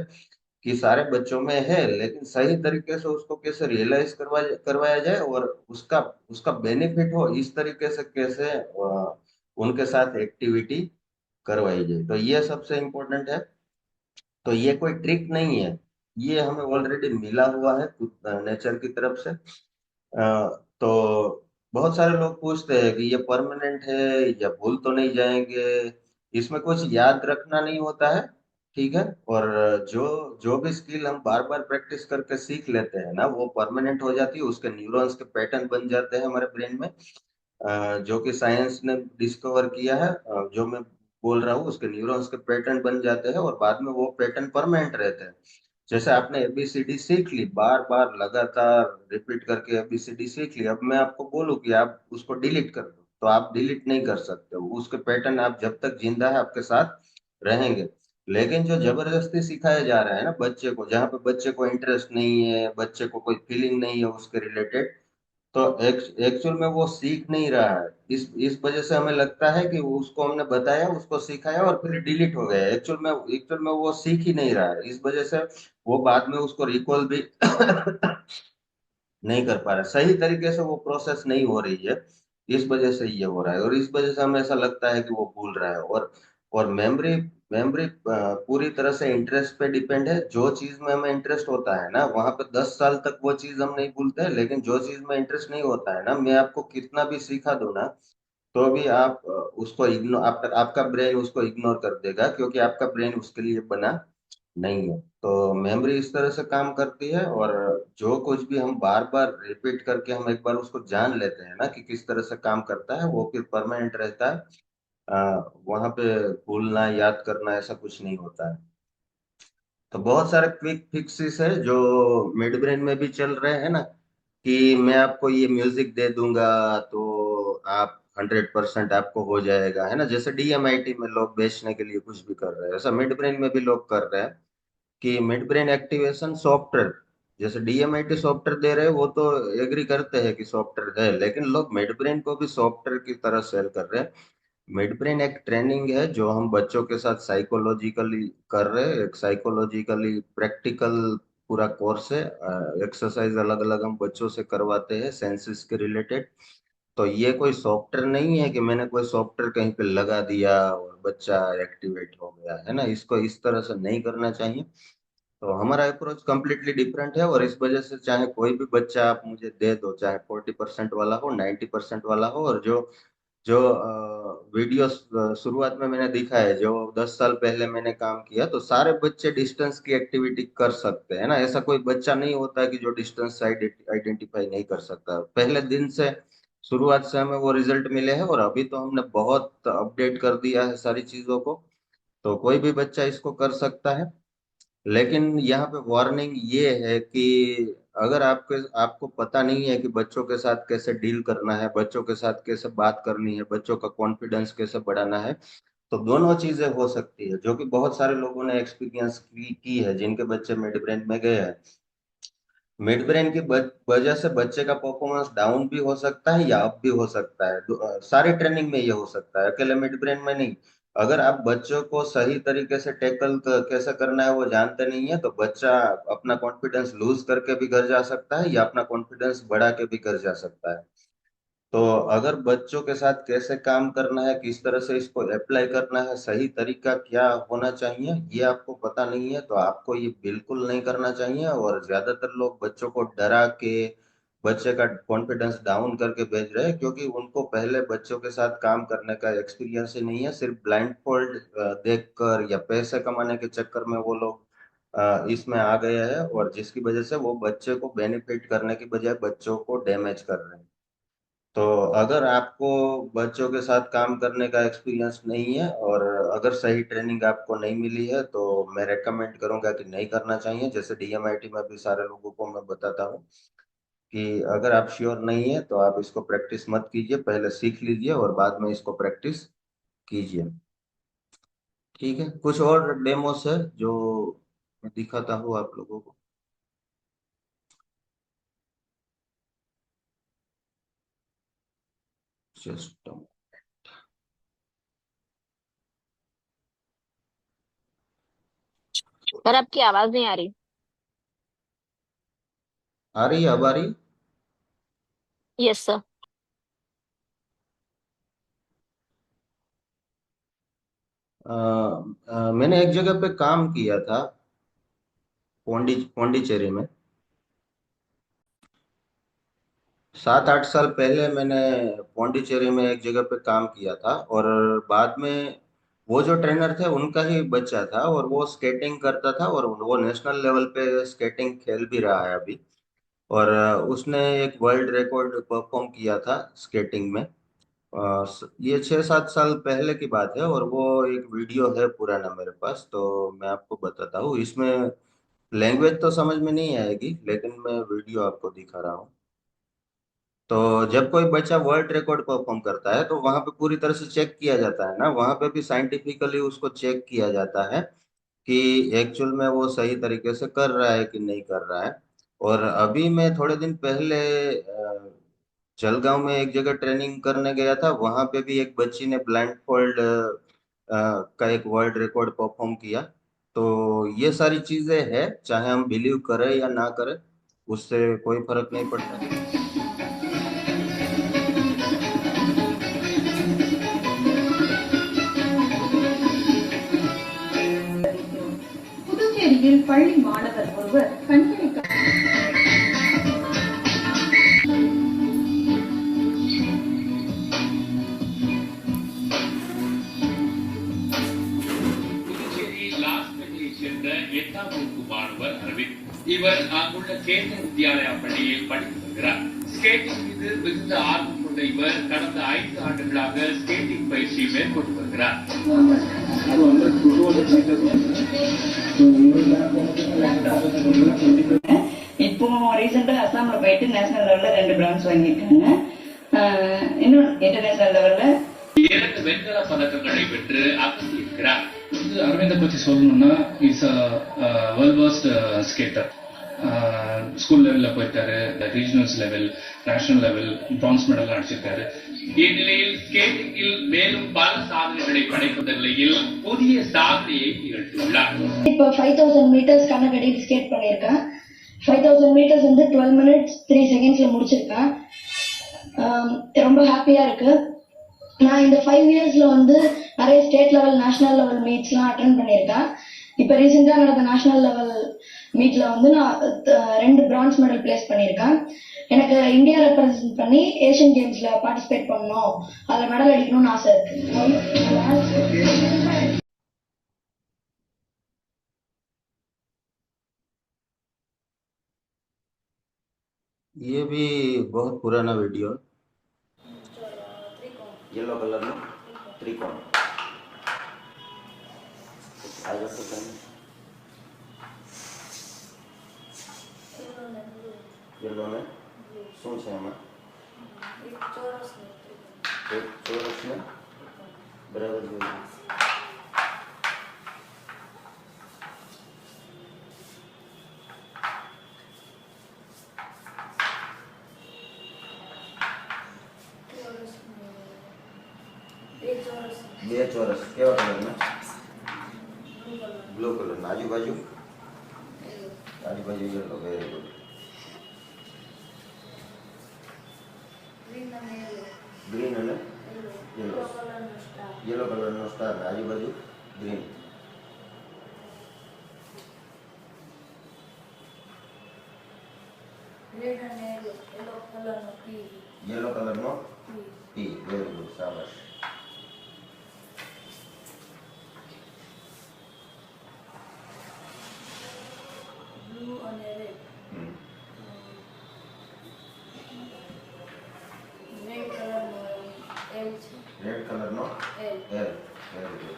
कि सारे बच्चों में है, लेकिन सही तरीके से उसको कैसे रियलाइज करवाया जाए और उसका उसका बेनिफिट हो, इस तरीके से कैसे उनके साथ एक्टिविटी करवाई जाए, तो ये सबसे इम्पोर्टेंट है। तो ये कोई ट्रिक नहीं है, ये हमें ऑलरेडी मिला हुआ है नेचर की तरफ से। तो बहुत सारे लोग पूछते हैं कि ये परमानेंट है या भूल तो नहीं जाएंगे। इसमें कुछ याद रखना नहीं होता है, ठीक है। और जो जो भी स्किल हम बार बार प्रैक्टिस करके सीख लेते हैं ना वो परमानेंट हो जाती है, उसके न्यूरॉन्स के पैटर्न बन जाते हैं हमारे ब्रेन में। जो कि साइंस ने डिस्कवर किया है, जो मैं बोल रहा हूँ उसके न्यूरॉन्स के पैटर्न बन जाते हैं और बाद में वो पैटर्न परमानेंट रहते हैं। जैसे आपने एबीसीडी सीख ली, बार बार लगातार रिपीट करके एबीसीडी सीख ली, अब मैं आपको बोलूँ कि आप उसको डिलीट कर दो तो आप डिलीट नहीं कर सकते हो, उसके पैटर्न आप जब तक जिंदा है आपके साथ रहेंगे। लेकिन जो जबरदस्ती सिखाया जा रहा है ना बच्चे को, जहाँ पे बच्चे को इंटरेस्ट नहीं है, बच्चे को कोई फीलिंग नहीं है उसके रिलेटेड, तो एक्चुअल में वो सीख नहीं रहा है। इस वजह से हमें लगता है कि उसको हमने बताया, उसको सिखाया और फिर डिलीट हो गया। एक्चुअल में वो सीख ही नहीं रहा है, इस वजह से वो बाद में उसको रिकॉल भी नहीं कर पा रहा, सही तरीके से वो प्रोसेस नहीं हो रही है, इस वजह से ये हो रहा है। और इस वजह से हमें ऐसा लगता है कि वो भूल रहा है। और मेमोरी मेमोरी पूरी तरह से इंटरेस्ट पे डिपेंड है। जो चीज में हमें इंटरेस्ट होता है ना वहां पे 10 साल तक वो चीज हम नहीं भूलते हैं, लेकिन जो चीज में इंटरेस्ट नहीं होता है ना, मैं आपको कितना भी सिखा दूं ना तो भी आप उसको इग्नोर, आपका ब्रेन उसको इग्नोर कर देगा, क्योंकि आपका ब्रेन उसके लिए बना नहीं है। तो मेमोरी इस तरह से काम करती है, और जो कुछ भी हम बार बार रिपीट करके हम एक बार उसको जान लेते हैं ना कि किस तरह से काम करता है, वो फिर परमानेंट रहता है। वहां पे भूलना याद करना ऐसा कुछ नहीं होता है। तो बहुत सारे क्विक फिक्सेस है जो मिड ब्रेन में भी चल रहे हैं ना, कि मैं आपको ये म्यूजिक दे दूंगा तो आप 100% आपको हो जाएगा, है ना। जैसे डीएमआईटी में लोग बेचने के लिए कुछ भी कर रहे हैं, ऐसा मिड ब्रेन में भी लोग कर रहे हैं कि मिड ब्रेन एक्टिवेशन सॉफ्टवेयर, जैसे डीएमआईटी सॉफ्टवेयर दे रहे हैं, वो तो एग्री करते हैं कि सॉफ्टवेयर है, लेकिन लोग मिड ब्रेन को भी सॉफ्टवेयर की तरह सेल कर रहे हैं। मिड ब्रेन एक ट्रेनिंग है जो हम बच्चों के साथ साइकोलॉजिकली कर रहे हैं, एक साइकोलॉजिकली प्रैक्टिकल पूरा कोर्स है। एक्सरसाइज अलग अलग हम बच्चों से करवाते हैं सेंसेस के रिलेटेड। तो ये कोई सॉफ्टवेयर नहीं है कि मैंने कोई सॉफ्टवेयर कहीं पे लगा दिया और बच्चा एक्टिवेट हो गया, है ना। इसको इस तरह से नहीं करना चाहिए। तो हमारा अप्रोच कम्प्लीटली डिफरेंट है, और इस वजह से चाहे कोई भी बच्चा आप मुझे दे दो, चाहे 40% वाला हो, 90% वाला हो, और जो जो वीडियो शुरुआत में मैंने दिखा है, जो 10 साल पहले मैंने काम किया, तो सारे बच्चे डिस्टेंस की एक्टिविटी कर सकते हैं ना। ऐसा कोई बच्चा नहीं होता है कि जो डिस्टेंस आइडेंटिफाई नहीं कर सकता। पहले दिन से शुरुआत से हमें वो रिजल्ट मिले हैं, और अभी तो हमने बहुत अपडेट कर दिया है सारी चीजों को। तो कोई भी बच्चा इसको कर सकता है। लेकिन यहाँ पे वार्निंग ये है कि अगर आपके आपको पता नहीं है कि बच्चों के साथ कैसे डील करना है, बच्चों के साथ कैसे बात करनी है, बच्चों का कॉन्फिडेंस कैसे बढ़ाना है, तो दोनों चीजें हो सकती है, जो कि बहुत सारे लोगों ने एक्सपीरियंस की है जिनके बच्चे मिड ब्रेन में गए हैं। मिड ब्रेन की वजह से बच्चे का परफॉर्मेंस डाउन भी हो सकता है या अप भी हो सकता है। सारी ट्रेनिंग में ये हो सकता है, अकेले मिड ब्रेन में नहीं। अगर आप बच्चों को सही तरीके से टैकल कैसे करना है वो जानते नहीं है, तो बच्चा अपना कॉन्फिडेंस लूज करके भी घर जा सकता है या अपना कॉन्फिडेंस बढ़ा के भी घर जा सकता है। तो अगर बच्चों के साथ कैसे काम करना है, किस तरह से इसको अप्लाई करना है, सही तरीका क्या होना चाहिए, ये आपको पता नहीं है, तो आपको ये बिल्कुल नहीं करना चाहिए। और ज्यादातर लोग बच्चों को डरा के बच्चे का कॉन्फिडेंस डाउन करके भेज रहे हैं, क्योंकि उनको पहले बच्चों के साथ काम करने का एक्सपीरियंस ही नहीं है। सिर्फ ब्लाइंड फोल्ड देखकर या पैसे कमाने के चक्कर में वो लोग इसमें आ गए हैं, और जिसकी वजह से वो बच्चे को बेनिफिट करने की बजाय बच्चों को डैमेज कर रहे हैं। तो अगर आपको बच्चों के साथ काम करने का एक्सपीरियंस नहीं है, और अगर सही ट्रेनिंग आपको नहीं मिली है, तो मैं रेकमेंड करूंगा कि नहीं करना चाहिए। जैसे डीएमआईटी में भी सारे लोगों को मैं बताता हूँ कि अगर आप श्योर नहीं है तो आप इसको प्रैक्टिस मत कीजिए, पहले सीख लीजिए और बाद में इसको प्रैक्टिस कीजिए। ठीक है, कुछ और डेमोस है जो मैं दिखाता हूँ आप लोगों को। सिस्टम पर आपकी आवाज नहीं आ रही। आ रही है, अब आ रही है? Yes sir. मैंने एक जगह पे काम किया था, पौंडीचेरी में। 7-8 साल पहले मैंने पौंडीचेरी में एक जगह पे काम किया था, और बाद में वो जो ट्रेनर थे उनका ही बच्चा था, और वो स्केटिंग करता था, और वो नेशनल लेवल पे स्केटिंग खेल भी रहा है अभी। और उसने एक वर्ल्ड रिकॉर्ड परफॉर्म किया था स्केटिंग में। ये 6-7 साल पहले की बात है, और वो एक वीडियो है पुराना मेरे पास, तो मैं आपको बताता हूँ। इसमें लैंग्वेज तो समझ में नहीं आएगी, लेकिन मैं वीडियो आपको दिखा रहा हूँ। तो जब कोई बच्चा वर्ल्ड रिकॉर्ड परफॉर्म करता है, तो वहां पे पूरी तरह से चेक किया जाता है ना, वहां पे भी साइंटिफिकली उसको चेक किया जाता है कि एक्चुअल में वो सही तरीके से कर रहा है कि नहीं कर रहा है। और अभी मैं थोड़े दिन पहले जलगांव में एक जगह ट्रेनिंग करने गया था, वहां पे भी एक बच्ची ने ब्लाइंड फोल्ड का एक वर्ल्ड रिकॉर्ड परफॉर्म किया। तो ये सारी चीजें हैं, चाहे हम बिलीव करें या ना करें, उससे कोई फर्क नहीं पड़ता। புதுச்சேரியில் பள்ளி மாணவர் ஒருவர் கண்களை புதுச்சேரி லாஸ்பேட்டையைச் சேர்ந்த 8ஆம் வகுப்பு மாணவர் அரவிந்த். இவர் அங்குள்ள கேந்திர வித்யாலயா பள்ளியில் படித்து வருகிறார். ஸ்கேட்டிங் மீது மிகுந்த ஆர்வம் கொண்ட இவர் கடந்த 5 ஆண்டுகளாக ஸ்கேட்டிங் பயிற்சி முயற்சியை மேற்கொண்டு வருகிறார். இப்போ ரீசெண்டா அசாம்ல போயிட்டு நேஷனல் லெவல்ல 2 பிரான்ஸ் வாங்கியிருக்காங்க. இன்னும் இன்டர்நேஷனல் லெவல்ல 2 வெண்கல பதக்கங்களை பெற்று அசத்தியிருக்கிறார். அரவிந்த பத்தி சொல்லணும்னா is world best scatter. School லெவல்ல போயிருக்காரு, regionals level, national level bronze medal அடிச்சிருக்காரு. இந்நிலையில் ஸ்கேட்டிங்கில் மேலும் பல சாதனைகளை படைத்த நிலையில் புதிய சாதனையை நிகழ்த்தியுள்ளார். இப்போ 5000 மீட்டர்ஸ் கண்ணகடி ஸ்கேட் பண்ணியிருக்கேன். 5000 மீட்டர்ஸ் வந்து 12 minutes 3 secondsல முடிச்சிருக்கேன். ரொம்ப ஹாப்பியா இருக்கு. நான் இந்த 5 yearsல வந்து நிறைய ஸ்டேட் லெவல் நேஷனல் லெவல் மீட்ஸ்லாம் அட்டென்ட் பண்ணியிருக்கேன். இப்போ ரீசெண்டா நடந்த நேஷனல் லெவல் மீட்ல வந்து நான் 2 பிரான்ஸ் மெடல் பிளேஸ் பண்ணியிருக்கேன். எனக்கு இந்தியா ரெப்ரசன்ட் பண்ணி ஏசியன் கேம்ஸ்ல பார்ட்டிசிபேட் பண்ணணும், அதுல மெடல் அடிக்கணும்னு ஆசை இருக்கு. ये भी बहुत पुराना वीडियो है। येलो कलर में त्रिकोण येलो में શું છે એમાં? એક ચોરસ ને બરાબર જોયું. બે ચોરસ કેવા કલરના? બ્લુ કલરના. આજુબાજુ યેલો. Very good. ગ્રીન અને યેલો. યેલો કલરનો સ્ટાર ને આજુબાજુ ગ્રીન. યેલો કલરનો ટી. Very good. શાબાશ. રેડ કલરનો એલ. Very good.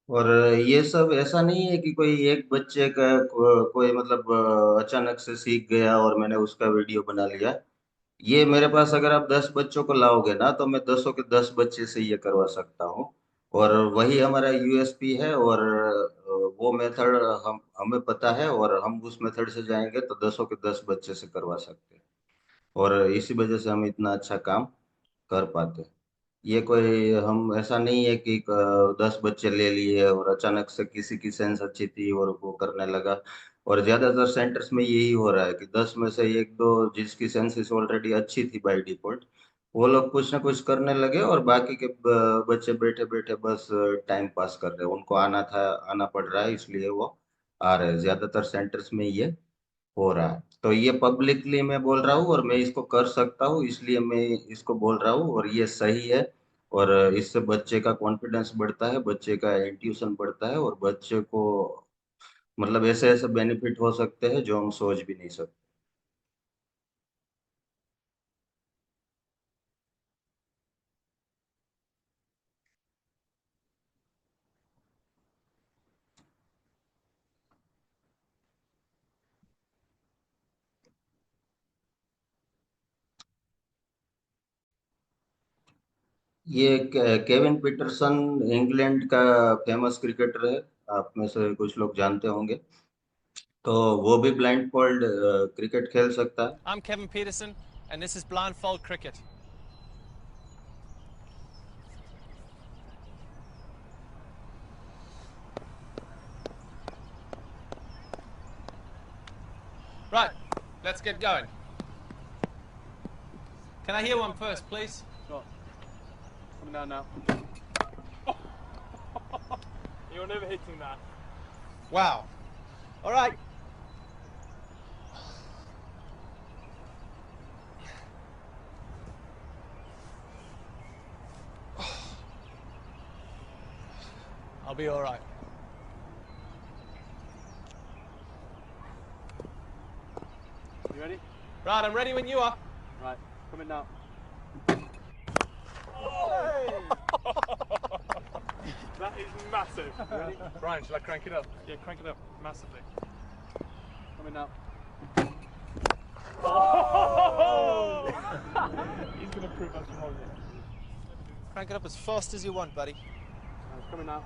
और ये सब ऐसा नहीं है कि कोई एक बच्चे का कोई मतलब अचानक से सीख गया और मैंने उसका वीडियो बना लिया। ये मेरे पास अगर आप 10 बच्चों को लाओगे ना तो मैं 10 के 10 बच्चे से ये करवा सकता हूँ। और वही हमारा यूएसपी है। और वो मेथड हमें पता है और हम उस मेथड से जाएंगे तो 10 के 10 बच्चे से करवा सकते हैं। और इसी वजह से हम इतना अच्छा काम कर पाते हैं। ये कोई हम ऐसा नहीं है कि 10 बच्चे ले लिए और अचानक से किसी की सेंस अच्छी थी और वो करने लगा। और ज्यादातर सेंटर्स में यही हो रहा है कि 10 में से एक दो जिसकी सेंसेस ऑलरेडी अच्छी थी बाय डिफॉल्ट, वो लोग कुछ ना कुछ करने लगे और बाकी के बच्चे बैठे बैठे बस टाइम पास कर रहे हैं। उनको आना पड़ रहा है इसलिए वो आ रहे हैं। ज्यादातर सेंटर्स में ये हो रहा है। तो ये पब्लिकली मैं बोल रहा हूँ और मैं इसको कर सकता हूँ इसलिए मैं इसको बोल रहा हूँ और ये सही है। और इससे बच्चे का कॉन्फिडेंस बढ़ता है, बच्चे का इंट्यूशन बढ़ता है और बच्चे को मतलब ऐसे ऐसे बेनिफिट हो सकते हैं जो हम सोच भी नहीं सकते। ये केविन पीटरसन इंग्लैंड का फेमस क्रिकेटर है, आप में से कुछ लोग जानते होंगे। तो वो भी ब्लाइंड फोल्ड क्रिकेट खेल सकता है। I'm Kevin Peterson and this is blindfold cricket. Right, let's get going. Can I hear one first, please? Sure. Coming down now. You're never hitting that. Wow. All right. I'll be all right. You ready? Right, I'm ready when you are. Right, coming now. That is massive. You ready? Brian, shall I crank it up? Yeah, crank it up massively. Coming now. He's going to prove us wrong here. Crank it up as fast as you want, buddy. It's coming now.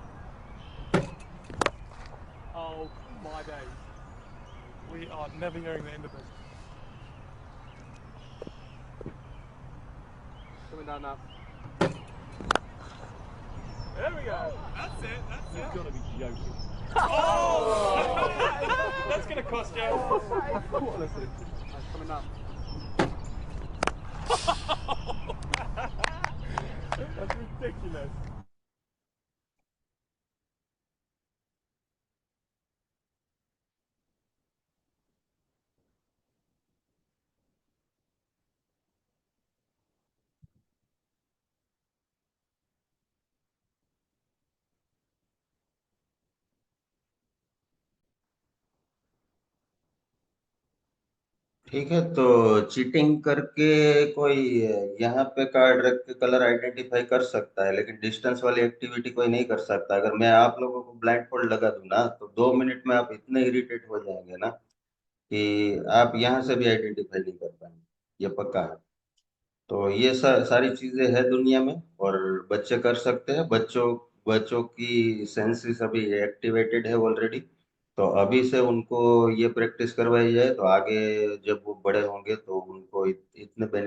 Oh my days. We are never hearing the end of this. Coming down now. There we go. That's it. That's it. You've got to be joking. Oh! That's going to cost you. That's coming now. That's ridiculous. ठीक है, तो cheating करके कोई यहाँ पे card रख के colour identify कर सकता है, लेकिन डिस्टेंस वाली एक्टिविटी कोई नहीं कर सकता। अगर मैं आप लोगों को ब्लाइंड फोल्ड लगा दूं ना, तो 2 मिनट में आप इतने इरिटेट हो जाएंगे ना कि आप यहाँ से भी आइडेंटिफाई नहीं कर पाएंगे, ये पक्का है। तो ये सारी चीजें हैं दुनिया में, और बच्चे कर सकते हैं। बच्चों बच्चों की सेंसेस अभी एक्टिवेटेड है ऑलरेडी। तो अभी से उनको ये प्रैक्टिस करवाई जाए, तो आगे जब वो बड़े होंगे तो उनको इतने